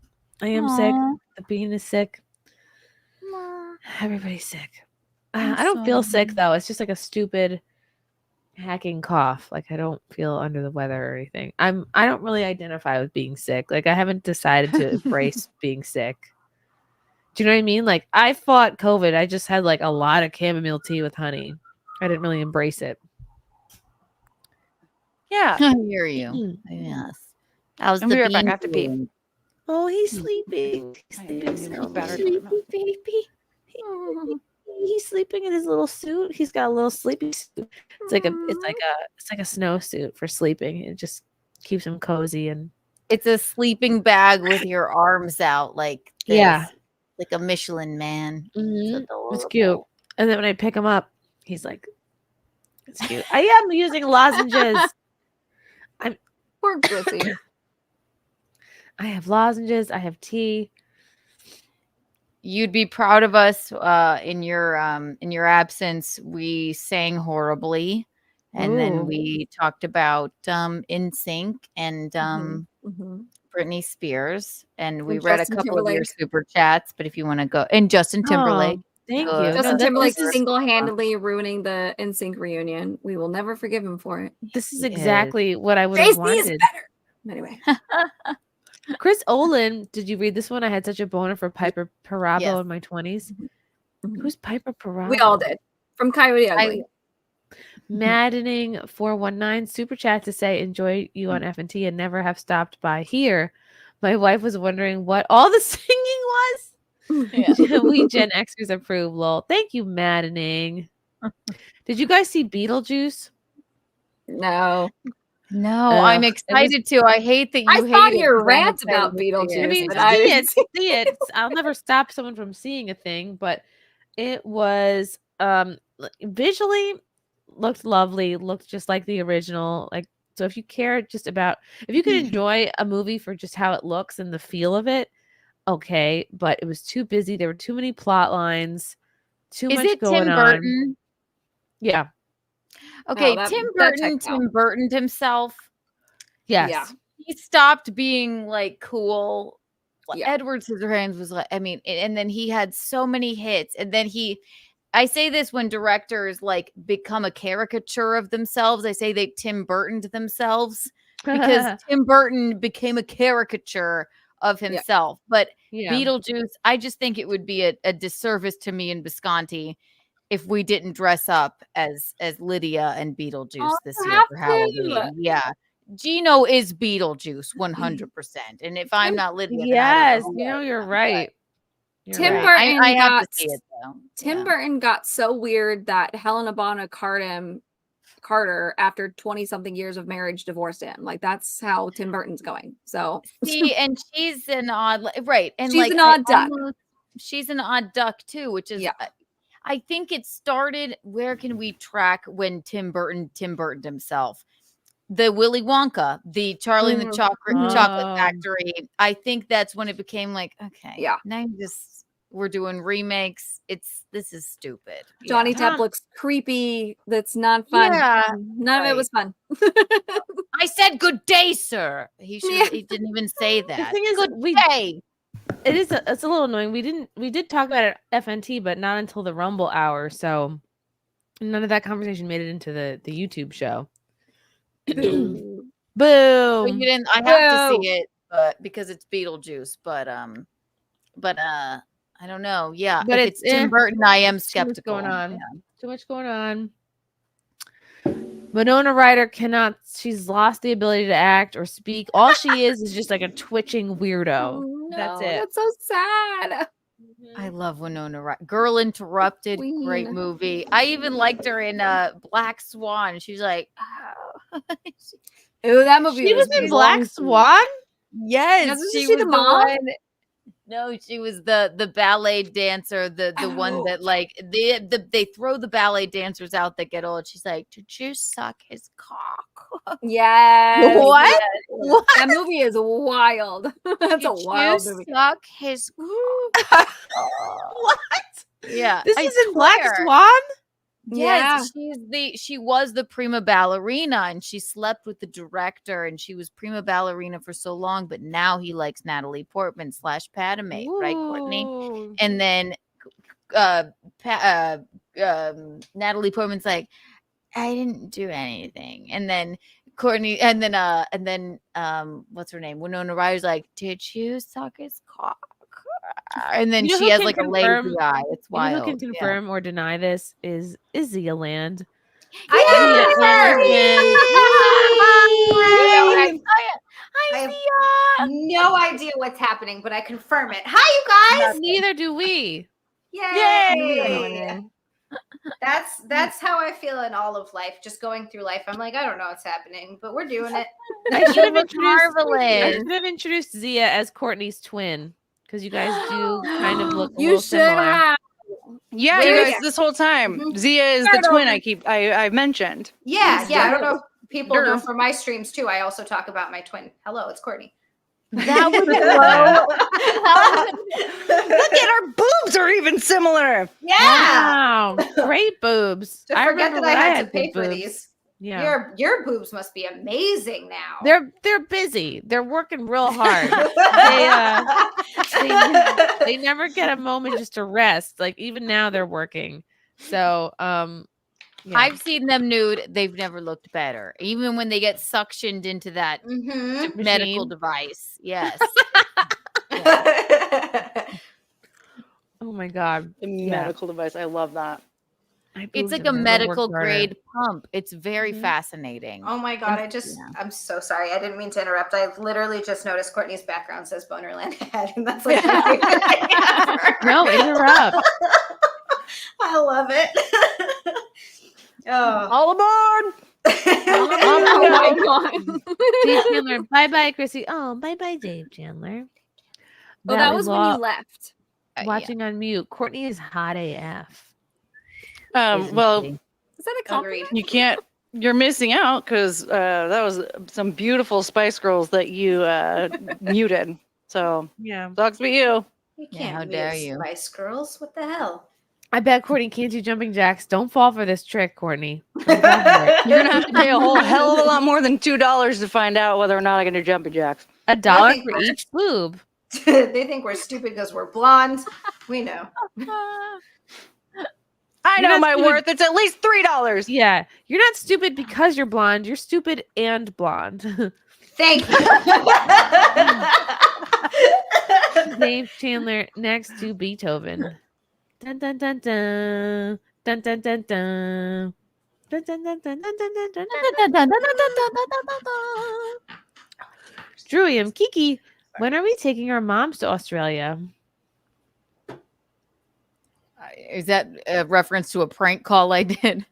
I am sick. Aw. The bean is sick. Everybody's sick. I don't feel sick though. It's just like a stupid hacking cough. Like I don't feel under the weather or anything. I don't really identify with being sick. Like I haven't decided to embrace being sick. Do you know what I mean? Like I fought COVID. I just had like a lot of chamomile tea with honey. I didn't really embrace it. Yeah. I hear you. Yes. How's And the we were back. bean I have to pee. doing? Oh, he's sleeping. He's sleeping so better. sleepy baby. He's sleeping in his little suit. He's got a little sleepy suit. It's like a snow suit for sleeping. It just keeps him cozy and It's a sleeping bag with your arms out, like this, Yeah. like a Michelin man. it's cute. And then when I pick him up, he's like, it's cute. I am using lozenges. Poor Chrissie. I have lozenges. I have tea. You'd be proud of us in your absence. We sang horribly, and then we talked about NSYNC and Britney Spears, and we read Justin a couple of your Timberlake. super chats. But if you want to go, and Justin Timberlake, thank Good. you. Justin Timberlake this is- single-handedly ruining the NSYNC reunion. We will never forgive him for it. This is exactly what I would have Jay-Z is wanted. better. Anyway, Chris Olin, did you read this one? I had such a boner for Piper Parabo Yes. in my 20s. Who's Piper Parabo? we all did. From Coyote Ugly. Maddening 419 super chat to say enjoy you on F&T and never have stopped by here. My wife was wondering what all the singing was. We Gen Xers approve, lol. Thank you, Maddening. Did you guys see Beetlejuice? No. No, Ugh, I'm it was- excited to. I hate that you I saw hate it your 'cause I'm rant excited about to see Beetlejuice, I mean, but see I it, didn't see it. I'll never stop someone from seeing a thing, but it was visually looked lovely, looked just like the original. Like, so if you care just about, if you can enjoy a movie for just how it looks and the feel of it, okay. But it was too busy. There were too many plot lines, too Is much it going Tim on. Burton? Yeah. Okay, that Tim checks Burton. out. Tim Burtoned himself. Yes. Yeah. He stopped being like cool. Like, Yeah. Edward Scissorhands was like, I mean, and then he had so many hits, and then I say this when directors like become a caricature of themselves. I say they Tim Burtoned themselves because Tim Burton became a caricature of himself. But Yeah. Beetlejuice, I just think it would be a disservice to me and Visconti if we didn't dress up as Lydia and Beetlejuice Oh, this you year have for to. Halloween. Yeah. Gino is Beetlejuice 100%. And if I'm not Lydia, then I Yes, don't know you know, who you're I am, right. You're Tim right. Burton I have got to see it though. Tim Yeah. Burton got so weird that Helena Bonham Carter, after 20 something years of marriage, divorced him. Like, that's how Tim Burton's going. So See, and she's an odd, right? And she's like an odd duck. she's an odd duck too, which is I think it started. Where can we track when Tim Burton himself? The Willy Wonka, the Charlie and the Chocolate Factory. I think that's when it became like, okay, Yeah. now we're doing remakes. This is stupid. Johnny Yeah. Depp looks creepy. That's not fun. Yeah, None of it was fun. I said good day, sir. He didn't even say that. The thing is, good day. It's a little annoying. We did talk about it at FNT, but not until the Rumble hour. So none of that conversation made it into the YouTube show. Boom. So you didn't. I have to see it, but because it's Beetlejuice. But I don't know. Yeah, But if it's Tim Burton, I am skeptical. Too much going on. Yeah. Too much going on. Winona Ryder cannot. She's lost the ability to act or speak. All she is just like a twitching weirdo. No, That's it. That's so sad. I love Winona Ryder. Girl Interrupted, great movie. I even liked her in Black Swan. She's like, oh. Ooh, that movie. She was in Black Swan. Yes, Wasn't she she was the mom? one. No, she was the ballet dancer, the one that like they throw the ballet dancers out that get old. She's like, did you suck his cock? Yes. What? Yes. What? That movie is wild. That's a wild you movie. suck his What? Yeah. This I is in Black swear. Swan. Yes, she was the prima ballerina and she slept with the director and she was prima ballerina for so long, but now he likes Natalie Portman / Padme, right, Courtney? Ooh. And then Natalie Portman's like, I didn't do anything. And then Courtney and then what's her name? Winona Ryder's like, did you suck his cock? And then You know she who has can like confirm- a lazy eye. It's You know wild. who can confirm or deny this is Zia Land. I Hi, have Zia. no idea what's happening, but I confirm it. Hi, you guys! Neither do we. Yay! That's how I feel in all of life. Just going through life, I'm like, I don't know what's happening, but we're doing it. I should have look introduced Zia as Courtney's twin because you guys do kind of look a You little should similar. have. Yeah, Where you is guys, it? this whole time, Mhm. Zia is the twin I've mentioned. Yeah. I don't know if people know from my streams too. I also talk about my twin. Hello, it's Courtney. That was Look at our boobs are even similar. Yeah. Wow, great boobs. To I forget remember that I when had to pay good for boobs. these. Yeah, Your boobs must be amazing now. they're busy. They're working real hard. they never get a moment just to rest. Like even now they're working. So yeah. I've seen them nude. They've never looked better. Even when they get suctioned into that Mhm. medical Machine. device. Yes. Oh my god. The Yeah. medical device. I love that. It's like boobs a have never medical worked harder. grade pump. It's very Mhm. fascinating. Oh my god, I'm so sorry. I didn't mean to interrupt. I literally just noticed Courtney's background says Bonerland Head, and that's like my favorite thing ever. No, interrupt. I love it. Oh. All aboard! Oh my god. Dave Chandler, bye bye, Chrissy. Oh, bye bye, Dave Chandler. Oh, that was when you left. Watching on mute. Courtney is hot AF. Well, Is that a compliment? you can't. You're missing out because that was some beautiful Spice Girls that you muted. So yeah, sucks for you. You Yeah, can't how mute dare you. Spice Girls. What the hell? I bet Courtney can't do jumping jacks. Don't fall for this trick, Courtney. Don't fall for it. You're gonna have to pay a whole hell of a lot more than $2 to find out whether or not I can do jumping jacks. $1 for each boob. They think we're stupid because we're blonde. We know. I You're know not my stupid- worth. It's at least $3. Yeah, you're not stupid because you're blonde. You're stupid and blonde. Thank you. Dave Chandler next to Beethoven. Dun dun dun dun dun dun dun dun. Dun, dun, dun, dun, dun, dun, dun, dun, dun, dun. Drewy and Kiki, when are we taking our moms to Australia? Is that a reference to a prank call I did?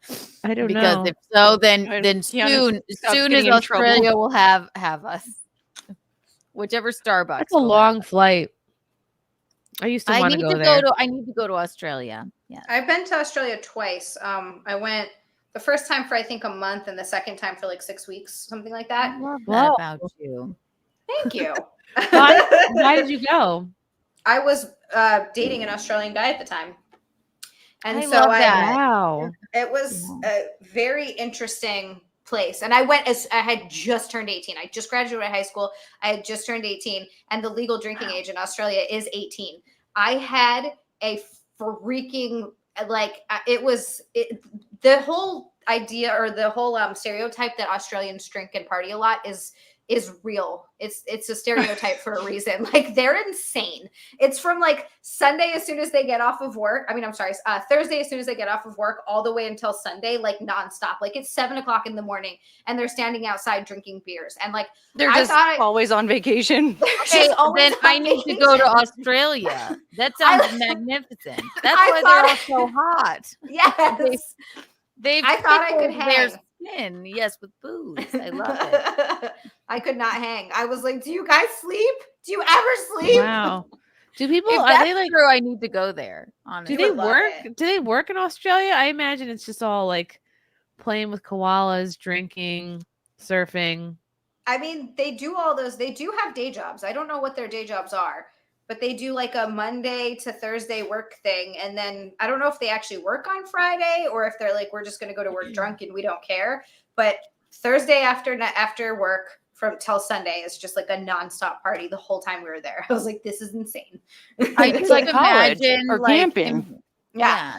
I don't because know. if so, then Keanu, stop soon getting as in trouble. Australia will have us. Whichever Starbucks. That's a long flight. I used to I want need to to go there. I need to go to Australia. Yeah. I've been to Australia twice. I went the first time for I think a month, and the second time for like 6 weeks, something like that. Love Whoa. that about you. Thank you. Why did you go? I was dating an Australian guy at the time. And I so love that. Wow. it was a very interesting place. And I went as I had just turned 18. I just graduated high school. I had just turned 18, and the legal drinking age in Australia is 18. I had a freaking the whole idea or the whole stereotype that Australians drink and party a lot is real. It's a stereotype for a reason. Like, they're insane. It's from like Sunday as soon as they get off of work. Thursday as soon as they get off of work all the way until Sunday, like nonstop. Like it's 7:00 in the morning and they're standing outside drinking beers. And like They're just always on vacation. Okay, then I need to go to Australia. That sounds magnificent. That's why they're all so hot. Yes. They've I thought I could pickled their hang. skin. Yes, with booze. I love it. I could not hang. I was like, do you guys sleep? Do you ever sleep? Wow. Do people If are that's they like true, I need to go there. Honestly. do they work? Do they work in Australia? I imagine it's just all like playing with koalas, drinking, surfing. I mean, they do all those. They do have day jobs. I don't know what their day jobs are, but they do like a Monday to Thursday work thing. And then I don't know if they actually work on Friday or if they're like, we're just going to go to work drunk and we don't care. But Thursday after work from till Sunday is just like a nonstop party the whole time we were there. I was like, this is insane. I It's just like college imagine or like, camping. Yeah.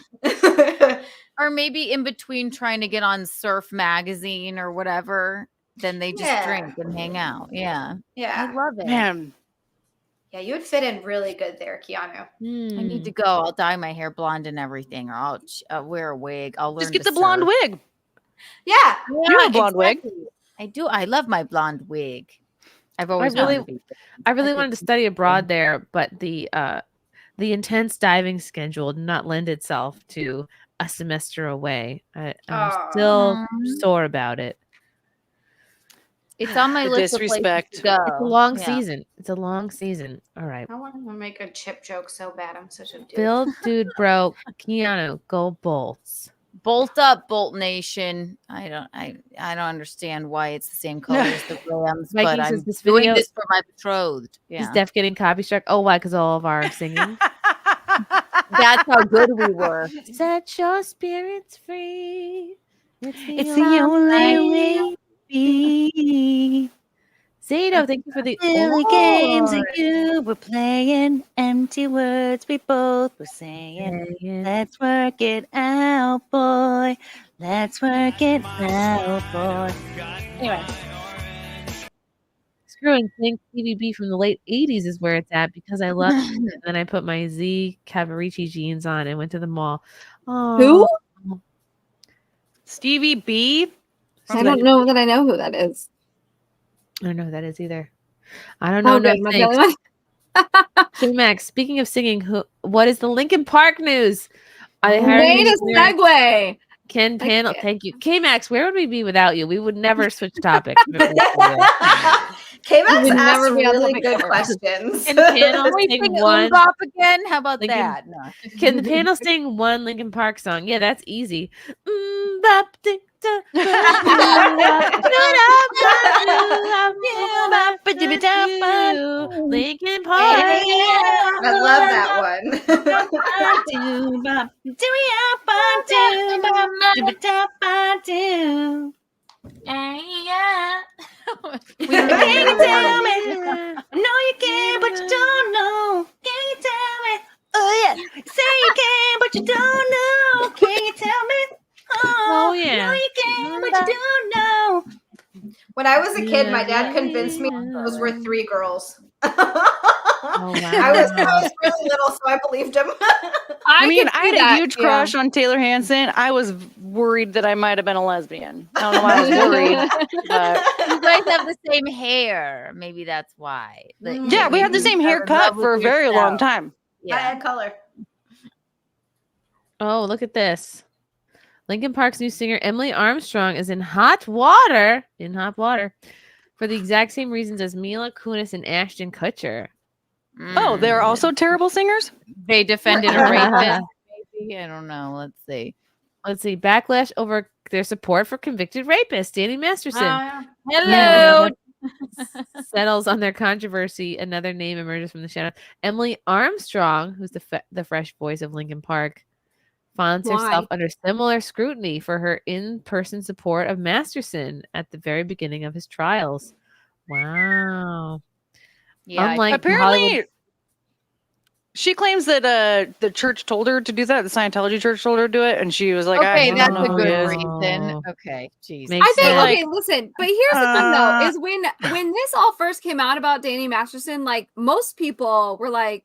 Or maybe in between trying to get on Surf Magazine or whatever, then they just drink and hang out. Yeah. Yeah. I love it. Man, Yeah, you would fit in really good there, Keanu. I need to go. I'll dye my hair blonde and everything, or I'll wear a wig. I'll learn just get to the blonde surf. wig. Yeah. You have a blonde wig. exactly. I do. I love my blonde wig. I've I always really, wanted to be. I really wanted to study abroad there, but the intense diving schedule did not lend itself to a semester away. I'm still sore about it. It's on my The list disrespect. of places to go. It's a long Yeah. season. It's a long season. All right. I want to make a chip joke so bad. I'm such a dude. Bill, dude, bro, Keanu, go Bolts. Bolt up, Bolt Nation. I don't understand why it's the same color as the Rams, Mikey but says I'm this doing video- this for my betrothed. Is Yeah. Def getting copy struck? Oh, why? Because all of our singing. That's how good we were. Set your spirits free. It's the only way to be. Zato, thank you for the Silly games that you were playing, empty words we both were saying. Let's work it out, boy. Let's work it out, boy. Anyway, Screwing Think TVB from the late 80s is where it's at because I love it. And then I put my Z Cavarici jeans on and went to the mall. Oh, Who? Stevie B. I don't know that I know who that is. I don't know who that is either. I don't know. Oh, No, good. Am I the thanks. only one? K-Max, speaking of singing, what is the Linkin Park news? Are they hiring Made a a singer? segue. Ken Like Panel, it. thank you. K-Max, where would we be without you? We would never switch topics. K-Max would asked never be on really topic good ever. questions. Can the panel Can we sing sing one? Oomgop again? How about Linkin- that? No. Can the panel sing one Linkin Park song? Yeah, that's easy. Bop, tick, tock, bop, Linkin Park. I love that one. Can you tell me? I know you can, but you don't know. Can you tell me? Oh yeah, say you can, but you don't know. Can you tell me? Oh, I yeah. know you can, but you don't know. When I was a kid, my dad convinced me those were 3 girls. Oh, I was really little, so I believed him. I mean, could I see had a that, huge yeah. crush on Taylor Hanson. I was worried that I might have been a lesbian. I don't know why I was worried, but You guys have the same hair. Maybe that's why. yeah, we had the same haircut for a very long time. I had color. Oh, look at this. Linkin Park's new singer Emily Armstrong is in hot water. For the exact same reasons as Mila Kunis and Ashton Kutcher. Oh, they're also terrible singers? They defended a rapist. Maybe I don't know. Let's see. Backlash over their support for convicted rapist Danny Masterson. Hello. Settles on their controversy. Another name emerges from the shadows. Emily Armstrong, who's the fresh voice of Linkin Park, finds herself under similar scrutiny for her in-person support of Masterson at the very beginning of his trials. Wow. Yeah, Unlike apparently Hollywood- she claims that the church told her to do that. The Scientology church told her to do it, and she was like, Okay, I that's don't know a who he good is. reason. Okay, jeez. Makes I think sense. okay, listen, but here's the thing though, is when this all first came out about Danny Masterson, like most people were like,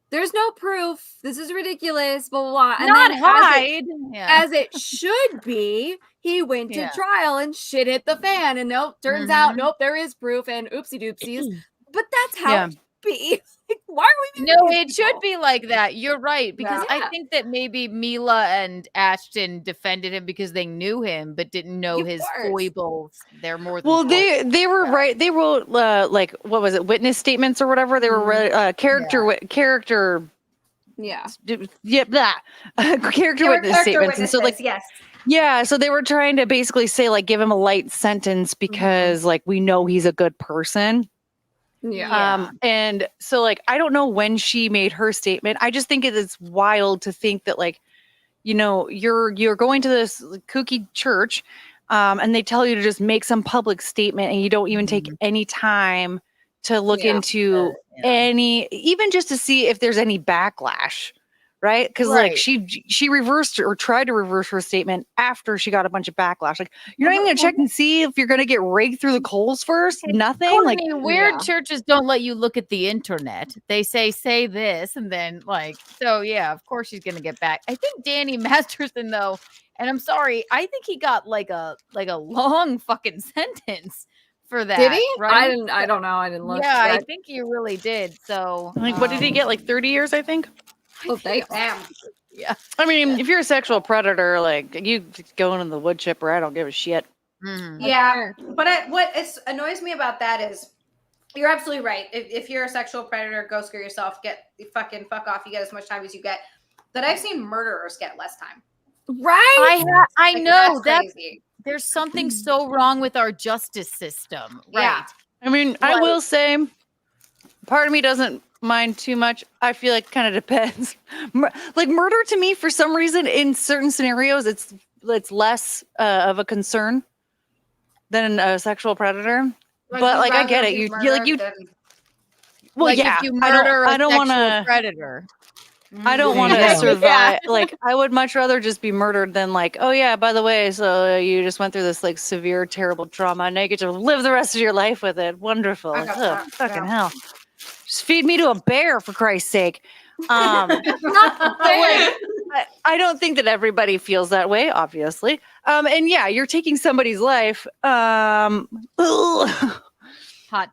there's no proof, this is ridiculous, blah blah blah. And Not then hide. as it should be, he went to Yeah. trial and shit hit the fan. And nope, turns out, nope, there is proof and oopsie doopsies. But that's how it should be. Like, why are we No, it should be like that. You're right. Because Yeah. I think that maybe Mila and Ashton defended him because they knew him but didn't know Of his course. foibles. They're more than Well, they were right. They wrote like what was it, witness statements or whatever. They were character. Yeah. Yeah, blah. Character witness statements, and so like yes. Yeah, so they were trying to basically say like give him a light sentence because like we know he's a good person. Yeah. And so like I don't know when she made her statement. I just think it is wild to think that like, you know, you're going to this kooky church, and they tell you to just make some public statement and you don't even take any time to look into any, even just to see if there's any backlash. Right. Because like she reversed or tried to reverse her statement after she got a bunch of backlash. Like, you're not even going to check and see if you're going to get raked through the coals first. Nothing. Courtney, Like, weird churches don't let you look at the internet. They say this, and then like, so yeah, of course she's gonna get back. I think Danny Masterson though, and I'm sorry, I think he got like a long fucking sentence for that. Did he? Right? I don't know. I didn't look. Yeah, I yet. think he really did. So like what did he get? Like 30 years, I think. Oh, damn. Yeah. I mean, if you're a sexual predator, like you go into the wood chipper, I don't give a shit. Yeah, but what annoys me about that is you're absolutely right. If you're a sexual predator, go screw yourself. Fuck off. You get as much time as you get. But I've seen murderers get less time. Right? I Like, know that's that crazy. there's something so wrong with our justice system. Right. Yeah. I mean, I will say, part of me doesn't mind too much. I feel like kind of depends. Like murder to me, for some reason, in certain scenarios, it's less of a concern than a sexual predator. But like, I get it. You well, Like, yeah. if you murder I don't a want sexual to. predator. I don't want to survive. Like, I would much rather just be murdered than like, oh yeah, by the way, so you just went through this like severe, terrible trauma. Now you get to live the rest of your life with it. Wonderful. Ugh, fucking hell. Just feed me to a bear, for Christ's sake. I don't think that everybody feels that way, obviously. And yeah, you're taking somebody's life. Hot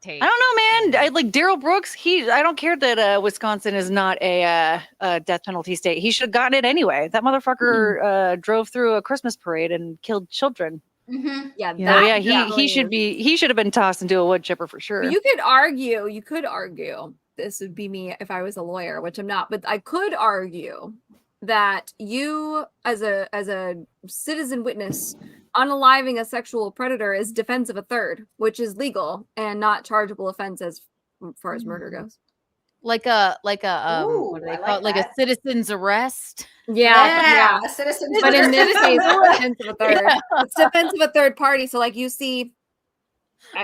take. I don't know, man. I like Daryl Brooks. I don't care that Wisconsin is not a death penalty state. He should have gotten it anyway. That motherfucker drove through a Christmas parade and killed children. Mm-hmm. Yeah, So yeah, he should have been tossed into a wood chipper for sure. You could argue. This would be me if I was a lawyer, which I'm not, but I could argue that you, as a citizen witness, unaliving a sexual predator is defense of a third, which is legal and not chargeable offense as far as murder goes. Like a what do they call it? Like a citizen's arrest. Yeah. A citizen's But in this arrest. case, it's defense of a third. It's defense of a third party. So like you see,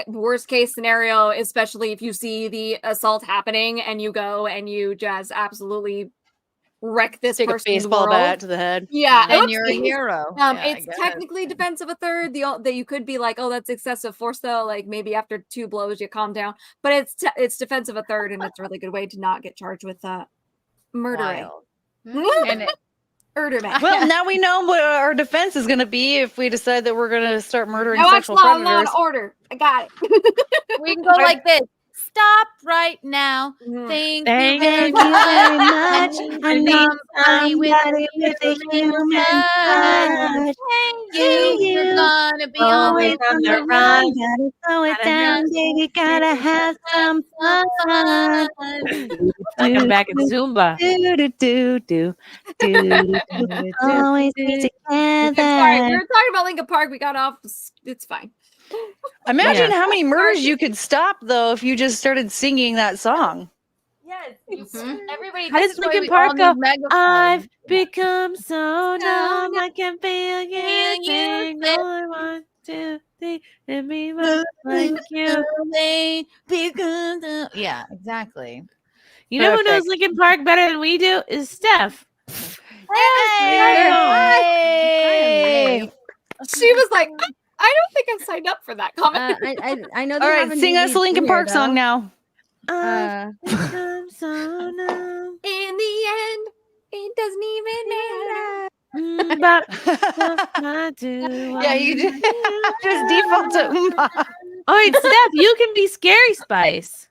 worst case scenario, especially if you see the assault happening and you go and you just absolutely wreck this Take a person's baseball world. bat to the head. Yeah, And you're a hero. It's technically defense of a third. That you could be like, oh, that's excessive force, though. Like maybe after 2 blows, you calm down. But it's defense of a third, and it's a really good way to not get charged with murdering. And Murderman. Well, now we know what our defense is going to be if we decide that we're going to start murdering I watch sexual Law and predators. Order. I got it. we can go like this. Stop right now. Thank you very much. I need somebody with a human touch. Hey, you're gonna be always on the run. Gotta slow it down, baby. Gotta have some fun. Like I'm back in Zumba. Always be together. Sorry, we were talking about Linkin Park. We got off. It's fine. Imagine how many murders you could stop, though, if you just started singing that song. Yes, everybody. How this does is why Linkin we Park all go? need megaphones. I've become so numb, I can feel you sing. All I want to think and be much like you. Yeah, exactly. You know who knows Linkin Park better than we do is Steph. Hey! She was like, I don't think I signed up for that comment. I know. All right, sing us a Linkin Park song now. I've become so numb. In the end, it doesn't even matter. Yeah, you just default to All right, Steph, you can be Scary Spice.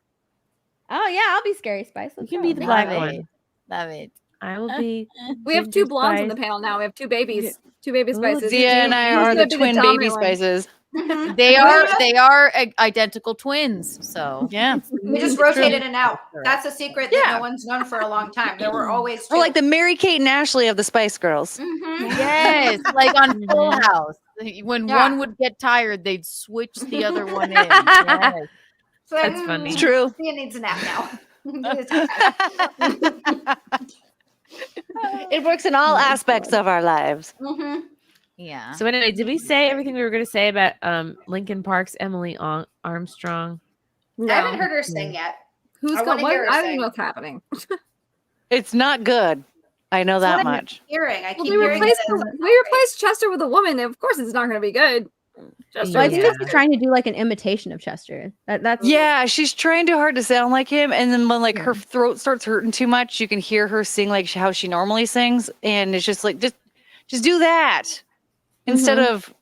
Oh yeah, I'll be Scary Spice. You can be the black one. Love it. I will be. We have 2 blondes on the panel now. We have 2 babies. 2 baby spices. Zia and I are the twin baby spices. They are identical twins. So yeah, We just rotate in and out. That's a secret that no one's known for a long time. There were always 2. We're like the Mary Kate and Ashley of the Spice Girls. Yes, like on Full House. When one would get tired, they'd switch the other one in. Yes. So, That's funny. It's true. Zia needs a nap now. It works in all aspects of our lives. Yeah. So anyway, did we say everything we were going to say about Linkin Park's Emily Armstrong? I haven't heard her sing yet. Who's I going? wanna hear her I don't sing. know what's happening. It's not good. I know that what I'm much. Hearing, I keep We hearing replaced Chester with a woman. Of course, it's not going to be good. So I think she's trying to do like an imitation of Chester. That's Yeah, she's trying too hard to sound like him, and then when like her throat starts hurting too much, you can hear her sing like how she normally sings, and it's just like just do that instead of.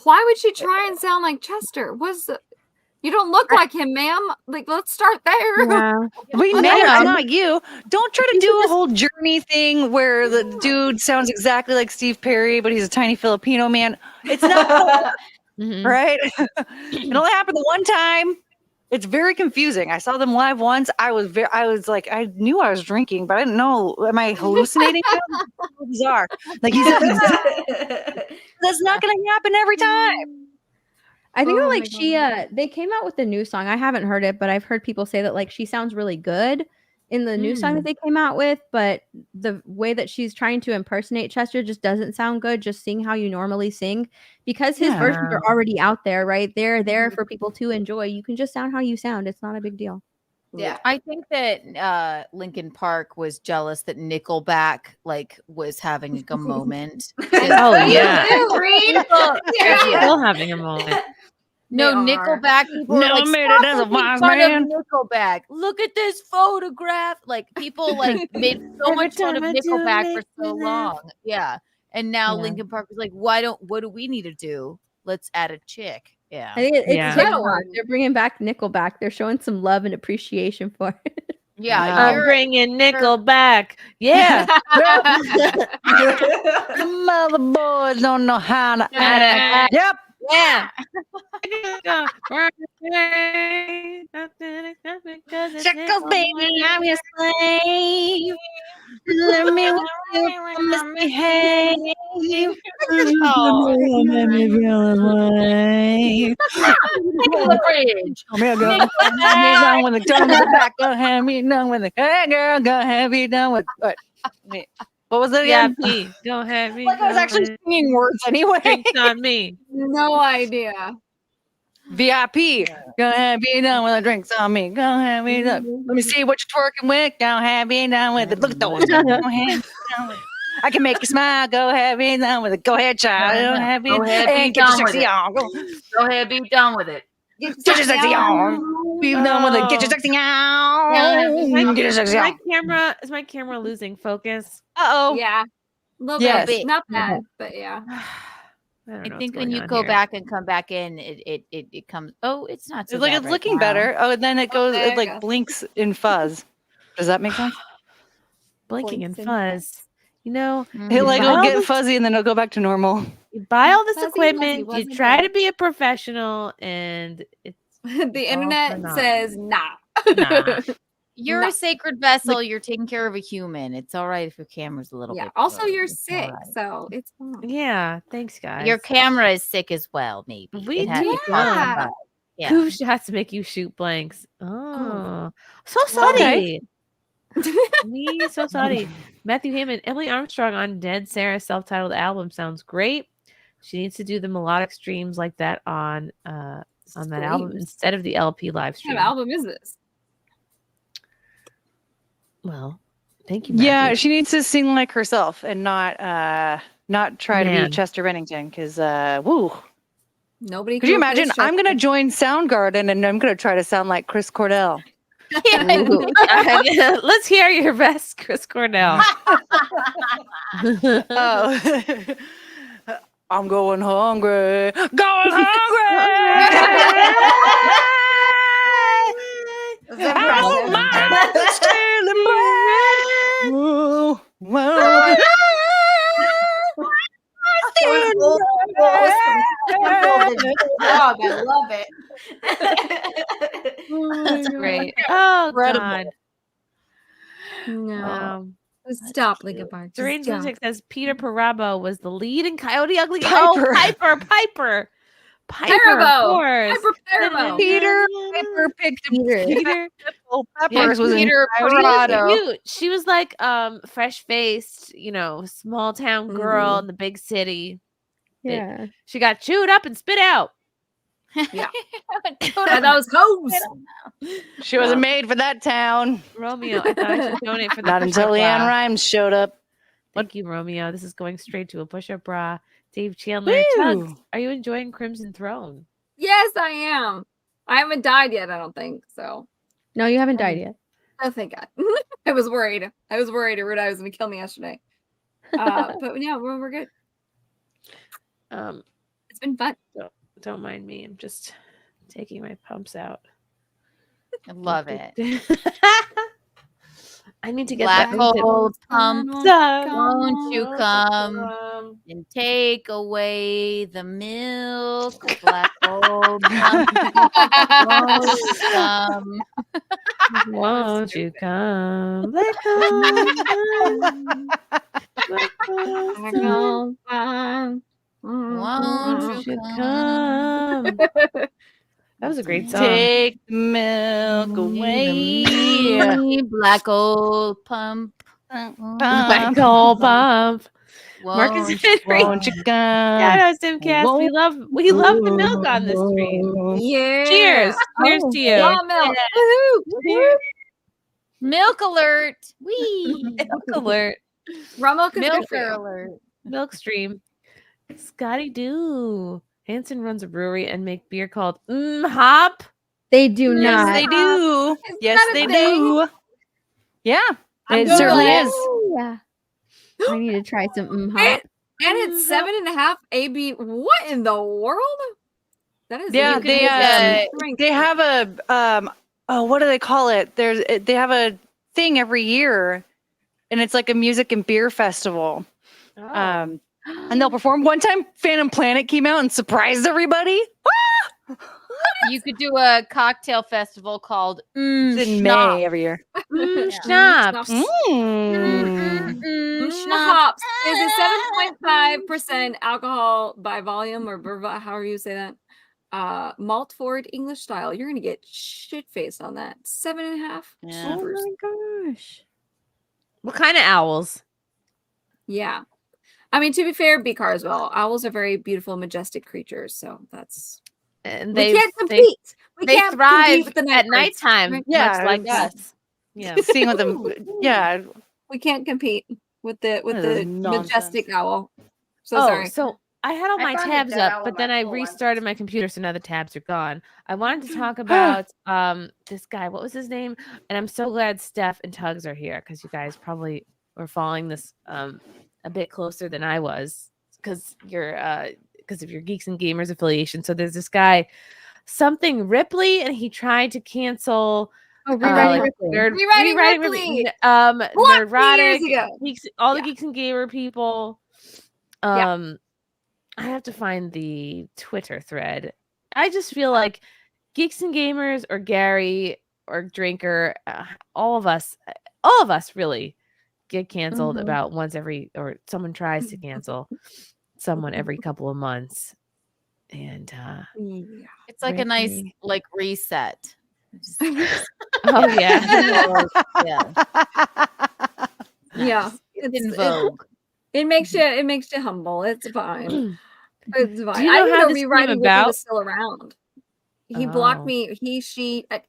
Why would she try and sound like Chester? You don't look like him, ma'am. Like, let's start there. Yeah. We know it's not you. Don't try to do a whole Journey thing where the dude sounds exactly like Steve Perry, but he's a tiny Filipino man. It's not right. It only happened the one time. It's very confusing. I saw them live once. I was like, I knew I was drinking, but I didn't know. Am I hallucinating? So bizarre. Like he's that's not going to happen every time. I think that, like they came out with a new song. I haven't heard it, but I've heard people say that like she sounds really good in the new song that they came out with, but the way that she's trying to impersonate Chester just doesn't sound good. Just sing how you normally sing, because his versions are already out there, right? They're there for people to enjoy. You can just sound how you sound. It's not a big deal. Yeah, I think that Linkin Park was jealous that Nickelback like was having like, a moment. Oh yeah, Agreed. they're still having a moment. No, They are. Nickelback people are Never like, made stop it as a making wise fun of man. Nickelback. Look at this photograph. Like people like made so Every much fun of time I do it, Nickelback for makes so me laugh. long. Yeah. And now Yeah. Linkin Park is like, what do we need to do? Let's add a chick. Yeah. I think it's Yeah. TikTok. They're bringing back Nickelback. They're showing some love and appreciation for it. Yeah. Wow. I'm bringing nickel back. Yeah. The mother boys don't know how to act. Yep. Yeah. Checkers, baby, I'm your slave. Let me with you, misbehave. Let me feel this way. The bridge. Come here, girl. Hand me down with the tongue with the back. Go hand me down with the. Hey, girl, go hand me down with. Wait, what was it again? VIP. Go ahead. Like I was actually singing words anyway. Drinks on me. No idea. VIP. Go ahead, be done with the drinks on me. Go ahead, be done. Let me see what you're twerking with. Go ahead, be done with it. Look at those. Go ahead, be done with it. I can make you smile. Go ahead, be done with it. Go ahead, child. Go ahead, be and get your sexy on. Go ahead, be done with it. Get your sexy on. Be done with it. Get your sexy on. Get your sexy on. Is my camera losing focus? Uh-oh. Yeah. A little Yes. bit. Not bad, but yeah. I think when you go back and come back in, it comes. Oh, it's not so It's like bad it's right looking now. better. Oh, and then it goes. there It you like go. blinks in fuzz. Does that make sense? Blinking and Blinks and fuzz. You know, It like buy will all get this- fuzzy and then it'll go back to normal. you buy all this Fuzzy, equipment, fuzzy, you fuzzy, try fuzzy. to be a professional, and it's The all for internet naught. says nah. Nah. You're No. a sacred vessel. You're taking care of a human. It's all right if your camera's a little Yeah. bit. Also, blurry. you're It's sick, all right. so it's fine. Yeah, thanks, guys. Your camera is sick as well. Maybe We It has do to talk Yeah. about it. Yeah. Who has to make you shoot blanks? Oh, so Well, sorry. Me, so sorry. Matthew Hammond, Emily Armstrong on Dead Sarah's self-titled album sounds great. She needs to do the melodic streams like that on that album Streams? instead of the LP live What stream. kind of album is this? Well, thank you. Yeah, Matthew. she needs to sing like herself and not try to Man. be Chester Bennington because woo. Nobody. Could you can replace imagine? I'm gonna Chester. join Soundgarden and I'm gonna try to sound like Chris Cornell. Ooh. Let's hear your best, Chris Cornell. Oh. I'm going hungry. Going hungry. Oh, my stealing bread. Whoa, whoa. Dog, I love it. That's great. Oh, Incredible. God. No. Stop, Linkin Park. Just Strange stop. Music says Peter Parabo was the lead in Coyote Ugly. Piper. Oh, Piper, Parabo. of course. Piper Parabo. Peter Piper picked Peter Peppers was in Peter She was Parado. cute. She was like fresh faced, small town girl in the big city. Yeah. She got chewed up and spit out. Yeah. And that was hose. She wasn't made for that town. Romeo, I thought I should donate for the Not until push-up Leanne bra. Rhymes showed up. Thank you, Romeo. This is going straight to a push-up bra. Dave Chandler, Chugs, are you enjoying Crimson Throne? Yes, I am. I haven't died yet, I don't think. So, No, you haven't died yet. oh, thank God. I was worried. Ruda was going to kill me yesterday. But yeah, we're good. It's been fun. Don't mind me. I'm just taking my pumps out. I love it. I need to get Black that hole pump. Stop. Won't you come and take away the milk? Black hole pump. Won't you come? Won't you come? Black hole. Black hole. Won't you come? That was a great song. Take the milk away. Black old pump. Black hole pump. Marcus Henry. Won't you come? Shout out SimpCast. We love the milk on this stream. Yeah. Cheers. Cheers to you. Raw milk. Cheers. Milk alert. Wee. Milk alert. Raw milk is Milk good for you. alert. Milk stream. Scotty Doo. Hanson runs a brewery and make beer called Hop. They do Yes, not. they do. Is Yes, that a they thing? do. Yeah, I'm it certainly Googling it. is. Yeah. I need to try some And, hop. and it's 7.5 AB. What in the world? That is Yeah, insane. they have a what do they call it? They have a thing every year, and it's like a music and beer festival. And they'll perform. One time, Phantom Planet came out and surprised everybody. You could do a cocktail festival called It's in Schnapps. May every year. Schnapps. Schnapps is a 7.5% alcohol by volume or however you say that. Malt forward English style. You're gonna get shit faced on that. 7.5. Yeah. Oh my gosh. What kind of owls? Yeah. I mean, to be fair, be Carswell. Owls are very beautiful, majestic creatures. So that's. And We can't compete. They can't thrive compete with the at night birds. nighttime, Yeah, much like it's- us. Yeah. Seeing with them. Yeah. We can't compete with the That is majestic owl. So Oh, sorry. so I had all I my found tabs that up, owl but in then my I full restarted my computer, so now the tabs are gone. I wanted to talk about this guy. What was his name? And I'm so glad Steph and Tugs are here because you guys probably were following this a bit closer than I was because of your Geeks and Gamers affiliation. So there's this guy, something Ripley, and he tried to cancel. Rewriting Ripley. Rewriting Ripley. Nerdrotic, years ago. Geeks, all the Geeks and Gamer people. I have to find the Twitter thread. I just feel like Geeks and Gamers or Gary or Drinker, all of us really get canceled about once every, or someone tries to cancel someone every couple of months. And It's like a nice Ripley. like reset. Oh yeah. Yeah. It's in vogue. It makes you humble. It's fine. It's fine. Do you know I didn't how know this came Rewriting Ripley about? was still around. He blocked Oh. me.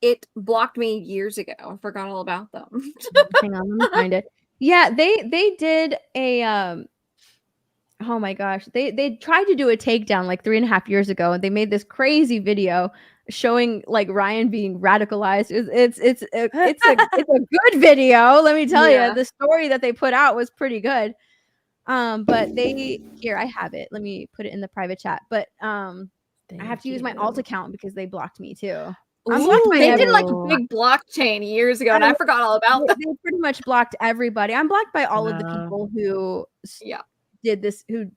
It blocked me years ago. I forgot all about them. Hang on, let me find it. Yeah, they did a oh my gosh. They tried to do a takedown like 3.5 years ago, and they made this crazy video showing like Ryan being radicalized. It's a good video, let me tell Yeah. you. The story that they put out was pretty good. But here I have it. Let me put it in the private chat. But I have to use my alt account because they blocked me too. I'm blocked by They did like a everyone. big blockchain years ago, and I forgot all about that. They pretty much blocked everybody. I'm blocked by all of the people who did this, who I'm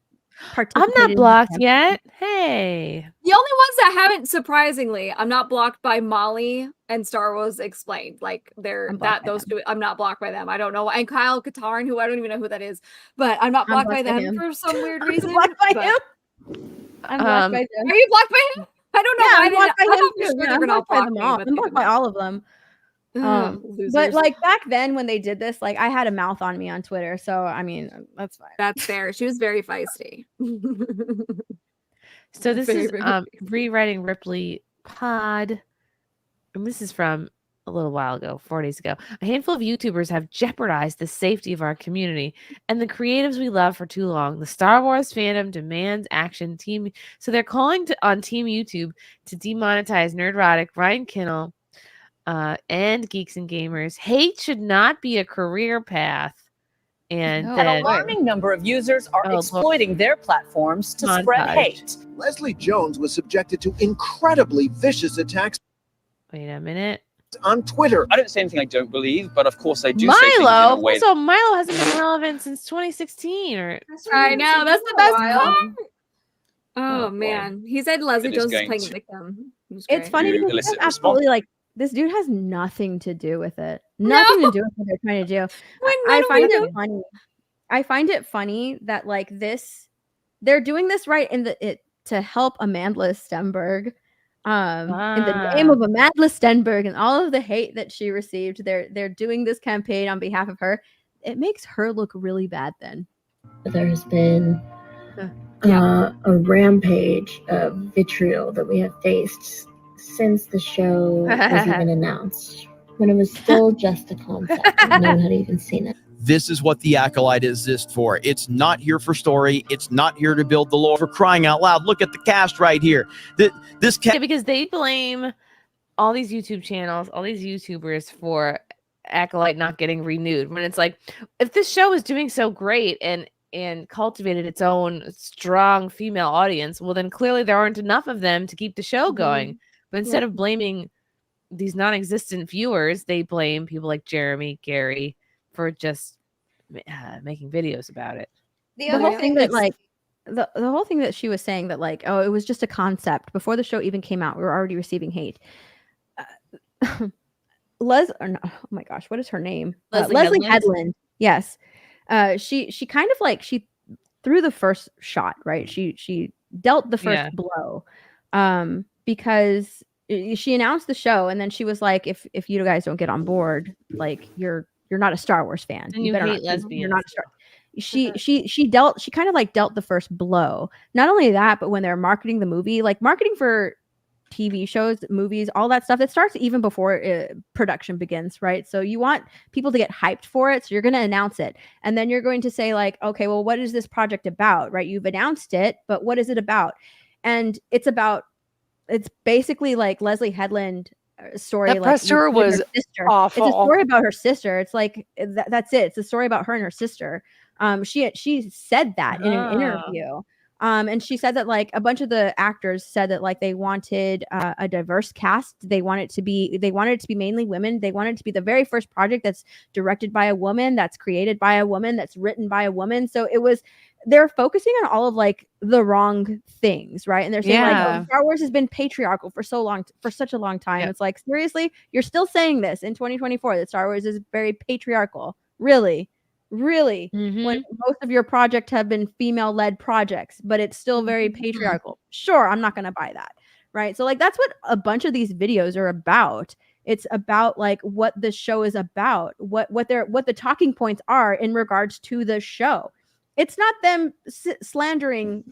participated not in blocked this yet. Hey. The only ones that haven't, surprisingly, I'm not blocked by Molly and Star Wars Explained. Like those two, I'm not blocked by them. I don't know. And Kyle Katarn, who I don't even know who that is, but I'm not blocked by them for some weird reason. blocked by but- him. I'm blocked by them. Are you blocked by him? I don't know. Yeah, I I'm blocked by thought him for too. sure Yeah, they're I'm gonna blocked by block them me, all. but I'm they blocked by all of them. But losers. like back then when they did this, like I had a mouth on me on Twitter, so I mean that's fine. That's fair. She was very feisty. So this is Very Rewriting Ripley pod. And this is from a little while ago, 4 days ago. A handful of YouTubers have jeopardized the safety of our community and the creatives we love for too long. The Star Wars fandom demands action. So they're calling on Team YouTube to demonetize Nerdrotic, Ryan Kinnell, and Geeks and Gamers. Hate should not be a career path. And An then alarming number of users are exploiting their platforms to spread Montage. hate. Leslie Jones was subjected to incredibly vicious attacks Wait a minute. on Twitter. I don't say anything I don't believe, but of course I do say things in a Milo. way. Also, Milo hasn't been relevant since 2016. I know. That's the best part. Oh, Oh man, he said Leslie That is Jones is going playing to- victim. It was It's great. funny because Illicit that's absolutely like this dude has nothing to do with it. Nothing to do with what they're trying to do. I find it funny. I find it funny that like they're doing this right to help Amandla Stenberg. In the name of Amandla Stenberg and all of the hate that she received, they're doing this campaign on behalf of her. It makes her look really bad then. There has been a rampage of vitriol that we have faced since the show was even announced, when it was still just a concept and no one had even seen it. This is what the Acolyte exists for. It's not here for story. It's not here to build the lore. For crying out loud, look at the cast right here. This Yeah, because they blame all these YouTube channels, all these YouTubers for Acolyte not getting renewed. When it's like, if this show is doing so great and cultivated its own strong female audience, well, then clearly there aren't enough of them to keep the show going. But instead of blaming these non-existent viewers, they blame people like Jeremy, Gary for just making videos about it. The The other whole thing thing that that's like the whole thing that she was saying that like, oh, it was just a concept before the show even came out. We were already receiving hate. Oh my gosh, what is her name? Leslie Headland. Yes. She kind of like she threw the first shot, right? She dealt the first blow. Because she announced the show and then she was like, if you guys don't get on board, like you're not a Star Wars fan. And you better hate not, lesbians. you're not a Star. She kind of like dealt the first blow. Not only that, but when they're marketing the movie, like marketing for TV shows, movies, all that stuff, it starts even before production begins, right? So you want people to get hyped for it. So you're going to announce it. And then you're going to say like, okay, well, what is this project about, right? You've announced it, but what is it about? And it's basically like Leslie Headland story. That press tour was awful. It's a story about her sister. It's like, that's it. It's a story about her and her sister. She said that in an interview. And she said that like a bunch of the actors said that like they wanted a diverse cast. They wanted it to be mainly women. They wanted it to be the very first project that's directed by a woman, that's created by a woman, that's written by a woman. So they're focusing on all of like the wrong things, right? And they're saying like, oh, Star Wars has been patriarchal for such a long time. Yep. It's like, seriously, you're still saying this in 2024 that Star Wars is very patriarchal. Really? When most of your projects have been female-led projects, but it's still very patriarchal. Sure, I'm not going to buy that, right? So like that's what a bunch of these videos are about. It's about like what the show is about, what the talking points are in regards to the show. It's not them slandering,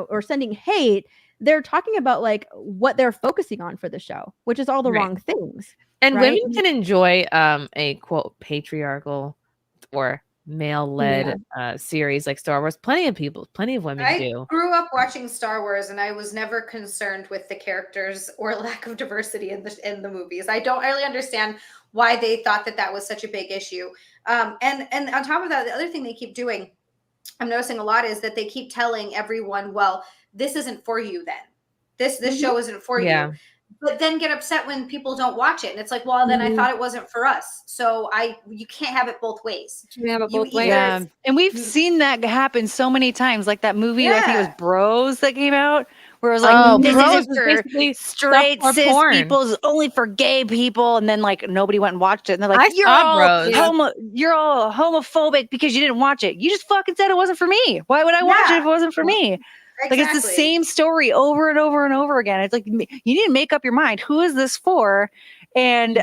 or sending hate. They're talking about like what they're focusing on for the show, which is all the wrong things. And right? women can enjoy a quote patriarchal or male-led series like Star Wars. Plenty of women I do. grew up watching Star Wars, and I was never concerned with the characters or lack of diversity in the movies. I don't really understand why they thought that was such a big issue. And on top of that, the other thing they keep doing, I'm noticing a lot, is that they keep telling everyone, well, this isn't for you then. This show isn't for you. But then get upset when people don't watch it. And it's like, well, then I thought it wasn't for us. So you can't have it both ways. You have it both ways. Yeah. And we've seen that happen so many times. Like that movie, I think it was Bros that came out, where it was like, this Bros isn't was for basically straight stuff for cis porn. people, it's only for gay people. And then like nobody went and watched it. And they're like, you're all homophobic because you didn't watch it. You just fucking said it wasn't for me. Why would I watch it if it wasn't for me? Like it's the same story over and over and over again. It's like you need to make up your mind. Who is this for? And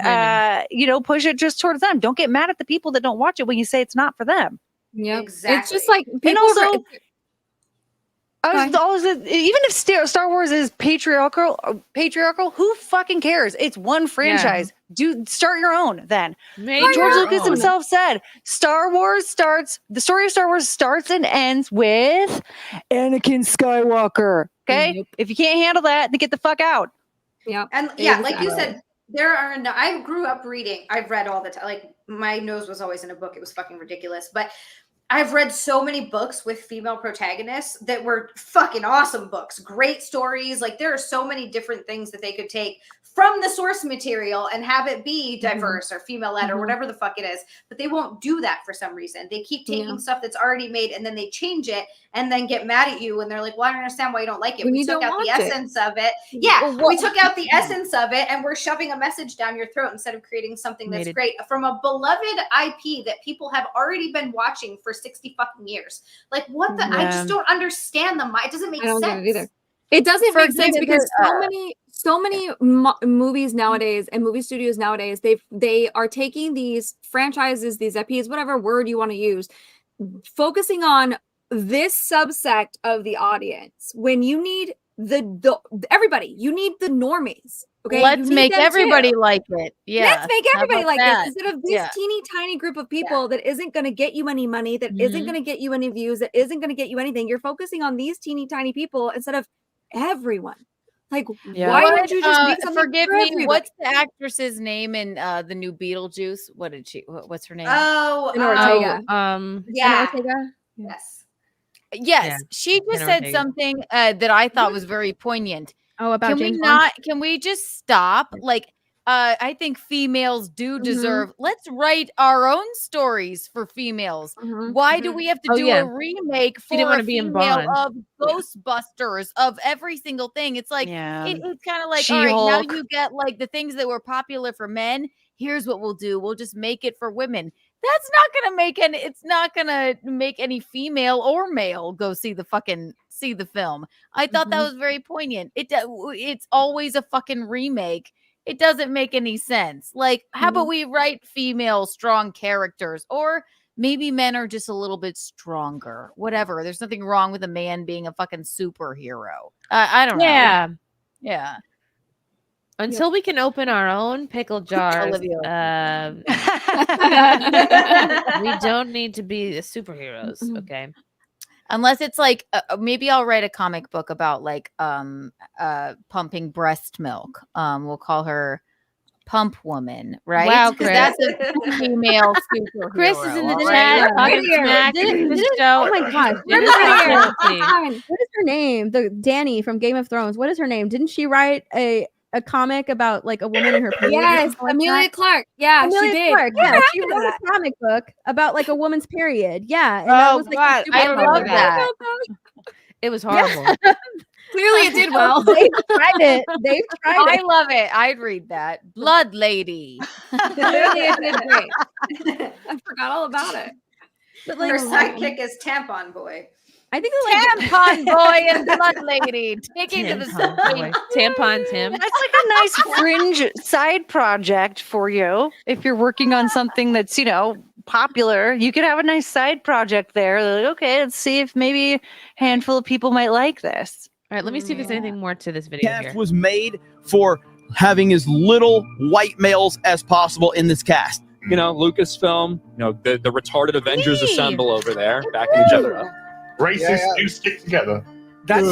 push it just towards them. Don't get mad at the people that don't watch it when you say it's not for them. Yeah, exactly. It's just like and also, even if Star Wars is patriarchal, who fucking cares? It's one franchise. Start your own then. George Lucas himself said, the story of Star Wars starts and ends with Anakin Skywalker. Okay? If you can't handle that, then get the fuck out. Yeah. And like you said, I grew up reading. I've read all the time. Like my nose was always in a book. It was fucking ridiculous. But I've read so many books with female protagonists that were fucking awesome books. Great stories. Like there are so many different things that they could take from the source material and have it be diverse or female-led or whatever the fuck it is. But they won't do that for some reason. They keep taking stuff that's already made and then they change it and then get mad at you. And they're like, well, I don't understand why you don't like it. We took out the essence of it. Yeah, we took out the essence of it and we're shoving a message down your throat instead of creating something that's great from a beloved IP that people have already been watching for 60 fucking years. Like what the? I just don't understand them. It doesn't make sense. Get it either. It doesn't make sense because so many movies nowadays and movie studios nowadays, they are taking these franchises, these IPs, whatever word you want to use, focusing on this subsect of the audience when you need everybody, you need the normies. Okay, Let's you need make them everybody too. like it. Yeah. Let's make How everybody about like that? this instead of this Yeah. teeny tiny group of people that isn't going to get you any money, that isn't going to get you any views, that isn't going to get you anything. You're focusing on these teeny tiny people instead of everyone. Like, why don't you just make something forgive for me? everybody? What's the actress's name in the new Beetlejuice? What's her name? Oh, Jenna Ortega. yeah. Jenna Ortega? Yes. Yes, Yeah, she just Jenna said Ortega. something that I thought was very poignant. Oh, about Can James we Bond? not? Can we just stop? Like, I think females do deserve. Let's write our own stories for females. Why do we have to Oh, do yeah. a remake She didn't for wanna a be in female Bond. of Ghostbusters of every single thing? It's like it's kind of like, all right, now She-Hulk. you get like the things that were popular for men. Here's what we'll do: we'll just make it for women. That's not gonna make any. It's not gonna make any female or male go see the film. I thought that was very poignant. It's always a fucking remake. It doesn't make any sense. Like, how about we write female strong characters, or maybe men are just a little bit stronger. Whatever. There's nothing wrong with a man being a fucking superhero. I don't know. Yeah. Yeah. Until we can open our own pickle jars, we don't need to be superheroes. Okay. Unless it's like maybe I'll write a comic book about like pumping breast milk. We'll call her Pump Woman, right? Wow, Because Chris. that's a female superhero. Chris is in the all chat. right? Talking smack. This show. Oh my gosh. Jenna's What crazy. is her name? The Dany from Game of Thrones. What is her name? Didn't she write a comic about like a woman in her period? or Yes, something like Amelia that? Clark. Yeah, Amelia she did. Clark. What Yeah, she happened to wrote that? a comic book about like a woman's period. Yeah, and that was like God, super I popular. love that. It was horrible. Clearly, it did well. They've tried it. They've tried I it. love it. I'd read that. Blood Lady. Clearly, it did great. I forgot all about it. But Her like, sidekick is Tampon Boy. I think that like Tampon Boy and Blood Lady taking to the Tampon Boy. Tampon Tim. That's like a nice fringe side project for you. If you're working on something that's, popular, you could have a nice side project there. They're like, okay, let's see if maybe a handful of people might like this. All right, let me see if there's anything more to this video Cast here. was made for having as little white males as possible in this cast. Lucasfilm, the retarded Avengers assemble over there, backing each other up. Racists do stick together. That's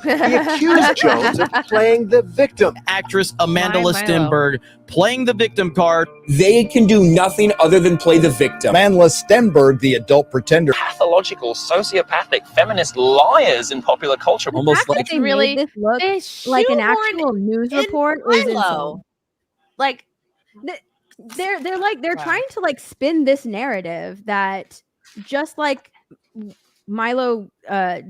He accused Jones of playing the victim. Actress Amanda Milo. Stenberg playing the victim card. They can do nothing other than play the victim. Amanda Stenberg, the adult pretender. Pathological, sociopathic, feminist liars in popular culture. Almost like they made this look like an actual news report is insane. Like they're trying to like spin this narrative that just like Milo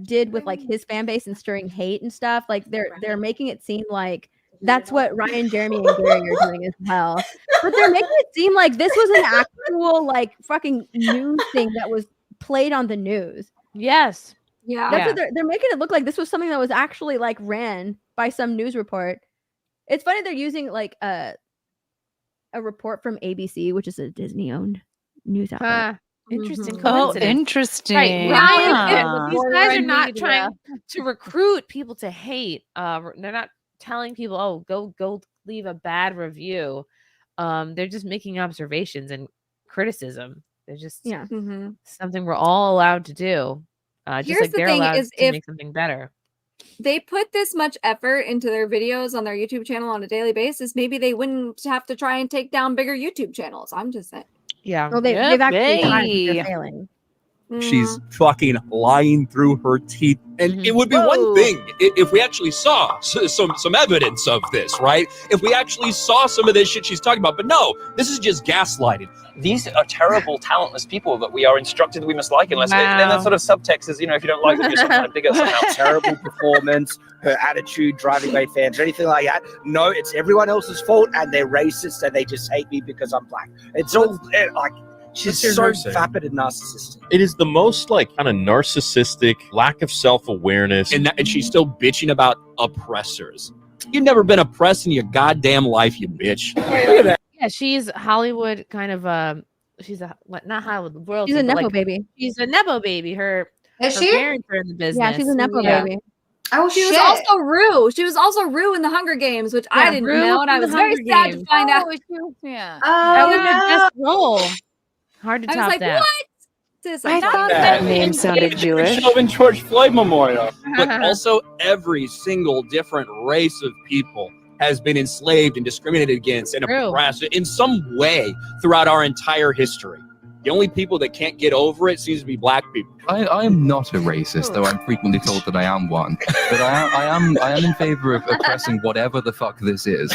did with like his fan base and stirring hate and stuff, like they're making it seem like that's what Ryan, Jeremy, and Gary are doing as well. But they're making it seem like this was an actual like fucking news thing that was played on the news. Yes. Yeah. That's what they're making it look like this was something that was actually like ran by some news report. It's funny they're using like a report from ABC, which is a Disney-owned news outlet. Interesting Oh, coincidence. interesting. Right. Yeah. These guys are not trying to recruit people to hate. They're not telling people, oh, go leave a bad review. They're just making observations and criticism. They're just something we're all allowed to do. Just Here's like the they're thing allowed is to if- make something better. They put this much effort into their videos on their YouTube channel on a daily basis, maybe they wouldn't have to try and take down bigger YouTube channels. I'm just saying. Yeah. Well, they've actually tried, but they're failing. She's fucking lying through her teeth. And it would be one thing if we actually saw some evidence of this, right? If we actually saw some of this shit she's talking about. But no, this is just gaslighting. These are terrible, talentless people that we are instructed that we must like unless then the sort of subtext is, if you don't like them, you're some kind of bigot somehow. Terrible performance, her attitude, driving away fans, or anything like that. No, it's everyone else's fault, and they're racist, and they just hate me because I'm black. It's all like she's Here's so her saying. vapid and narcissistic. It is the most kind of narcissistic, lack of self-awareness. And And she's still bitching about oppressors. You've never been oppressed in your goddamn life, you bitch. Look at that. Yeah, she's Hollywood kind of she's not Hollywood royalty. She's a but, nepo like, baby. She's a nepo baby. Her Is her she? parents are in the business. Yeah, she's a nepo baby. Oh, she was shit. also Rue. She was also Rue in the Hunger Games, which I didn't Rue know, and I from the was very Hunger sad to Games. find out. Yeah. That was Oh, her best role. Hard to I was top like, that. what? Sis, I I'm thought sorry. that name sounded Jewish. Chauvin George Floyd Memorial. But also every single different race of people has been enslaved and discriminated against and oppressed in some way throughout our entire history. The only people that can't get over it seems to be black people. I am not a racist, though I'm frequently told that I am one. But I am in favor of oppressing whatever the fuck this is.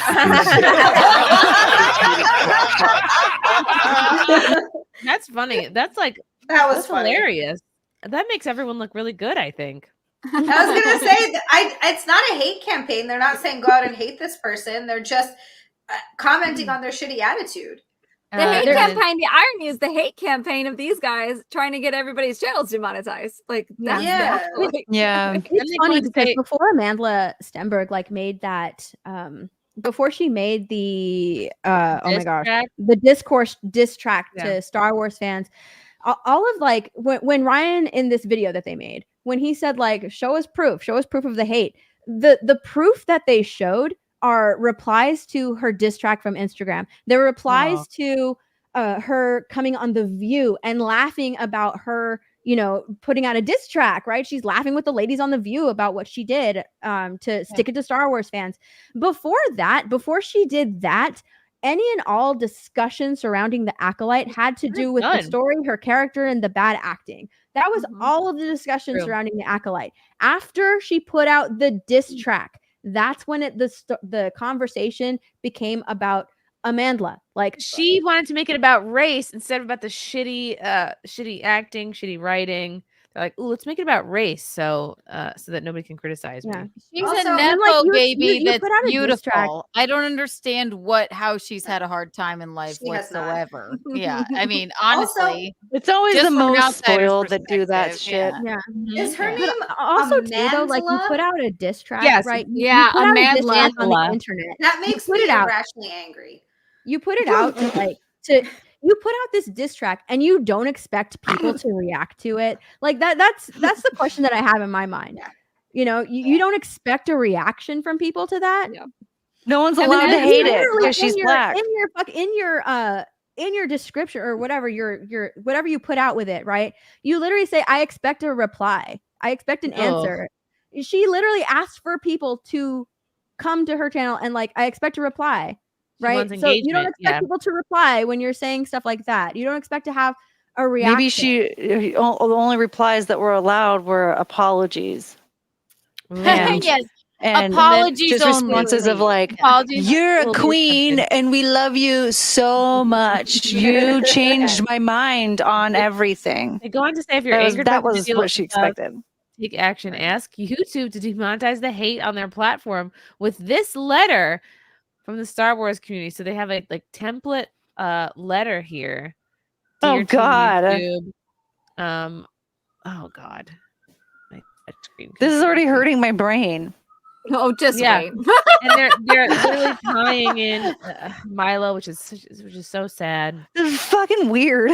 That's funny. That's like that's funny. hilarious. That makes everyone look really good, I think. I was gonna say that it's not a hate campaign. They're not saying go out and hate this person. They're just commenting on their shitty attitude. The hate campaign, the irony is the hate campaign of these guys trying to get everybody's channels demonetized. Like, that's It's funny because before Amandla Stenberg like made that, before she made the oh my gosh, the diss track to Star Wars fans, all of like when Ryan in this video that they made, when he said like show us proof of the hate, the proof that they showed are replies to her diss track from Instagram. There were replies to her coming on The View and laughing about her, you know, putting out a diss track, right? She's laughing with the ladies on The View about what she did to stick it to Star Wars fans. Before she did that, any and all discussion surrounding the Acolyte had to do with the story, her character, and the bad acting. That was all of the discussion surrounding the Acolyte. After she put out the diss track, that's when the conversation became about Amandla. Like, she wanted to make it about race instead of about the shitty acting, shitty writing. They're like, "Ooh, let's make it about race, so that nobody can criticize me." She's Also, a nepo baby you put out that's a diss track. beautiful. I don't understand how she's had a hard time in life She has not. whatsoever. Yeah, I mean, honestly, It's always just the from an most outsider's spoiled that do that perspective, shit. Yeah. Is her But name also too though, like you Amandla? put out a diss track, Yes. right? Yeah, you put out a diss Amandla. track on the internet. That makes put me it out. irrationally angry. You put it out you put out this diss track and you don't expect people to react to it. Like that's the question that I have in my mind. Yeah. You know, you don't expect a reaction from people to that. Yeah. No one's I mean, allowed to and hate it literally because she's black. In your description or whatever your whatever you put out with it, right? You literally say, I expect a reply. I expect an answer. She literally asked for people to come to her channel and like, I expect a reply. Right. wants So you don't engagement, expect people to reply when you're saying stuff like that. You don't expect to have a reaction. Maybe the only replies that were allowed were apologies. And, yes. and Apologies just only. responses of like, Apologies you're a will be queen accepted. and we love you so much. You changed my mind on everything. They go on to say if you're angered That by the was video, what she expected. take action. Ask YouTube to demonetize the hate on their platform with this letter from the Star Wars community. So they have a like template letter here. Oh, Dear to God. YouTube. Oh God. My touchscreen This is already computer. hurting my brain. Oh, just wait. And they're literally tying in Milo, which is so sad. This is fucking weird.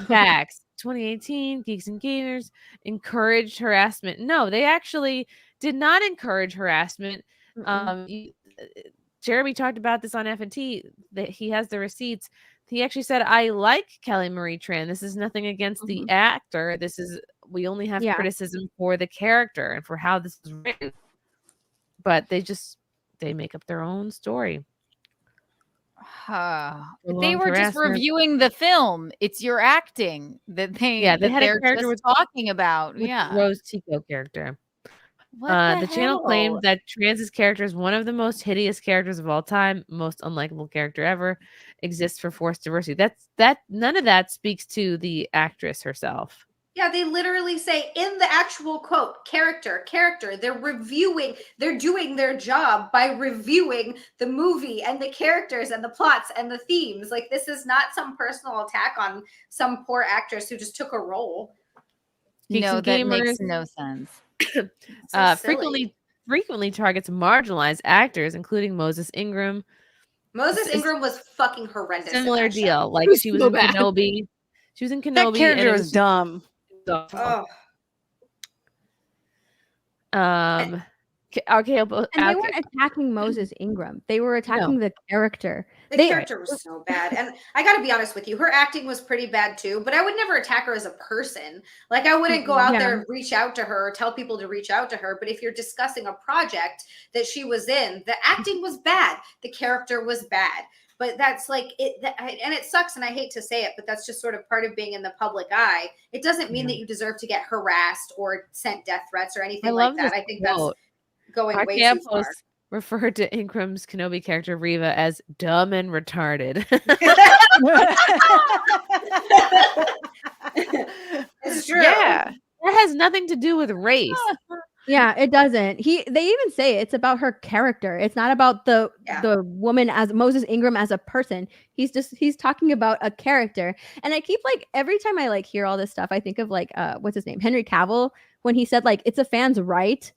Facts. 2018, Geeks and Gamers encouraged harassment. No, they actually did not encourage harassment. Jeremy talked about this on F&T, that he has the receipts. He actually said, I like Kelly Marie Tran. This is nothing against the actor. We only have criticism for the character and for how this is written. But they make up their own story. They were just reviewing the film. It's your acting that they had a character just with talking about. with Yeah. the Rose Tico character. What the channel claimed that Trans's character is one of the most hideous characters of all time, most unlikable character ever, exists for forced diversity. None of that speaks to the actress herself. Yeah, they literally say in the actual quote, character. They're doing their job by reviewing the movie and the characters and the plots and the themes. Like, this is not some personal attack on some poor actress who just took a role. No, that makes no sense. Frequently targets marginalized actors, including Moses Ingram. Moses Ingram was fucking horrendous. Similar deal. Like she was in Kenobi. She was in Kenobi. That character was dumb. Oh. Okay, and they weren't attacking Moses Ingram. They were attacking the character. The character was so bad. And I got to be honest with you, her acting was pretty bad too, but I would never attack her as a person. Like, I wouldn't go out there and reach out to her or tell people to reach out to her. But if you're discussing a project that she was in, the acting was bad. The character was bad. But that's like it, and it sucks, and I hate to say it, but that's just sort of part of being in the public eye. It doesn't mean that you deserve to get harassed or sent death threats or anything like that. I think that's going way too far. Referred to Ingram's Kenobi character Reva as dumb and retarded. It's true. Yeah, that has nothing to do with race. Yeah, it doesn't. They even say it's about her character. It's not about the woman as Moses Ingram as a person. He's talking about a character. And I keep like every time I like hear all this stuff, I think of like what's his name? Henry Cavill, when he said like it's a fan's right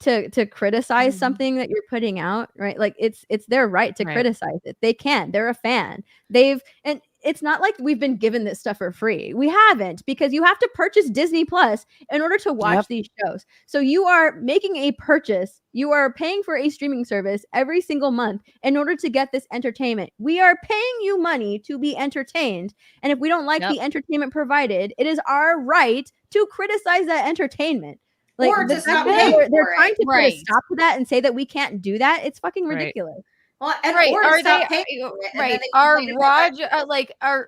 to criticize something that you're putting out, right? Like it's their right to criticize it. They can. They're a fan. And it's not like we've been given this stuff for free. We haven't, because you have to purchase Disney Plus in order to watch these shows. So you are making a purchase. You are paying for a streaming service every single month in order to get this entertainment. We are paying you money to be entertained. And if we don't like the entertainment provided, it is our right to criticize that entertainment. Like, or to stop they're for trying it. to put a stop to that and say that we can't do that. It's fucking ridiculous. Well, and are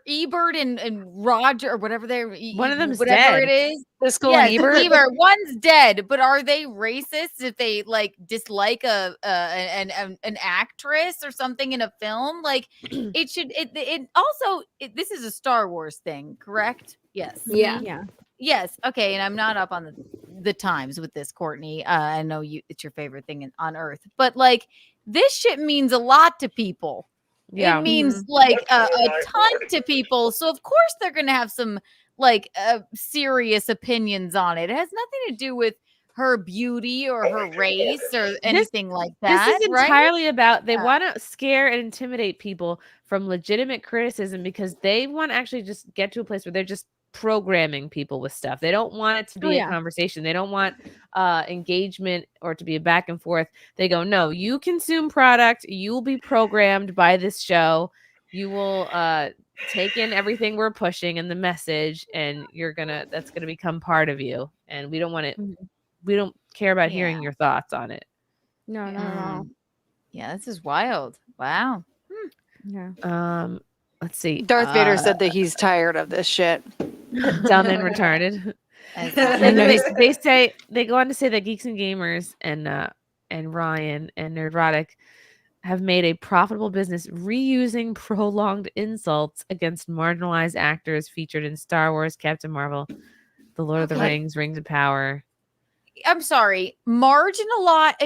Ebert and Roger or whatever one of them's whatever dead. it is. Driscoll and Ebert. One's dead, but are they racist if they like dislike an actress or something in a film? Like it should. It also this is a Star Wars thing, correct? Yes. Yeah. Yes. Okay. And I'm not up on the times with this, Courtney. I know it's your favorite thing on earth, but like this shit means a lot to people. Yeah. It means like a ton to people. So of course they're going to have some like serious opinions on it. It has nothing to do with her beauty or her race or anything like that. This is entirely about they want to scare and intimidate people from legitimate criticism because they want to actually just get to a place where they're just programming people with stuff. They don't want it to be a conversation. They don't want engagement or to be a back and forth. They go, no, you consume product. You will be programmed by this show. You will take in everything we're pushing and the message, and that's gonna become part of you. And we don't want it. We don't care about hearing your thoughts on it. No. Yeah, this is wild. Wow. Yeah. Let's see. Darth Vader said that he's tired of this shit. Dumb and retarded. And they go on to say that Geeks and Gamers and Ryan and Nerdrotic have made a profitable business reusing prolonged insults against marginalized actors featured in Star Wars, Captain Marvel, The Lord of the Rings, Rings of Power. I'm sorry, marginalized.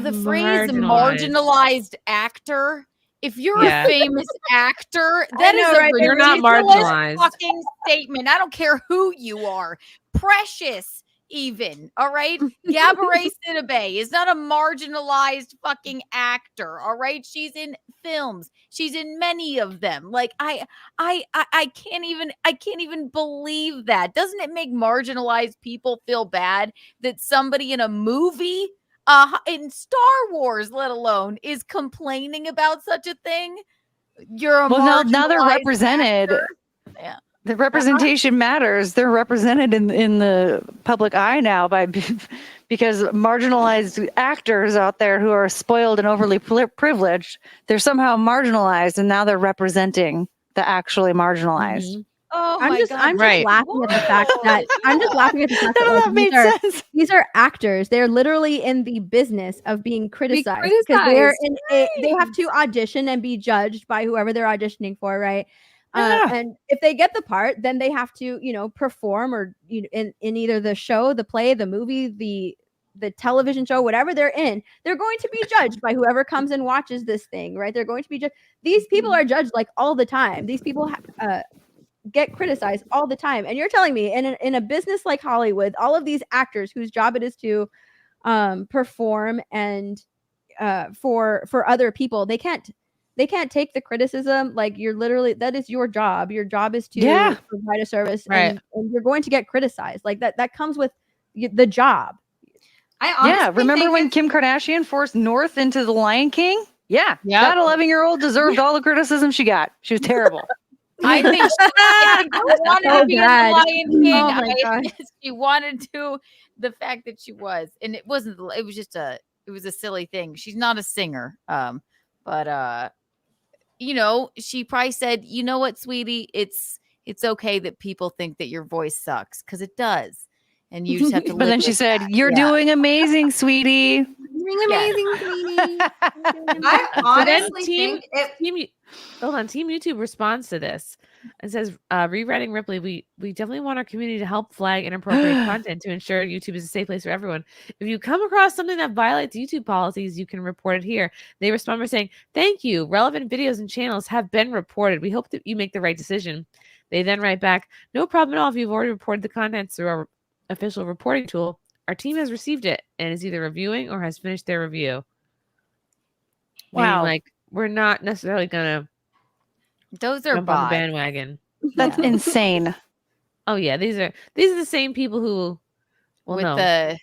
The phrase marginalized actor. If you're a famous actor, that is a you're not marginalized. Fucking statement. I don't care who you are. Precious, even. All right. Gabourey Sidibe is not a marginalized fucking actor. All right. She's in films. She's in many of them. Like I can't even believe that. Doesn't it make marginalized people feel bad that somebody in a movie in Star Wars, let alone, is complaining about such a thing? You're a now they're represented. Actor. Yeah, the representation matters. They're represented in the public eye now because marginalized actors out there who are spoiled and overly privileged, they're somehow marginalized, and now they're representing the actually marginalized. Oh I'm just laughing at the fact that these are actors. They're literally in the business of being criticized because they have to audition and be judged by whoever they're auditioning for, right? And if they get the part, then they have to, perform or in either the show, the play, the movie, the television show, whatever they're in, they're going to be judged by whoever comes and watches this thing, right? They're going to be judged. These people are judged like all the time. These people get criticized all the time. And you're telling me in a business like Hollywood, all of these actors whose job it is to perform and for other people, they can't take the criticism. Like, you're literally, that is your job. Your job is to provide a service, and you're going to get criticized. Like that comes with the job. I honestly remember think when Kim Kardashian forced North into The Lion King? Yeah, that 11-year-old deserved all the criticism she got. She was terrible. I think she wanted So to be in the bad. Lion King. Oh my God. She wanted to. The fact that she was, and it wasn't. It was just a. It was a silly thing. She's not a singer. But you know, she probably said, "You know what, sweetie? It's okay that people think that your voice sucks because it does, and you just have to." But then she said, "You're doing amazing, sweetie." Doing amazing, sweetie. I honestly think Team YouTube responds to this and says, rewriting Ripley, we definitely want our community to help flag inappropriate content to ensure YouTube is a safe place for everyone. If you come across something that violates YouTube policies, you can report it here. They respond by saying, thank you. Relevant videos and channels have been reported. We hope that you make the right decision. They then write back, no problem at all if you've already reported the contents through our official reporting tool. Our team has received it and is either reviewing or has finished their review. Wow. Meaning, like, we're not necessarily gonna Those are jump on the bots. bandwagon. That's insane. Oh yeah, these are the same people who With the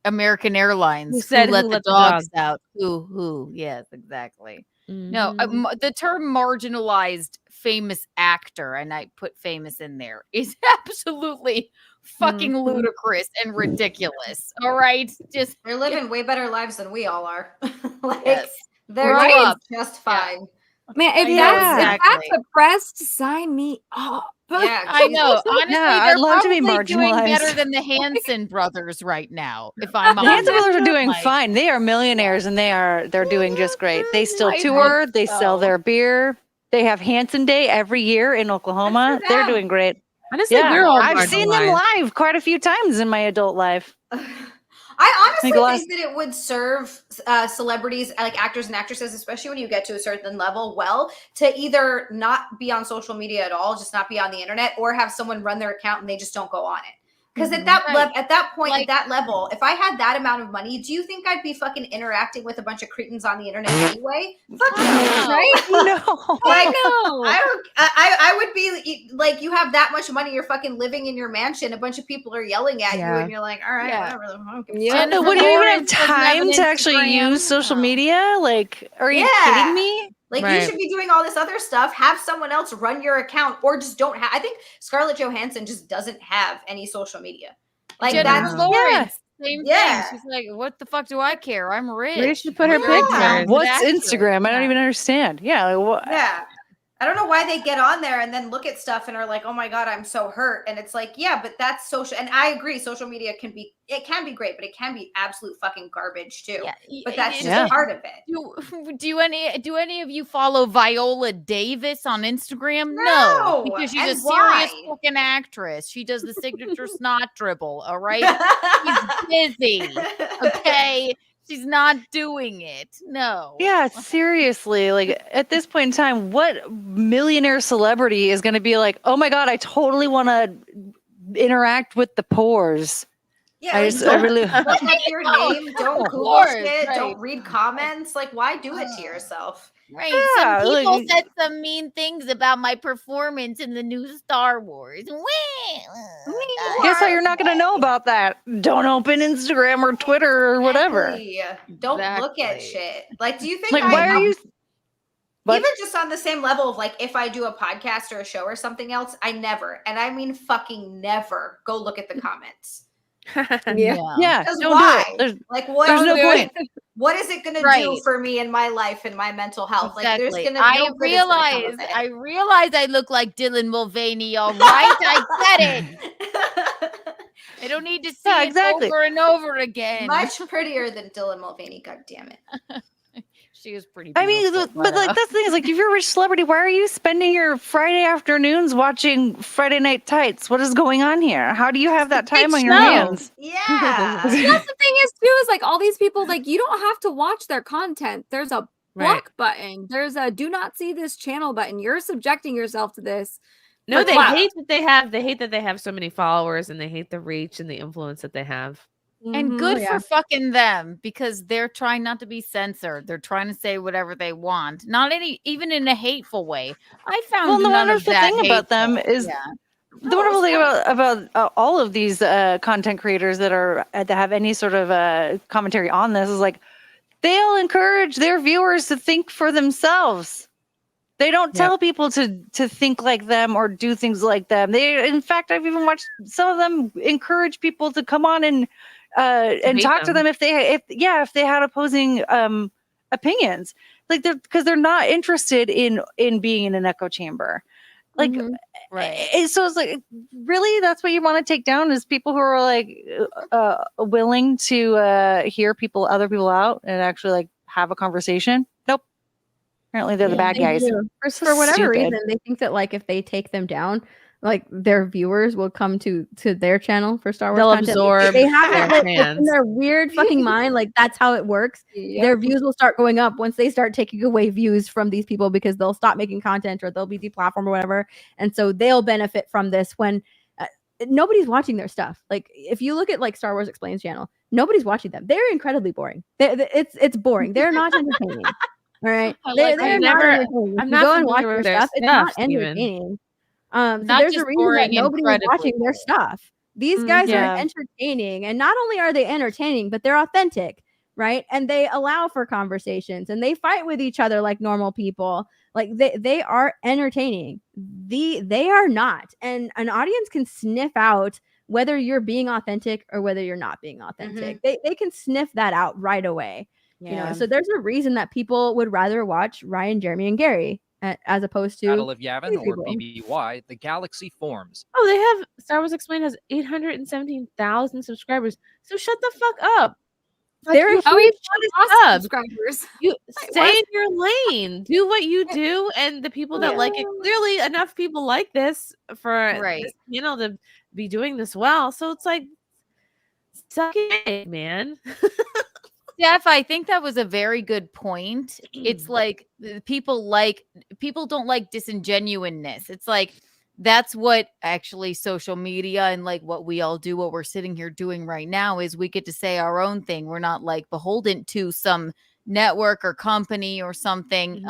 American Airlines Who said let who the let the dogs dogs. out. Who? Yes, exactly. No, Mhm. the term marginalized famous actor, and I put famous in there, is absolutely fucking ludicrous and ridiculous. All right, just they're living way better lives than we all are. Like Yes. they're Grow doing up. just fine. Man, if Yeah, that's the press, sign me up. Yeah, I know. Honestly, Yeah, they're I'd love to be probably doing better marginalized. than the Hanson brothers right now. If I'm The Hanson honest. brothers are doing Like, fine. They are millionaires and they're doing just great. They still I tour. hope They sell so. their beer. They have Hanson Day every year in Oklahoma. They're doing great. Honestly, Yeah, we're all I've seen them marginalized. live quite a few times in my adult life. I honestly the last- think that it would serve celebrities, like actors and actresses, especially when you get to a certain level, well, to either not be on social media at all, just not be on the internet, or have someone run their account and they just don't go on it. Because at that at that point, at that level, if I had that amount of money, do you think I'd be fucking interacting with a bunch of cretins on the internet anyway? Fuck no, right? No, Like, no. I would be like, you have that much money, you're fucking living in your mansion, a bunch of people are yelling at you, Yeah. and you're like, all right, Yeah. whatever. I don't give a Yeah. fuck. So what do you even have Lawrence doesn't have time an to actually Instagram? use social No. media? Like, are you Yeah. kidding me? Like, you Right. should be doing all this other stuff. Have someone else run your account, or just don't have. I think Scarlett Johansson just doesn't have any social media. Like, Jennifer that's Lawrence, same Yeah. thing. She's like, what the fuck do I care? I'm rich. Where should put her I'm a pictures? talented What's actress. Instagram? I don't Yeah. even understand. Yeah, like, what? Yeah. I don't know why they get on there and then look at stuff and are like, oh my God, I'm so hurt. And it's like, yeah, but that's social. And I agree, social media can be great, but it can be absolute fucking garbage too. Yeah. But that's just Yeah. part of it. Do any of you follow Viola Davis on Instagram? No. Because she's And a serious why? fucking actress. She does the signature snot dribble. All right, she's busy. Okay, she's not doing it. No. Yeah, seriously. Like at this point in time, what millionaire celebrity is going to be like, "Oh my God, I totally want to interact with the pores." Yeah, I like, just, I really. don't type your name, don't Of Google course, shit, right. don't read comments. Like, why do it to yourself? Right. Yeah, Some people like- said some mean things about my performance in the new Star Wars. Guess how you're not going to know about that? Don't open Instagram or Twitter or whatever. Exactly. Don't look at Exactly. shit. Like, do you think Like, why are you? What? even just on the same level of like, if I do a podcast or a show or something else, I never, and I mean fucking never, go look at the comments. Yeah, Because don't why? do it. There's, Like, what? there's no point. What is it going to do Right. for me in my life and my mental health? Like, there's Exactly. going to I realize I look like Dylan Mulvaney. All right, I get it. I don't need to see Yeah, it exactly. over and over again. much prettier than Dylan Mulvaney. God damn it. She is pretty. I mean, beautiful, but like that's the thing is like if you're a rich celebrity, why are you spending your Friday afternoons watching Friday Night Tights? What is going on here? How do you have that time on your show. hands? Yeah. That's the thing is too, is like all these people, like you don't have to watch their content. There's a block button. There's a do not see this channel button. You're subjecting yourself to this. No, Like, they wow. hate that they have. They hate that they have so many followers, and they hate the reach and the influence that they have. And good for fucking them because they're trying not to be censored. They're trying to say whatever they want, not even in a hateful way. I found Well, the none of wonderful that thing about them hateful. is Yeah. The wonderful thing about all of these content creators that have any sort of commentary on this is like they'll encourage their viewers to think for themselves. They don't tell people to think like them or do things like them. In fact, I've even watched some of them encourage people to come on and talk to them if they had opposing opinions, like because they're not interested in being in an echo chamber. Like, so it's like, really, that's what you want to take down is people who are like willing to hear other people out and actually like have a conversation. Nope. Apparently they're the bad guys. For whatever reason, they think that like if they take them down, like their viewers will come to their channel for Star Wars. They'll content. absorb They have their it fans. in their weird fucking mind. Like that's how it works. Their views will start going up once they start taking away views from these people because they'll stop making content or they'll be deplatformed or whatever. And so they'll benefit from this when nobody's watching their stuff. Like if you look at like Star Wars Explains channel, nobody's watching them. They're incredibly boring. It's boring. They're not entertaining. All right. They're not entertaining. I'm You not go and watch familiar their with stuff. their It's not stuff, even. entertaining. So Not there's a just reason that boring, nobody is incredibly watching their stuff. These guys Yeah. are entertaining, and not only are they entertaining, but they're authentic, right? And they allow for conversations, and they fight with each other like normal people. Like they are entertaining. They are not, and an audience can sniff out whether you're being authentic or whether you're not being authentic. They can sniff that out right away. You know, so there's a reason that people would rather watch Ryan, Jeremy, and Gary as opposed to Battle of Yavin these or people. BBY, the galaxy forms. Oh, they have Star Wars Explained has 817,000 subscribers. So shut the fuck up. Like, They're you a huge sub. subscribers. You stay in your lane. Do what you do, and the people that like it. Clearly, enough people like this for this channel to be doing this well. So it's like, suck it, man. Steph, I think that was a very good point. It's like people don't like disingenuousness. It's like that's what actually social media and like what we all do, what we're sitting here doing right now is we get to say our own thing. We're not like beholden to some network or company or something.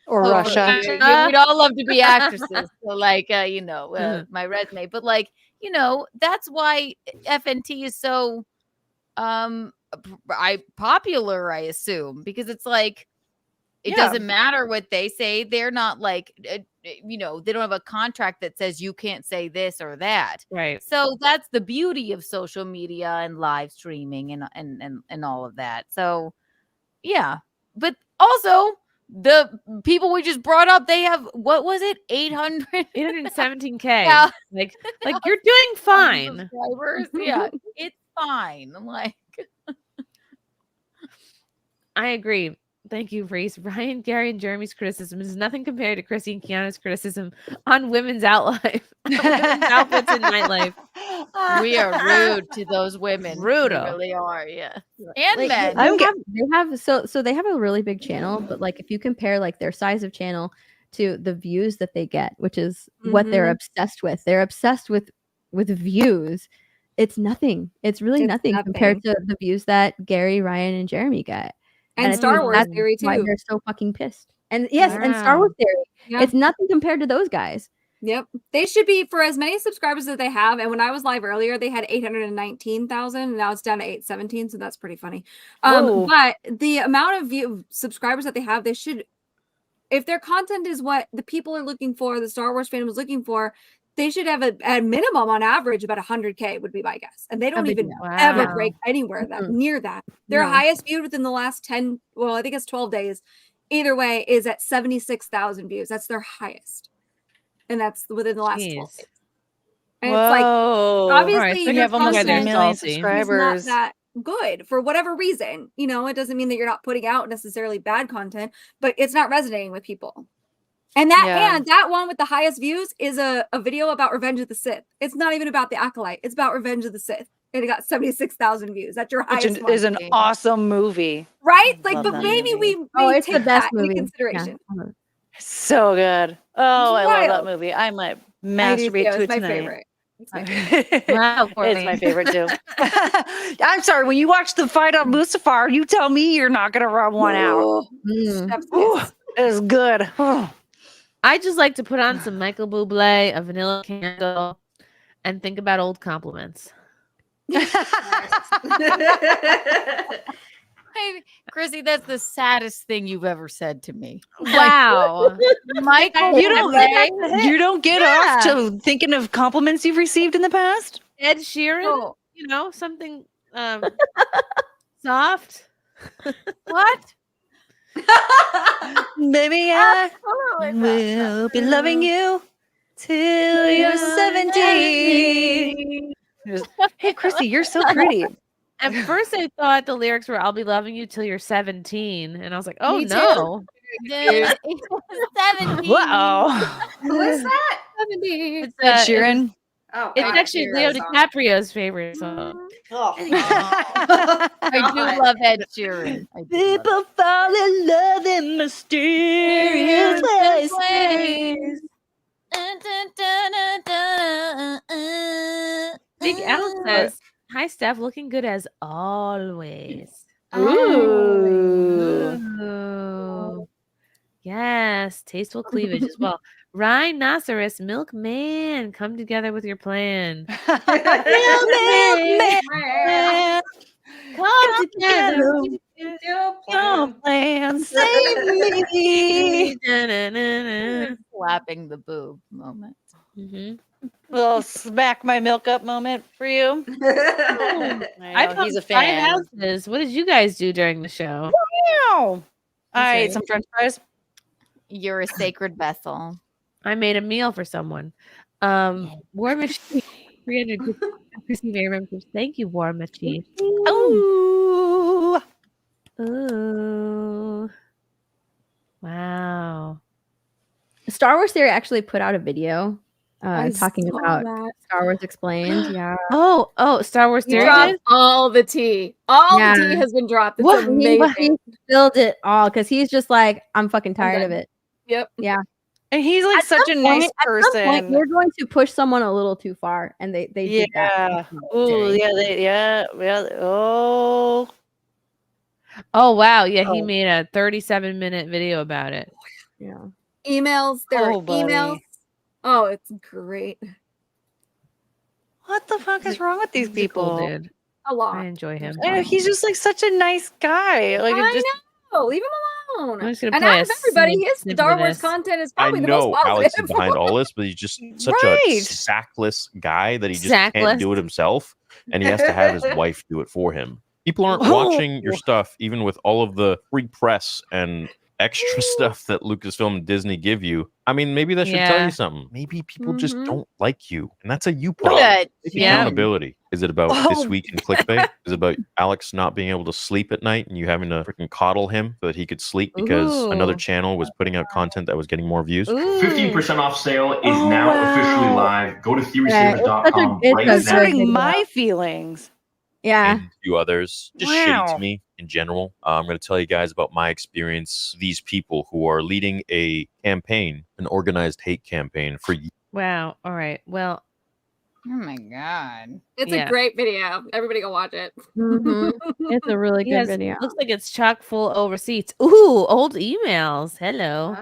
Or Russia. We'd all love to be actresses. So like, my resume, but like, that's why FNT is so, popular, I assume, because it's like it doesn't matter what they say. They're not like they don't have a contract that says you can't say this or that, right? So that's the beauty of social media and live streaming and all of that. So yeah, but also the people we just brought up, they have, what was it, 817K. Yeah. like you're doing fine. Subscribers. Yeah, it's fine. I'm like, I agree. Thank you, Reese. Ryan, Gary, and Jeremy's criticism is nothing compared to Chrissie and Kiana's criticism on women's outlife, women's outfits in nightlife. We are rude to those women. Brutal. We really are, yeah. And Like, men. they have so they have a really big channel, but like if you compare like their size of channel to the views that they get, which is what they're obsessed with. They're obsessed with views. It's nothing. It's really nothing compared to the views that Gary, Ryan, and Jeremy get. And I Star think Wars that's Theory why too. they're so fucking pissed. And yes, and Star Wars Theory. Yeah. It's nothing compared to those guys. Yep. They should be for as many subscribers that they have. And when I was live earlier, they had 819,000 and now it's down to 817. So that's pretty funny. But the amount of subscribers that they have, they should, if their content is what the people are looking for, the Star Wars fandom is looking for, they should have a minimum on average about 100K would be my guess. And they don't even ever break anywhere near that. Their highest viewed within the last 10, well, I think it's 12 days. Either way is at 76,000 views. That's their highest. And that's within the last 12 days. And it's like, obviously, so you have almost 3 million subscribers. Is not that good for whatever reason. It doesn't mean that you're not putting out necessarily bad content, but it's not resonating with people. And that one with the highest views is a video about Revenge of the Sith. It's not even about the Acolyte. It's about Revenge of the Sith. And it got 76,000 views. That's your highest one. Which is an awesome movie. Right? Like, Love but that maybe movie. we it's take the best that into movie. consideration. Yeah. So good. Oh, I love wild. that movie. I might I do masturbate too. to It's it my tonight. favorite. It's my favorite. It's my favorite too. I'm sorry. When you watch the fight on Mustafar, you tell me you're not going to rub one out. Ooh, it is good. I just like to put on some Michael Bublé, a Vanilla Candle, and think about old compliments. Chrissy, that's the saddest thing you've ever said to me. Wow. Michael, You don't get off to thinking of compliments you've received in the past? Ed Sheeran, you know, something soft. What? Maybe I will be loving you till you're 17. Hey, Chrissy, you're so pretty. At first, I thought the lyrics were "I'll be loving you till you're 17," and I was like, "Oh Me too. no!" 17. Wow. Who is that? 17. It's Ed Sheeran. Oh, It's God, actually Sheeran Leo song. DiCaprio's favorite song. Oh, I do love Ed Sheeran. I do love People fall in love in mysterious ways. Big Al says, "Hi, Steph. Looking good as always." Ooh. Yes, tasteful cleavage as well. Rhinoceros, milkman, come together with your plan. Milkman, Come together with your plan. Save me. Slapping the boob moment. Little smack my milk up moment for you. I know, he's a pumped 5 fan. houses. What did you guys do during the show? Wow. I ate some French fries. You're a sacred vessel. I made a meal for someone. War Machine, 300 Chrissie Mayr members. Thank you, War Machine. Ooh. Ooh. Wow. Star Wars Theory actually put out a video I talking saw about that. Star Wars Explained. Yeah. Oh, Star Wars He Theory dropped did? all the tea. All Yeah. the tea has been dropped. It's What? amazing. He spilled it all because he's just like, I'm fucking tired of done. it. Yep. Yeah. And he's like At such a some nice point- at some point, person. you're going to push someone a little too far, and they did that. Ooh, yeah. Oh. Oh, wow. Yeah, he made a 37-minute video about it. Yeah. Emails. There are Oh, buddy. emails. Oh, it's great. What the fuck is wrong with these He's a cool people? dude. A lot. I enjoy him. I know, he's just like such a nice guy. Like I it just know. Leave him alone. I'm just gonna And play out a of everybody, snip- his snip Star of Wars this. content is I probably the know most Alex is positive. behind all this, but he's just such Right. a sackless guy that he just Sackless. can't do it himself, and he has to have his wife do it for him. People aren't watching your stuff, even with all of the free press and extra stuff that Lucasfilm and Disney give you. I mean, maybe that should tell Yeah. you something. Maybe people just Mhm. don't like you, and that's a you problem. Good. Take Yeah. accountability. Is it about this Oh. week in clickbait? Is it about Alex not being able to sleep at night and you having to freaking coddle him so that he could sleep because another Ooh. channel was putting out content that was getting more views? 15% off sale is Oh, now wow. officially live. Go to Yeah, it's theorysaver.com it's right a now. good hurting video. my feelings. Yeah. And a few others just Wow. shitty to me in general. I'm going to tell you guys about my experience. These people who are leading a campaign, an organized hate campaign for Wow. All right. Well, Oh my god. It's Yeah. a great video. Everybody go watch it. Mhm. It's a really he good has, video. looks like it's chock full of receipts. Ooh, old emails. Hello.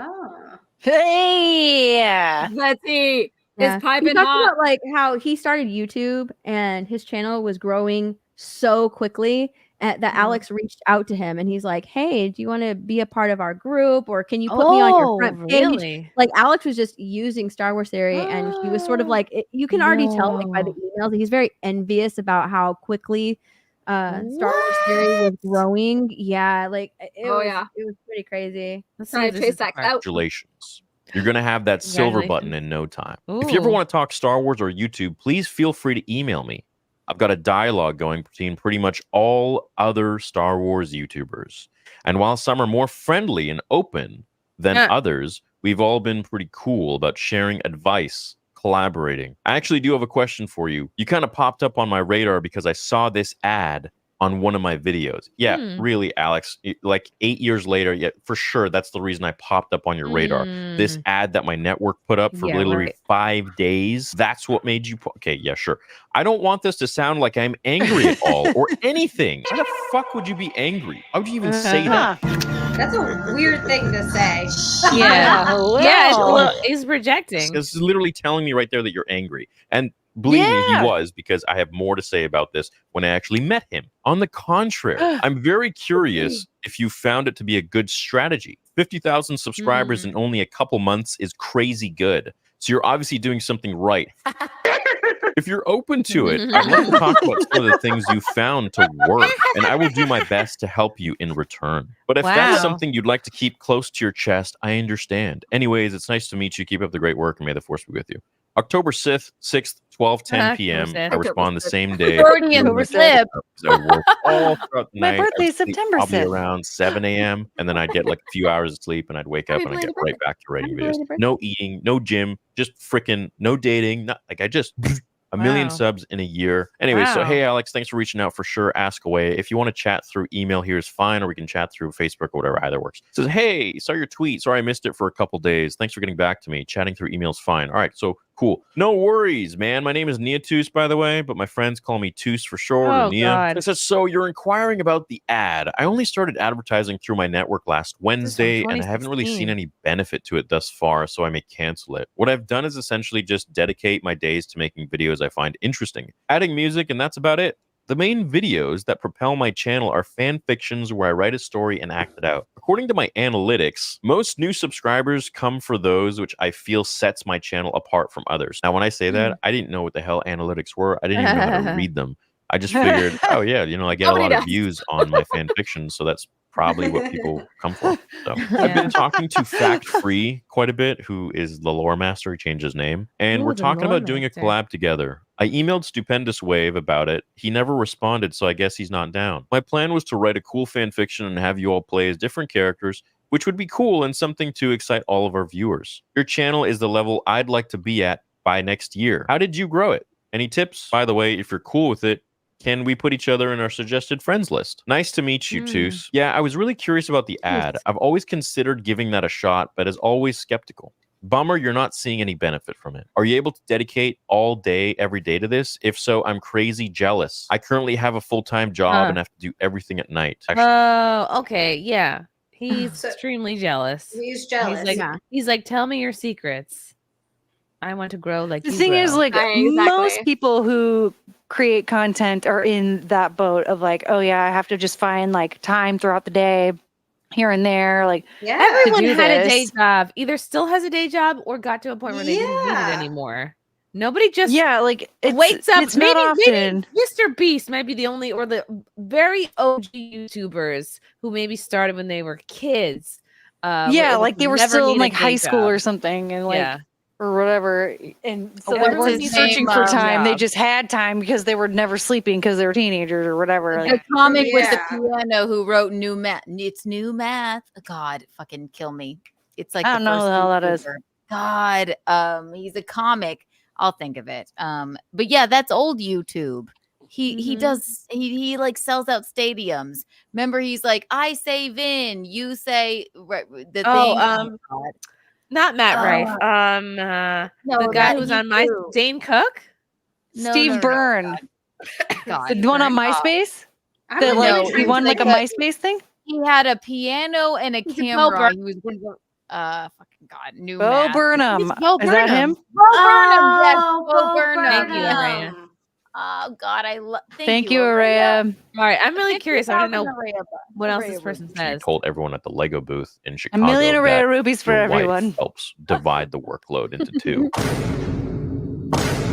Hey. Betsy Yeah. is piping he talked hot. about like how he started YouTube and his channel was growing so quickly that Alex reached out to him and he's like, "Hey, do you want to be a part of our group, or can you put me on your front page?" Really? Like Alex was just using Star Wars Theory, and he was sort of like, you can already tell like by the emails that he's very envious about how quickly Star Wars Theory was growing. Yeah, like it was pretty crazy. Trying to chase that clout. Congratulations. You're going to have that silver button in no time. If you ever Ooh. want to talk Star Wars or YouTube, please feel free to email me. I've got a dialogue going between pretty much all other Star Wars YouTubers. And while some are more friendly and open than others, we've all been pretty cool about sharing advice, collaborating. I actually do have a question for you. You kind of popped up on my radar because I saw this ad on one of my videos. Yeah, really, Alex. Like 8 years later, yeah, for sure, that's the reason I popped up on your radar. This ad that my network put up for Yeah, literally right. 5 days, that's what made you... Okay, yeah, sure. I don't want this to sound like I'm angry at all or anything. Why the fuck would you be angry? How would you even say that? That's a weird thing to say. Yeah. Well. Yeah. It's a little, he's projecting. This is literally telling me right there that you're angry. And Believe me, he was, because I have more to say about this when I actually met him. On the contrary, I'm very curious if you found it to be a good strategy. 50,000 subscribers in only a couple months is crazy good. So you're obviously doing something right. If you're open to it, I'd love to talk about some of the things you found to work, and I will do my best to help you in return. But if that's something you'd like to keep close to your chest, I understand. Anyways, it's nice to meet you. Keep up the great work, and may the force be with you. October 6th, 12:10 p.m. I respond the same day. Freudian slip. I work all throughout the My night. birthday's I'd sleep September probably 6th. around 7 a.m. and then I'd get like a few hours of sleep and I'd wake up and I'd get right back to writing videos. No eating, no gym, just freaking no dating. Not like I just a million subs in a year. Anyway, so hey Alex, thanks for reaching out for sure. Ask away. If you want to chat through email, here's fine, or we can chat through Facebook or whatever, either works. It says, hey, saw your tweet. Sorry I missed it for a couple days. Thanks for getting back to me. Chatting through email's fine. All right, so cool. No worries, man. My name is Neatus, by the way, but my friends call me Tus for short, or Nia. It says, so you're inquiring about the ad. I only started advertising through my network last Wednesday, and I haven't really seen any benefit to it thus far, so I may cancel it. What I've done is essentially just dedicate my days to making videos I find interesting, adding music, and that's about it. The main videos that propel my channel are fan fictions where I write a story and act it out. According to my analytics, most new subscribers come for those which I feel sets my channel apart from others. Now, when I say that, I didn't know what the hell analytics were. I didn't even know how to read them. I just figured, oh yeah, you know, I get a lot of views on my fan fiction, so that's probably what people come for. So I've been talking to Fact Free quite a bit, who is the lore master. He changed his name, and we're talking about doing a collab together. I emailed Stupendous Wave about it. He never responded, so I guess he's not down. My plan was to write a cool fan fiction and have you all play as different characters, which would be cool and something to excite all of our viewers. Your channel is the level I'd like to be at by next year. How did you grow it? Any tips? By the way, if you're cool with it, can we put each other in our suggested friends list? Nice to meet you, Tus. Yeah, I was really curious about the ad. I've always considered giving that a shot, but as always skeptical. Bummer you're not seeing any benefit from it. Are you able to dedicate all day, every day to this? If so, I'm crazy jealous. I currently have a full-time job and have to do everything at night. Oh, okay. Yeah. He's extremely jealous. He's jealous. He's like, tell me your secrets. I want to grow like The you thing grow. is, like, most people who create content are in that boat of like, oh yeah, I have to just find like time throughout the day, here and there. Like, everyone to do had a day this. job, either still has a day job or got to a point where they didn't need it anymore. Nobody just like wakes up. It's not often. Maybe Mr. Beast might be the only, or the very OG YouTubers who maybe started when they were kids. Like they were never still in need a like day high school job. or something, and like or whatever, and so What's they weren't his searching name? for time. They Yeah. just had time because they were never sleeping because they were teenagers or whatever. The Like, comic with the piano who wrote New Math. It's New Math. God, fucking kill me. It's like I don't know who the hell that is. God, he's a comic. I'll think of it. But yeah, that's old YouTube. He does he like sells out stadiums. Remember, he's like, I say Vin, you say the thing. God. Not Matt Rife. No, the guy that who's you on my do. Dane Cook. Steve Byrne, God. the one on MySpace. I That don't like know. he won like a MySpace thing. He had a piano and a camera. He was fucking God, New Bo Math. Burnham. It's Bo Is that Burnham. him? Bo Burnham. Yes, Oh, Bo Bo Burnham. Thank you, Araya. Oh God, I love. Thank you, Araya. All right, I'm really curious. I want to know 50,000 what else Araya this person She says. told everyone at the Lego booth in A Chicago million that Araya rubies for your wife everyone. helps divide the workload into two.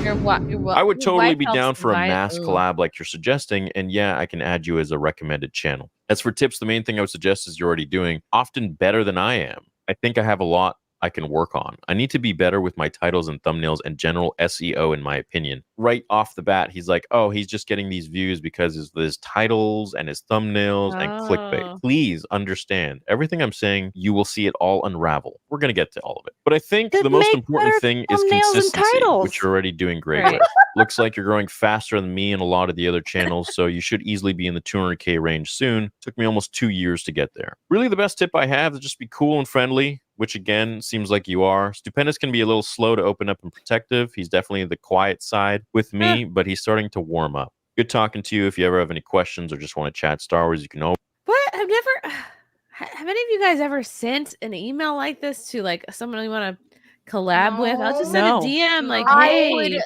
I I would totally be down for a mass collab like you're suggesting, and yeah, I can add you as a recommended channel. As for tips, the main thing I would suggest is you're already doing often better than I am. I think I have a lot I can work on. I need to be better with my titles and thumbnails and general SEO, in my opinion. Right off the bat, he's like, oh, he's just getting these views because of his titles and his thumbnails and clickbait. Please understand, everything I'm saying, you will see it all unravel. We're going to get to all of it. But I think the most important thing is thumbnails and consistency, titles. which you're already doing great Right. with. Looks like you're growing faster than me and a lot of the other channels, so you should easily be in the 200K range soon. Took me almost 2 years to get there. Really, the best tip I have is just be cool and friendly, which again seems like you are. Stupendous can be a little slow to open up and protective. He's definitely the quiet side with me, but he's starting to warm up. Good talking to you. If you ever have any questions or just want to chat Star Wars, you can always. What? Have any of you guys ever sent an email like this to like someone you want to collab with? I'll just send a DM like, hey.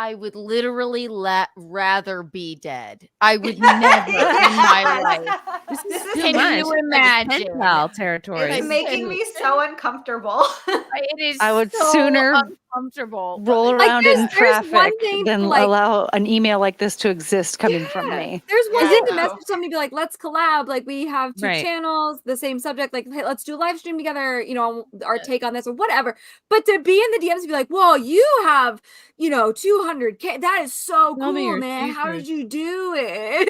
I would literally rather be dead. I would never in my life. This is Can too much. you imagine? Pen pal territory. It's making me so uncomfortable. It is. I would so sooner uncomfortable. roll Like, around there's in one traffic thing than to, like- allow an email like this to exist coming from me. There's one Yeah, thing I to know. message somebody, be like, let's collab. Like, we have two Right. channels, the same subject. Like, hey, let's do a live stream together. You know, our take on this or whatever. But to be in the DMs and be like, whoa, you have, 200K. That is so Tell me cool, your man. How secret. did you do it?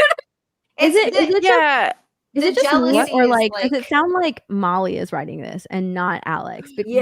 Is it just Yeah. is the it just me jealousy or is, like does it like- sound like Molly is writing this and not Alex? The way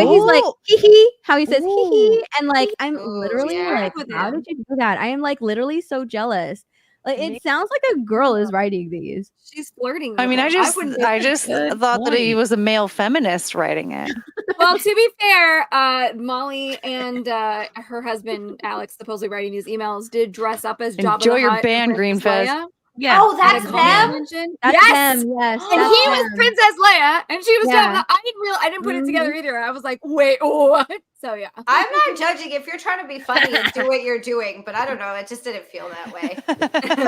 Yeah. he's like hee hee, how he says hee Ooh. hee, and like I'm Ooh, literally yeah. like, With how him. did you do that? I am like literally so jealous. Like Me it sounds like a girl is writing these. She's flirting. I with mean, him. I just wouldn't- Good thought that he point. was a male feminist writing it. Well, to be fair, Molly and her husband Alex, supposedly writing these emails, did dress up as Jabba Enjoy the your Hutt band, and Princess Green Fez. Leia Yeah. Oh, at a that's comic them. convention. That's Yes, them, yes. and that's he was them. Princess Leia, and she was Yeah. Jabba. I didn't put it together either. I was like, wait, what? So yeah, I'm not judging if you're trying to be funny and do what you're doing, but I don't know. It just didn't feel that way.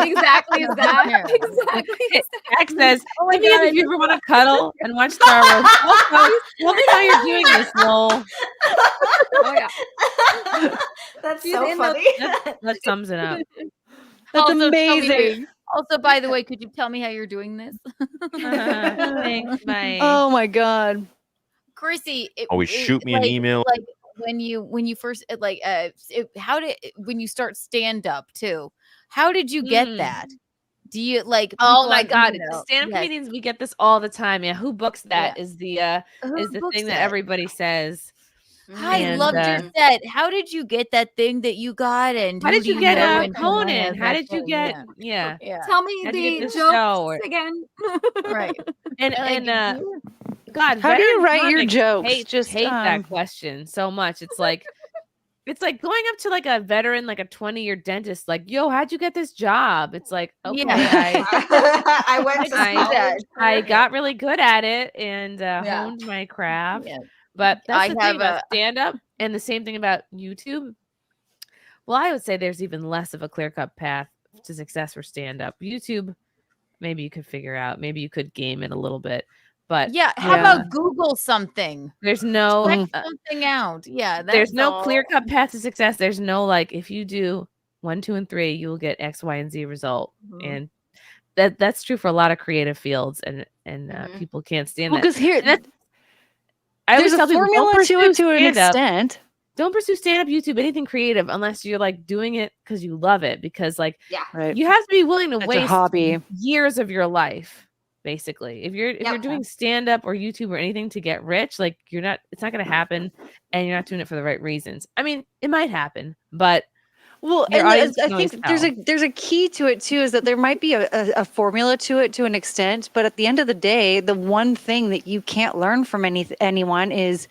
exactly is that. Yeah. Exactly. Jack says, Oh my "Maybe God, I if you ever want to cuddle and watch Star Wars, tell me how you're doing this, Lowell." Oh yeah. That's She's so in the- funny. That sums it up. That's Also, tell me- amazing. Also, by the way, could you tell me how you're doing this? Thanks, bye. Oh my god. Chrissy, Always shoot me an email. Like when you first when you start stand up too, how did you get Mm. that? Do you like? Oh people my on god, email? stand-up Yes. comedians, we get this all the time. Yeah, who books that is the Who books thing that that? everybody says. I And, loved your set. How did you get that thing that you got? And How who did do you get know and who Conan? has How that did you thing? get yeah. Tell me How'd you get the this jokes show or- again. Right. And God, How do you veteran write your comics jokes? Hate, Just, hate that question so much. It's like going up to like a veteran, like a 20-year dentist, like, yo, how'd you get this job? It's like, okay, I went to college. I got really good at it and honed my craft. Yeah. But that's I the thing have about a- stand-up, and the same thing about YouTube. Well, I would say there's even less of a clear-cut path to success for stand-up. YouTube, maybe you could figure out, maybe you could game it a little bit. But Yeah. How about Google something? there's no Check something out. Yeah. there's that's no all. clear-cut path to success. There's no like, if you do 1, 2, and 3, you will get X, Y, and Z result. And that's true for a lot of creative fields, and people can't stand Well, that. because here, And that's- I always there's a tell people, don't formula to it pursue to an stand-up. extent. Don't pursue stand-up, YouTube, anything creative, unless you're like doing it because you love it. Because like, Right. you have to be willing to That's your waste hobby. years of your life, basically. If you're doing stand-up or YouTube or anything to get rich, like it's not going to happen, and you're not doing it for the right reasons. I mean, it might happen, but Well, your and audience I can always think tell. there's a key to it too, is that there might be a formula to it to an extent, but at the end of the day, the one thing that you can't learn from anyone is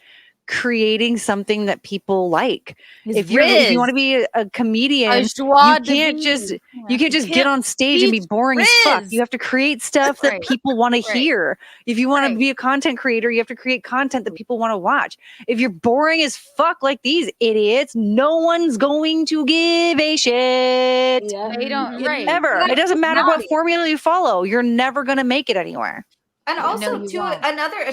creating something that people like. His If you want to be a comedian, joie you de can't vivre. just get on stage and be boring as fuck. Riz. You have to create stuff that Right. people want to Right. hear. If you want to be a content creator, you have to create content that people want to watch. If you're boring as fuck like these idiots, no one's going to give a shit. They don't. Right. Ever. It doesn't matter Not- what formula you follow. You're never going to make it anywhere. And No, also you to won't.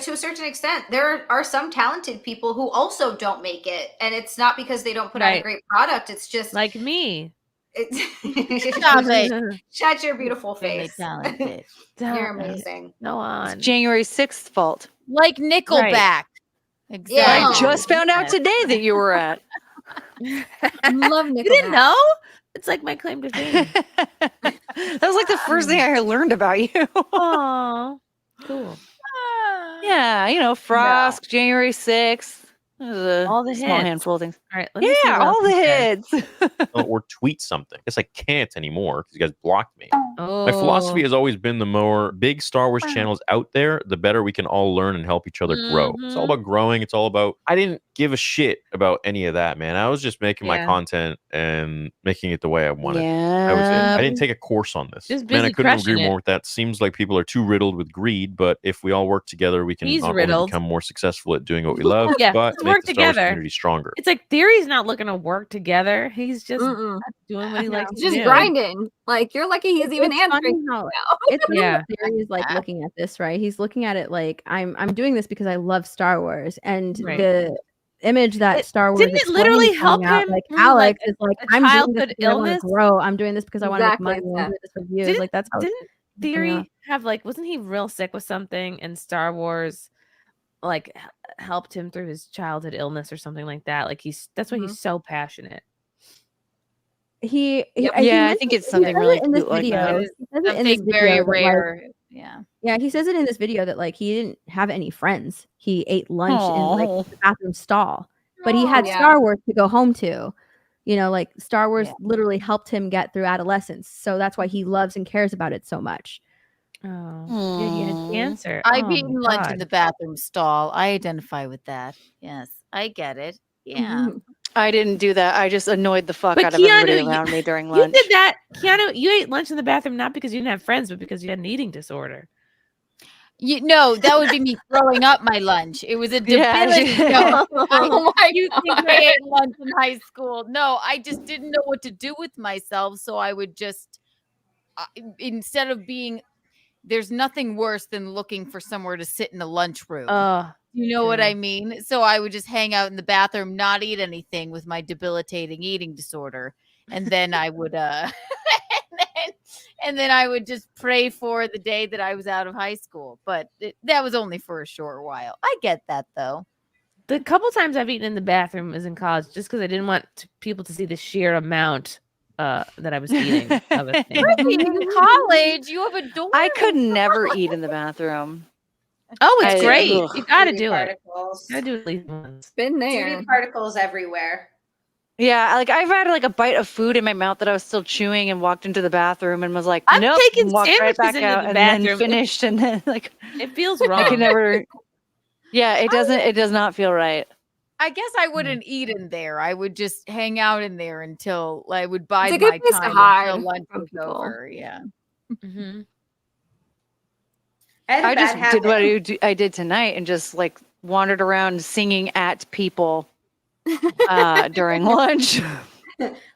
to a certain extent, there are some talented people who also don't make it, and it's not because they don't put out a Right. great product. It's just like me. Stop it. Shut your beautiful Really face. talented. You're amazing. Go on. January 6th fault. Like Nickelback. Exactly. Yeah. I just found out today that you were at. Love Nickelback. You didn't know? It's like my claim to fame. That was like the first thing I learned about you. Aw, cool. Yeah, Frost, January 6th. All the small hits. handful of things. All right. Let me see Yeah, what all else the is there. hits. Or tweet something. I guess I can't anymore because you guys blocked me. My philosophy has always been the more big Star Wars channels out there, the better we can all learn and help each other grow. It's all about growing. It's all about, I didn't give a shit about any of that, man. I was just making my content and making it the way I wanted. That was it. I didn't take a course on this. Just Man, I busy couldn't agree crushing more it. with that. Seems like people are too riddled with greed, but if we all work together, we can He's not only riddled. become more successful at doing what we love, Yeah, but let's make work the Star Wars together. community stronger. It's like Theory's not looking to work together. He's just doing what he likes to Just do. grinding. Like you're lucky he's even It's funny answering how now. it's funny how Theory is like looking at this, right? He's looking at it like I'm doing this because I love Star Wars, and Right. the image that Star Wars didn't it literally explains coming help out, him like through, Alex like, is like a I'm doing this childhood because I want to illness? grow. I'm doing this because I want to make Exactly, money. I'm yeah. doing this for views. Like that's how Didn't it's coming Theory out. have like, wasn't he real sick with something, and Star Wars like helped him through his childhood illness or something like that? Like that's why he's so passionate. He I think it's something really in this cute like video. that. He says it in this Something very video that, like, rare. Yeah. he says it in this video that like he didn't have any friends. He ate lunch in like the bathroom stall, but he had yeah. Star Wars to go home to. You know, like Star Wars literally helped him get through adolescence. So that's why he loves and cares about it so much. Oh, yeah, you had cancer. I've Oh, eaten my lunch in God. the bathroom stall. I identify with that. Yes, I get it. Yeah. I didn't do that. I just annoyed the fuck But out of everybody Keanu, around me during you lunch. did that. Keanu, you ate lunch in the bathroom not because you didn't have friends, but because you had an eating disorder. No, that would be me throwing up my lunch. It was a Yeah, debility. she- No, Oh my you think I ate lunch in high school? No, I just didn't know what to do with myself, so I would just instead of being. There's nothing worse than looking for somewhere to sit in a lunchroom. You know what I mean? So I would just hang out in the bathroom, not eat anything with my debilitating eating disorder, and then I would and then I would just pray for the day that I was out of high school. But that was only for a short while. I get that though. The couple times I've eaten in the bathroom is in college, just because I didn't want people to see the sheer amount that I was eating of a thing. In college, you have a door. I could never eat in the bathroom. Oh, it's I- great. ugh. You got to Food do it. particles. Got to do it at least once. Been Duty particles everywhere. Yeah, like I've had like a bite of food in my mouth that I was still chewing and walked into the bathroom and was like, I've nope, taken and walked right sandwiches back into out the and then bathroom. finished and then like It feels I wrong. could never. Yeah, it does not feel right. I guess I wouldn't eat in there. I would just hang out in there until I would It's bide a good my place to time hide until lunch from was people. over. Yeah. Mm-hmm. I just did what I did tonight and just like wandered around singing at people during lunch.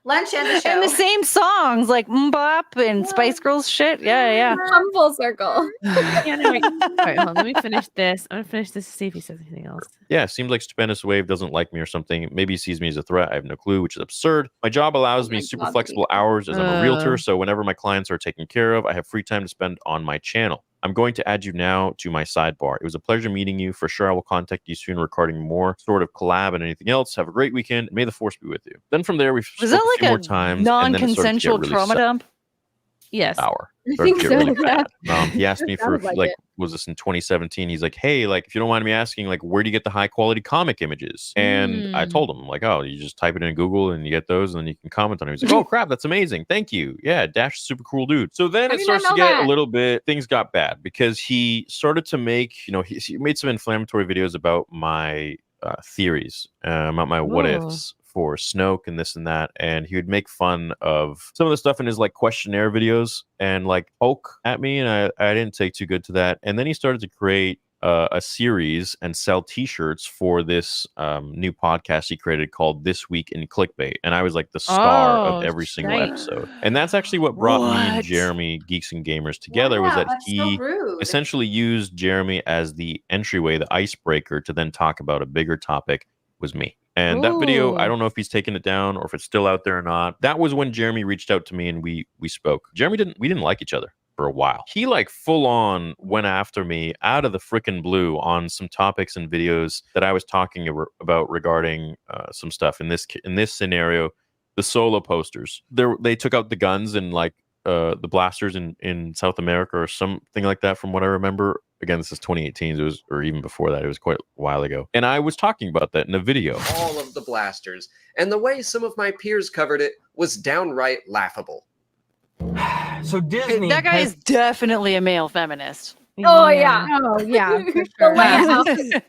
Lunch and the show. And the same songs like Mbop and Spice Girls shit. Yeah. Come full circle. Yeah, no, wait. All right, hold on. Let me finish this. I'm gonna finish this to see if he says anything else. Yeah, it seems like Stupendous Wave doesn't like me or something. Maybe he sees me as a threat. I have no clue, which is absurd. My job allows me super God, flexible hours as I'm a realtor, so whenever my clients are taken care of, I have free time to spend on my channel. I'm going to add you now to my sidebar. It was a pleasure meeting you. For sure, I will contact you soon regarding more sort of collab and anything else. Have a great weekend. May the force be with you. Then from there, we've Was spoke that a few like more a times. and then it started to get non-consensual really trauma dump? Yes. sour. I Started think to get so, really yeah. bad. He asked me for Sounds like like, it. was this in 2017? He's like, hey, like if you don't mind me asking, like where do you get the high quality comic images? And I told him like, oh, you just type it in Google and you get those, and then you can comment on it. He's like, oh crap, that's amazing, thank you. Yeah, Dash is super cool dude. So then I it did not starts to know get that. a little bit. Things got bad because he started to make, he made some inflammatory videos about my theories, about my what Oh. ifs for Snoke and this and that, and he would make fun of some of the stuff in his like questionnaire videos and like poke at me, and I didn't take too good to that. And then he started to create a series and sell T-shirts for this new podcast he created called This Week in Clickbait, and I was like the star Oh, of every single shite. episode. And that's actually what brought me and What? Jeremy, Geeks and Gamers, together. Was Wow, that that's he so rude. essentially used Jeremy as the entryway, the icebreaker, to then talk about a bigger topic, was me. And that video, I Ooh. don't know if he's taken it down or if it's still out there or not. That was when Jeremy reached out to me and we spoke. We didn't like each other for a while. He like full on went after me out of the freaking blue on some topics and videos that I was talking about regarding some stuff in this scenario. The solo posters, they took out the guns and like the blasters in South America or something like that, from what I remember. Again, this is 2018. It was, or even before that, it was quite a while ago. And I was talking about that in a video. All of the blasters, and the way some of my peers covered it was downright laughable. So Disney. That guy is definitely a male feminist. Oh yeah. Oh yeah, for The sure. Leia outfit.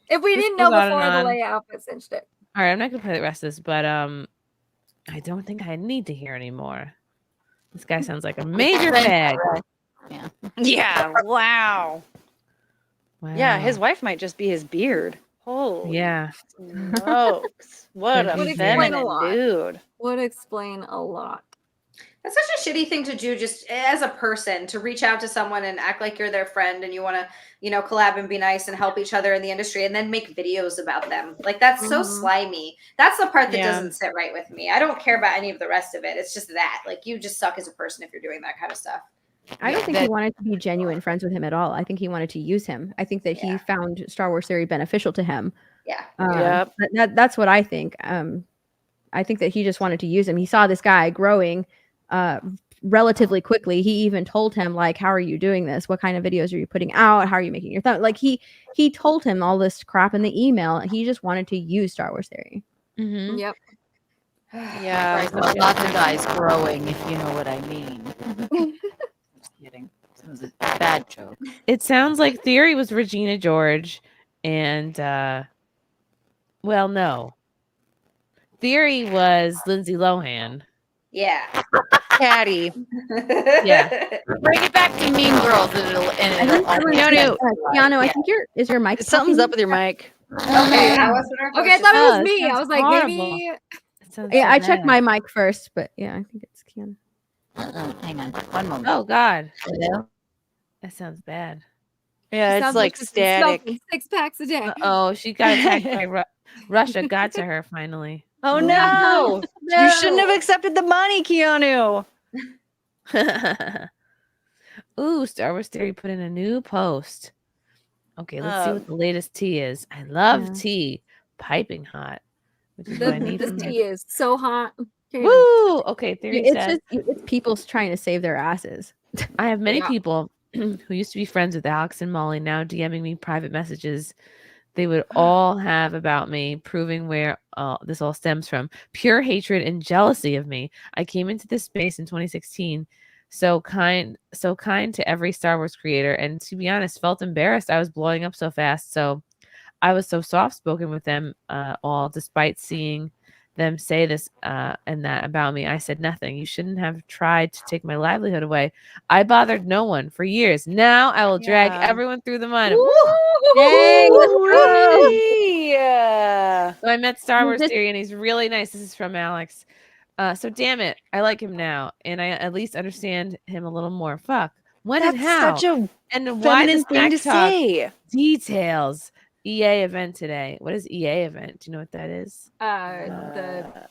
If we didn't know goes on before, and the on. Leia outfit cinched it. All right, I'm not gonna play the rest of this, but I don't think I need to hear anymore. This guy sounds like a major fag. Yeah. Yeah. Wow. Yeah, his wife might just be his beard. Holy Yeah. smokes. What Would a explain feminine a lot. dude. Would explain a lot. That's such a shitty thing to do just as a person, to reach out to someone and act like you're their friend and you want to, collab and be nice and help each other in the industry and then make videos about them. Like, that's so slimy. That's the part that doesn't sit right with me. I don't care about any of the rest of it. It's just that. Like, you just suck as a person if you're doing that kind of stuff. I don't think he wanted to be genuine friends with him at all. I think he wanted to use him. I think that he found Star Wars theory beneficial to him. Yeah. That's what I think. I think that he just wanted to use him. He saw this guy growing relatively quickly. He even told him, like, how are you doing this? What kind of videos are you putting out? How are you making your thumb? Like, he told him all this crap in the email. He just wanted to use Star Wars theory. Mm-hmm. Yep. Yeah. Lots of guys growing, if you know what I mean. Just kidding. It was a bad joke. It sounds like Theory was Regina George, and well, no. Theory was Lindsay Lohan. Yeah. Caddy. Yeah. Bring it back to Mean Girls, Keanu, I think is your mic. Something's up with your mic. Okay, that wasn't our Okay, I question. thought it was Oh, me. it I was sounds like, horrible. maybe. Yeah, I checked my mic first, but yeah, I think it's Keanu. Hang on, one moment. Oh God, Hello? that sounds bad. Yeah, it's Sounds like she's static. smoking 6 packs a day. Oh, she got attacked by Russia. Got to her finally. Oh no. You shouldn't have accepted the money, Keanu. Ooh, Star Wars Theory put in a new post. Okay, let's see what the latest tea is. I love tea, piping hot, which is what I need This from tea is so hot. Woo! Okay, Theory says It's people trying to save their asses. I have many Yeah. people who used to be friends with Alex and Molly now DMing me private messages they would all have about me, proving where this all stems from. Pure hatred and jealousy of me. I came into this space in 2016, so kind to every Star Wars creator, and to be honest, felt embarrassed I was blowing up so fast. So I was so soft-spoken with them all, despite seeing them say this and that about me. I said nothing. You shouldn't have tried to take my livelihood away. I bothered no one for years. Now I will drag everyone through the mud. Yeah. So I met Star Wars Theory, and he's really nice. This is from Alex. So damn it, I like him now, and I at least understand him a little more. Fuck. When and how? Such a and why does feminine thing to Smack Talk say. Details. EA event today. What is EA event? Do you know what that is? The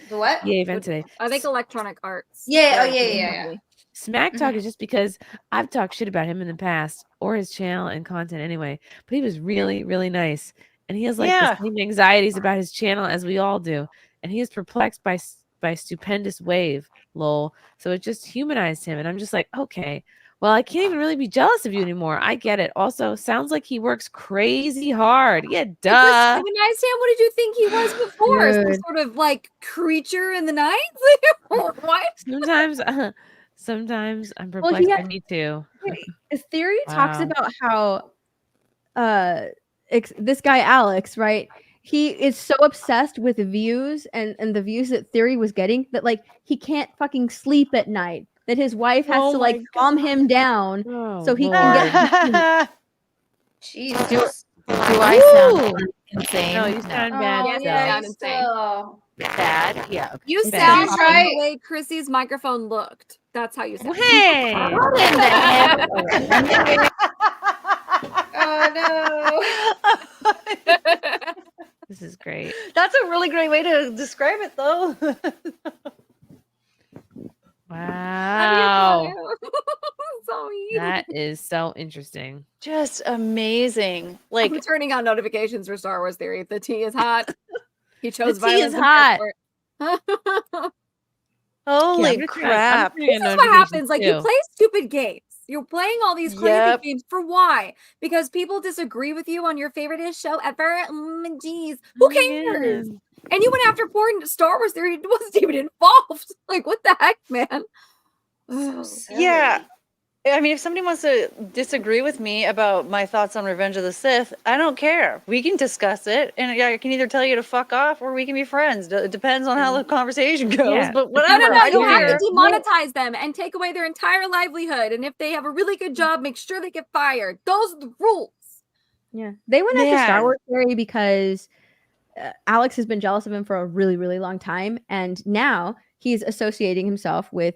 The what? EA event today. I think Electronic Arts. Yeah. Oh, yeah. Smack Talk is just because I've talked shit about him in the past, or his channel and content anyway. But he was really, really nice, and he has like the same anxieties about his channel as we all do, and he is perplexed by stupendous wave, lol. So it just humanized him, and I'm just like, okay, well, I can't even really be jealous of you anymore. I get it. Also, sounds like he works crazy hard. Yeah, duh. Humanized him? What did you think he was before? Some Dude. sort of like creature in the night? What? Sometimes I'm Well, perplexed. I need to. Theory talks Wow. about how this guy Alex, right? He is so obsessed with views and the views that Theory was getting that like he can't fucking sleep at night. That his wife has to like calm him down so he can get. Jesus. Do I sound insane? No, you sound bad. Yes, you sound insane. Bad? Yeah. Okay. You Bad. sound like Right. the way Chrissie's microphone looked. That's how you sound. Hey! What in the hell? Oh no. This is great. That's a really great way to describe it, though. Wow. So mean. That is so interesting. Just amazing. Like, I'm turning on notifications for Star Wars Theory. The tea is hot. He chose The tea is violence. and hot. holy I'm crap. turning This on is what happens. notifications Like you too. play stupid games. You're playing all these crazy Yep. games for why? Because people disagree with you on your favorite show ever. Jeez, who cares? And you went after foreign Star Wars theory. It wasn't even involved. Like, what the heck, man? Yeah. I mean, if somebody wants to disagree with me about my thoughts on Revenge of the Sith, I don't care. We can discuss it, and I can either tell you to fuck off or we can be friends. It depends on how the conversation goes. Yeah. But No, whatever. no, I you don't have care. to demonetize them and take away their entire livelihood. And if they have a really good job, make sure they get fired. Those are the rules. Yeah, they went after Star Man. Wars theory because Alex has been jealous of him for a really, really long time, and now he's associating himself with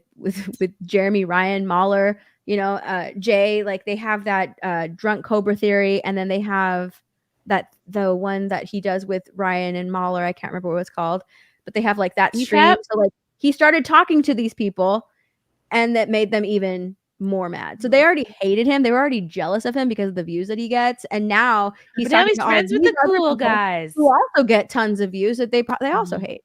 Jeremy, Ryan, Mahler, Jay. Like they have that drunk Cobra theory, and then they have the one that he does with Ryan and Mahler. I can't remember what it was called, but they have like that stream. So like he started talking to these people, and that made them even more mad. So they already hated him. They were already jealous of him because of the views that he gets. And now he's But now talking he's to all friends with these the other cool people guys. who also get tons of views that they also hate.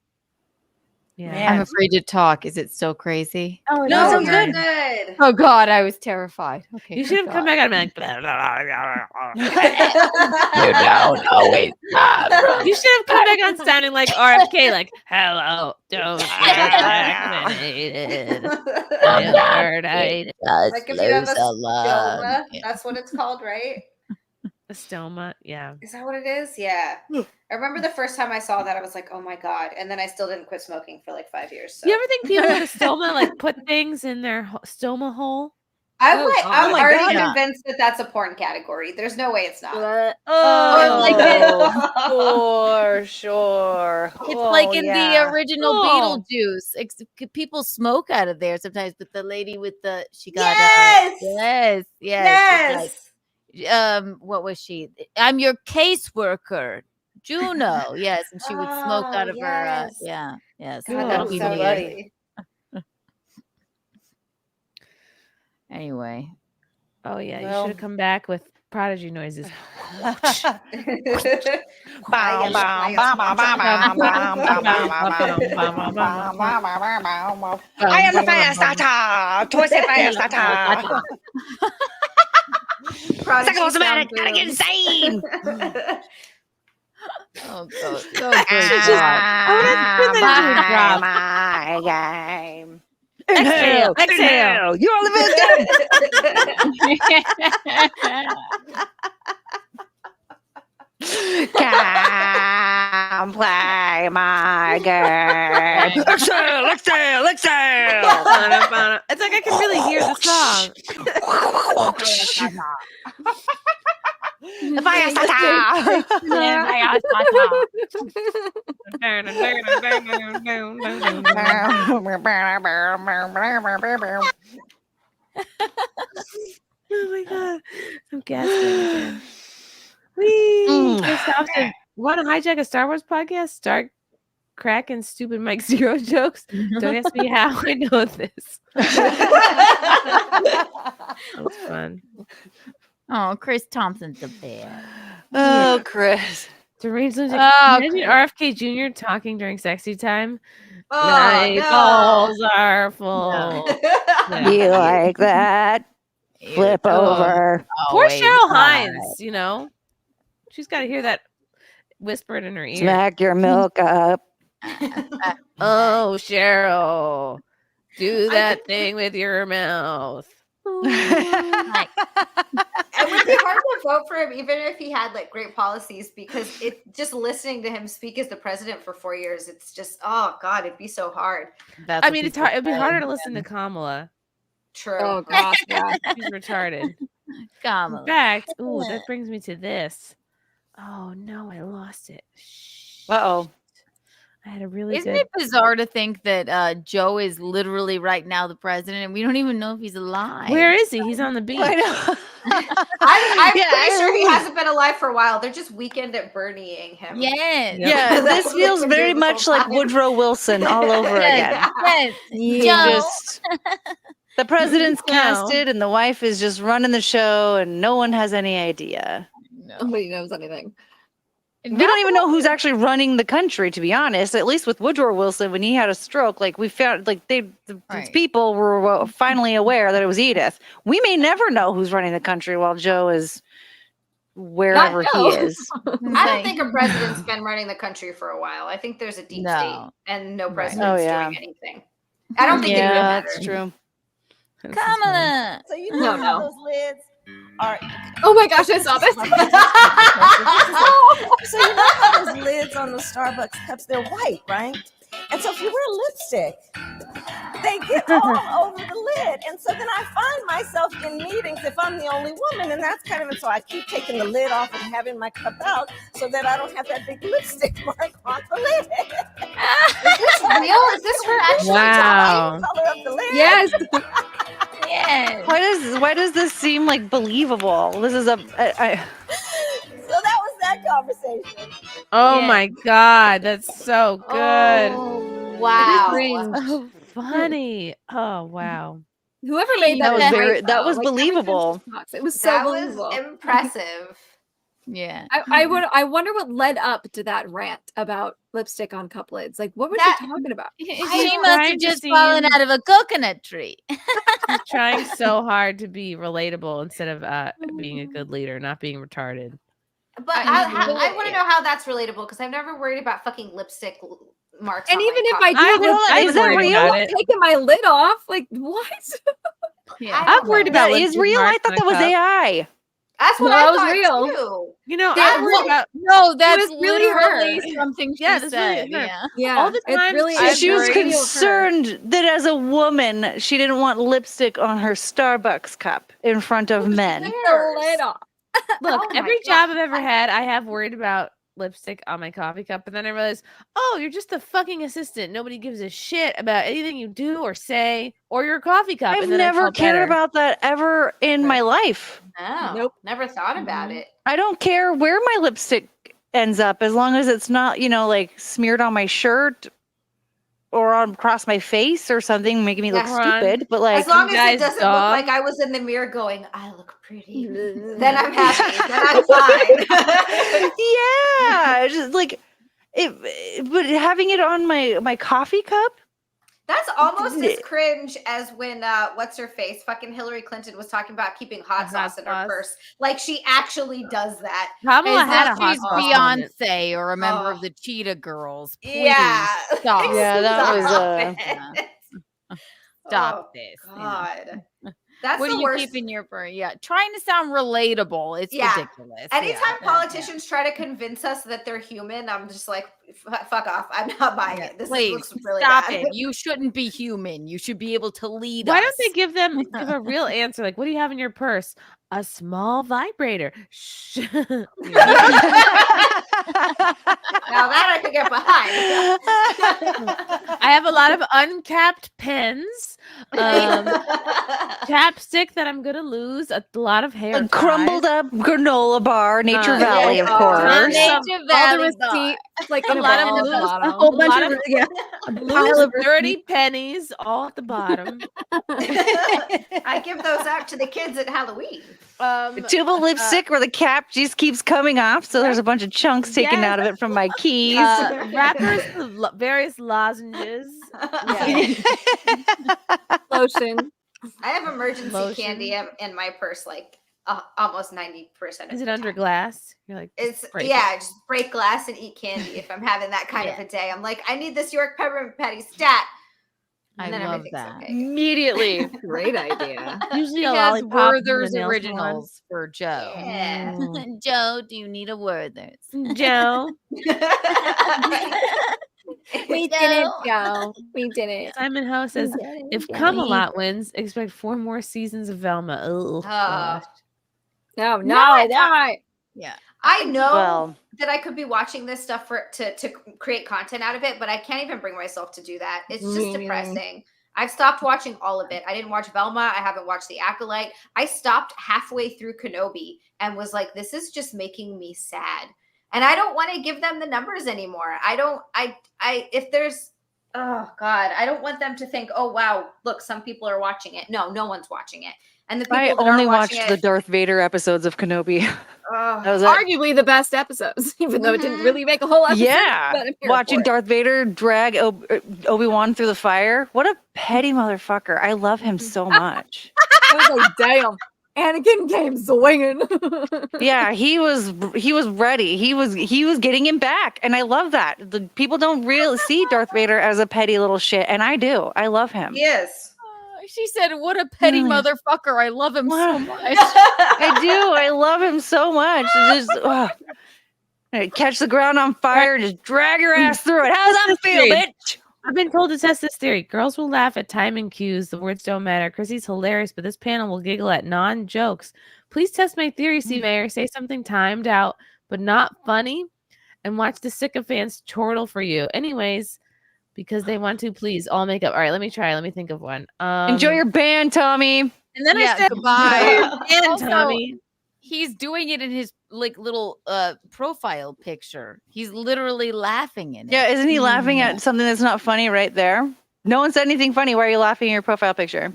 Yeah. I'm afraid to talk. Is it so crazy? Oh, No, no, it's you're good. Oh God, I was terrified. Okay, You should have come back and been like, blah, blah, blah, always You should have come back on sounding like RFK, like, hello, don't get vaccinated. Like if you have a stoma, that's what it's called, right? A stoma, yeah. Is that what it is? Yeah. I remember the first time I saw that, I was like, oh my God. And then I still didn't quit smoking for like 5 years. So. You ever think people with a stoma like put things in their stoma hole? I'm Oh, I'm my already God. convinced that that's a porn category. There's no way it's not. For sure. It's like in the original Oh. Beetlejuice. People smoke out of there sometimes, but the lady with she got Yes! yes. It's like, what was she? I'm your caseworker, Juno. Yes, and she would smoke out of her. Yes. God, That'll that's be so weird. funny. Anyway. Oh yeah, you Well. should have come back with prodigy noises. I am the fast atta, twice the fast atta. Psychosomatic, gotta get insane. Oh, God. My game. Exhale. You're all the Come play my game. Exhale. It's like I can really hear the song. The fire starter. Oh my God, I'm gasping again. Whee! Chris Thompson, want to hijack a Star Wars podcast? Start cracking stupid Mike Zero jokes. Don't ask me how I know this. That was fun. Oh, Chris Thompson's the best. Oh, Chris. Imagine Oh, RFK Jr. talking during sexy time. Oh, My no. balls are full. You like that? Flip over. Poor Always Cheryl high. Hines, she's got to hear that whispered in her ear. Smack your milk up. Oh, Cheryl, do that thing with your mouth. It would be hard to vote for him, even if he had like great policies, because just listening to him speak as the president for 4 years, it's just, oh God, it'd be so hard. I mean, it's hard. It'd be harder to listen to Kamala. True. Oh gosh, yeah. She's retarded. Kamala. In fact, that brings me to this. Oh no, I lost it. Uh-oh. I had a really Isn't good. it bizarre to think that Joe is literally right now the president and we don't even know if he's alive? Where is he? He's on the beach. I'm pretty sure he hasn't been alive for a while. They're just weekend at Bernieing him. Yes. Yeah, That's this what feels they've been very doing the much whole like time. Woodrow Wilson all over again. Yes. You Joe. just- the president's casted and the wife is just running the show and no one has any idea. Nobody knows anything. We don't even know who's actually running the country, to be honest. At least with Woodrow Wilson, when he had a stroke, like we found, like the people were finally aware that it was Edith. We may never know who's running the country while Joe is wherever he is. I don't think a president's been running the country for a while. I think there's a deep state and no president's doing anything. I don't think it even matters. That's true. Kamala. So you know how those lids are. Oh my gosh, I saw this. So you know how those lids on the Starbucks cups, they're white, right? And so if you wear lipstick, they get all over the lid. And so then I find myself in meetings if I'm the only woman, and that's kind of it. So I keep taking the lid off and having my cup out so that I don't have that big lipstick mark on the lid. Is this real? Is this her actually Wow. Color of the lid? Yes. Yes. Why does this seem like believable? This is a So that was that conversation. Oh my god, that's so good. Oh, wow. So funny. Oh wow. Whoever made That that was was very- great, that though. was Like, every time believable. she talks, it was so That was believable. impressive. Yeah. I wonder what led up to that rant about lipstick on cup lids. Like, what was That- she talking about? She I'm must trying have to just see fallen him. out of a coconut tree. He's trying so hard to be relatable instead of being a good leader, not being retarded. But I want to know how that's relatable because I've never worried about fucking lipstick marks. And on even my if I cup. do, I've is that worried real? about I'm it. taking my lid off. Like, what? Yeah. I'm worried about That is lipstick real. I marks thought on that a was cup. AI. That's what No, I that was thought real. too. You know, Yeah, I'm worried well, about. No, that's was really literally her. something she Yeah, that's said. really her. Yeah. Yeah, All the it's times really I've She was worried- concerned that as a woman, she didn't want lipstick on her Starbucks cup in front of men. Take the lid off. Look, Oh my every God. job I've ever had, I have worried about lipstick on my coffee cup, and then I realized, oh, you're just a fucking assistant. Nobody gives a shit about anything you do or say or your coffee cup. I've and then I never felt cared better. about that ever in my life. No, Nope. never thought about Mm-hmm. it. I don't care where my lipstick ends up as long as it's not, like smeared on my shirt or on across my face or something making me look Yeah. stupid. But like, As long as it guy's doesn't dog. look like I was in the mirror going, I look pretty, then I'm happy. Then I'm fine. yeah, just like it. But having it on my coffee cup. That's almost as cringe as when what's her face? Fucking Hillary Clinton was talking about keeping hot sauce in her purse. Like she actually does that. Kamala As had a if hot she's sauce moment. Beyonce or a member Oh. of the Cheetah Girls. Please Yeah. stop. Yeah, that was Stop Oh, this. God. That's What the do you worst. keep in your purse? Yeah, trying to sound relatable. It's Yeah. ridiculous. Anytime Yeah. politicians try to convince us that they're human, I'm just like, fuck off. I'm not buying it. This Please looks really stop bad. it. You shouldn't be human. You should be able to lead Why us. don't they give a real answer? Like, what do you have in your purse? A small vibrator. Shh. Now that I could get behind. I have a lot of uncapped pens, chapstick that I'm gonna lose, a lot of hair, A crumbled up granola bar, Nature Valley, of yeah. course. Nature All Valley the receipts, like a in a lot of ball at the loose, bottom. a whole bunch bunch of of pile loose, of dirty pennies all at the bottom. I give those out to the kids at Halloween. A tube of lipstick where the cap just keeps coming off, so there's a bunch of chunks taken out of it from my keys. Wrappers, various lozenges. Lotion. I have emergency Lotion. candy in my purse, like almost 90% of Is the it under time. glass? You're like, It's just break it. just break glass and eat candy if I'm having that kind of a day. I'm like, I need this York peppermint patty stat. And I then love everything's that. okay. Immediately. Great idea. Usually She a has lollipop and Werther's the nails originals for Joe. Yeah. Joe, do you need a Werther's? on. Joe, We didn't go. We didn't. Simon Ho says, if Camelot wins, expect 4 more seasons of Velma. Oh, gosh. No, Not- why? Yeah. I know Well. that I could be watching this stuff to create content out of it, but I can't even bring myself to do that. It's just depressing. I've stopped watching all of it. I didn't watch Velma. I haven't watched The Acolyte. I stopped halfway through Kenobi and was like, this is just making me sad. And I don't want to give them the numbers anymore. If there's, oh God, I don't want them to think, oh wow, look, some people are watching it. No one's watching it. And the people I that only are watched watching the it, Darth Vader episodes of Kenobi. oh, That was it. Arguably the best episodes, even though it didn't really make a whole lot of sense. Yeah, But I'm here watching for it. Darth Vader drag Obi-Wan through the fire. What a petty motherfucker! I love him so much. I was like, damn. Anakin came swinging. Yeah, he was ready. He was getting him back, and I love that. The people don't really see Darth Vader as a petty little shit, and I do. I love him. He is. She said, "What a petty motherfucker! I love him so much." I do. I love him so much. It's just catch the ground on fire and just drag your ass through it. How's that feel, bitch? I've been told to test this theory. Girls will laugh at timing cues. The words don't matter. Chrissie's hilarious, but this panel will giggle at non-jokes. Please test my theory, C. Mayr. Say something timed out, but not funny, and watch the sycophants chortle for you. Anyways, because they want to, please, all make up. All right, let me try. Let me think of one. Enjoy your band, Tommy. And then I said, goodbye. enjoy your band, Also, Tommy. He's doing it in his little profile picture. He's literally laughing in it. Yeah, isn't he laughing at something that's not funny right there? No one said anything funny. Why are you laughing at your profile picture?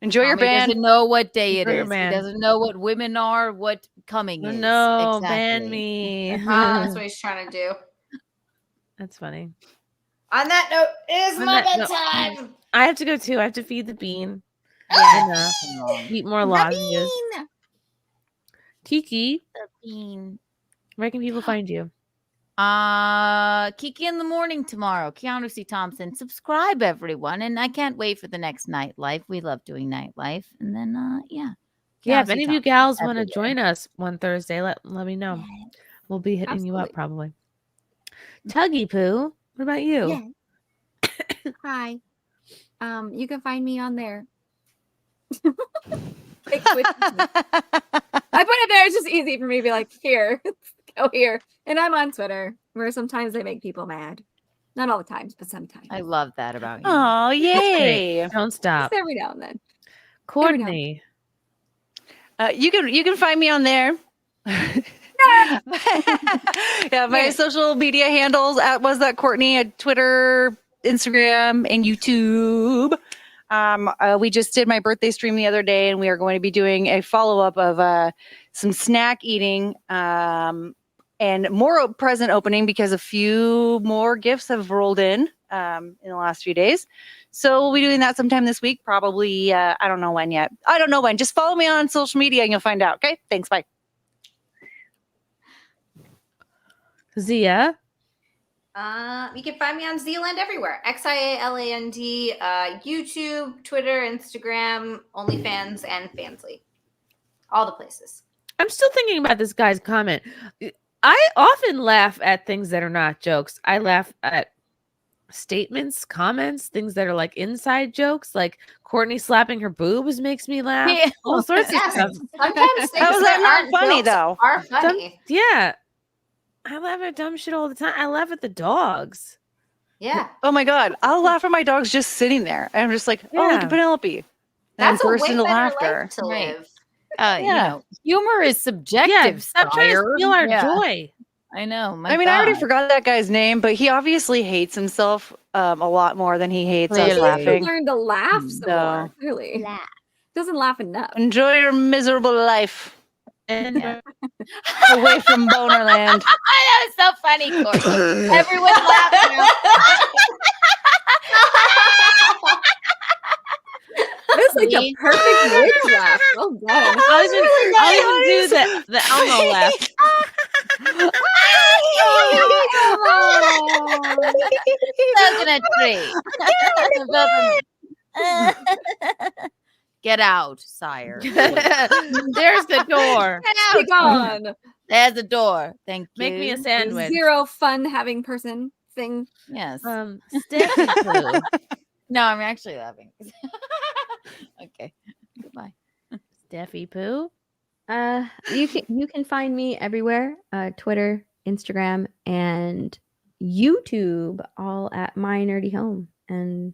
Enjoy your Tommy band. doesn't know what day it Enjoy your is. band. He doesn't know what women are, what coming is. No, exactly. ban me. That's what he's trying to do. That's funny. On that note, it is On my that note, bedtime. I have to go too. I have to feed the bean. Yeah. And, eat more lozenges. Kiki, The bean. where can people find you? Kiki in the morning tomorrow. Keanu C. Thompson. Subscribe, everyone. And I can't wait for the next nightlife. We love doing nightlife. And then, yeah. Yeah, Keanu if C. any of you Thompson gals want to everywhere. join us one Thursday, let me know. We'll be hitting you up Absolutely. probably. Tuggy Poo, what about you? Yeah. Hi. You can find me on there. I put it there. It's just easy for me to be like, here, go here. And I'm on Twitter, where sometimes I make people mad. Not all the times, but sometimes. I love that about you. Oh, yay. Don't stop. Just every now and then. Courtney. You can find me on there. Yeah, my social media handles was that Courtney at Twitter, Instagram, and YouTube. We just did my birthday stream the other day, and we are going to be doing a follow-up of some snack eating and more present opening because a few more gifts have rolled in the last few days. So we'll be doing that sometime this week, probably. I don't know when yet. I don't know when. Just follow me on social media and you'll find out. Okay? Thanks. Bye. Zia. You can find me on Zealand everywhere. XIALAND, YouTube, Twitter, Instagram, OnlyFans, and Fansly. All the places. I'm still thinking about this guy's comment. I often laugh at things that are not jokes. I laugh at statements, comments, things that are like inside jokes, like Courtney slapping her boobs makes me laugh. Yeah. All sorts of Yes, stuff. sometimes things How is that that not aren't funny, jokes though? are funny. Yeah. I laugh at dumb shit all the time. I laugh at the dogs. Yeah. Oh my God. I'll laugh at my dogs just sitting there. And I'm just like, oh, look Yeah. at Penelope. And That's a burst way into better laughter. life to live. You know, humor is subjective. Yeah, stop trying to sire. steal our Yeah. joy. I know. My I mean, I already God. forgot that guy's name, but he obviously hates himself a lot more than he hates us Clearly. He laughing. learned to laugh some No. more, clearly. Doesn't laugh enough. Enjoy your miserable life And away from Bonerland. That was so funny, Courtney. Everyone's laughing. That's like a perfect witch laugh. Well done. I'll even do the Elmo laugh. Coconut tree. Get out, sire. There's the door. Be gone. There's the door. Thank you. Make me a sandwich. Zero fun having person thing. Yes. Stephanie Pooh. No, I'm actually laughing. Okay. Goodbye. Steffi Pooh. You can find me everywhere, Twitter, Instagram, and YouTube, all at My Nerdy Home. And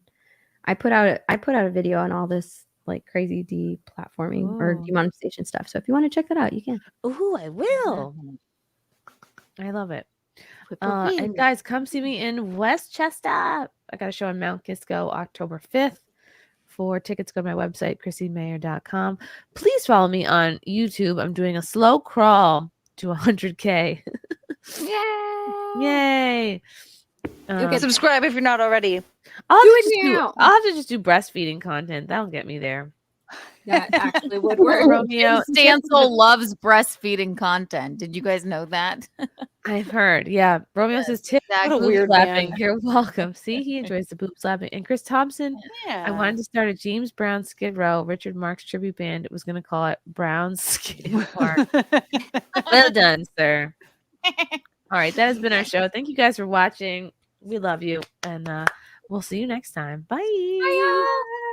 I put out a video on all this like crazy deplatforming or Ooh. demonetization stuff. So if you want to check that out, you can. Ooh, I will. I love it. And guys, come see me in Westchester. I got a show in Mount Kisco October 5th. For tickets, go to my website, chrissymayr.com. Please follow me on YouTube. I'm doing a slow crawl to 100K. Yay! You can subscribe if you're not already. I'll Do have it to just now. I'll have to just do breastfeeding content. That'll get me there. That actually would work. Romeo Stancil loves breastfeeding content. Did you guys know that? I've heard. Yeah. Romeo says, Tip, What a boob weird slapping. man. You're welcome. See, he enjoys the boob slapping. And Chris Thompson, I wanted to start a James Brown Skid Row, Richard Marx tribute band. It was going to call it Brown Skid Mark. Well done, sir. All right. That has been our show. Thank you guys for watching. We love you. And we'll see you next time. Bye. Bye, y'all.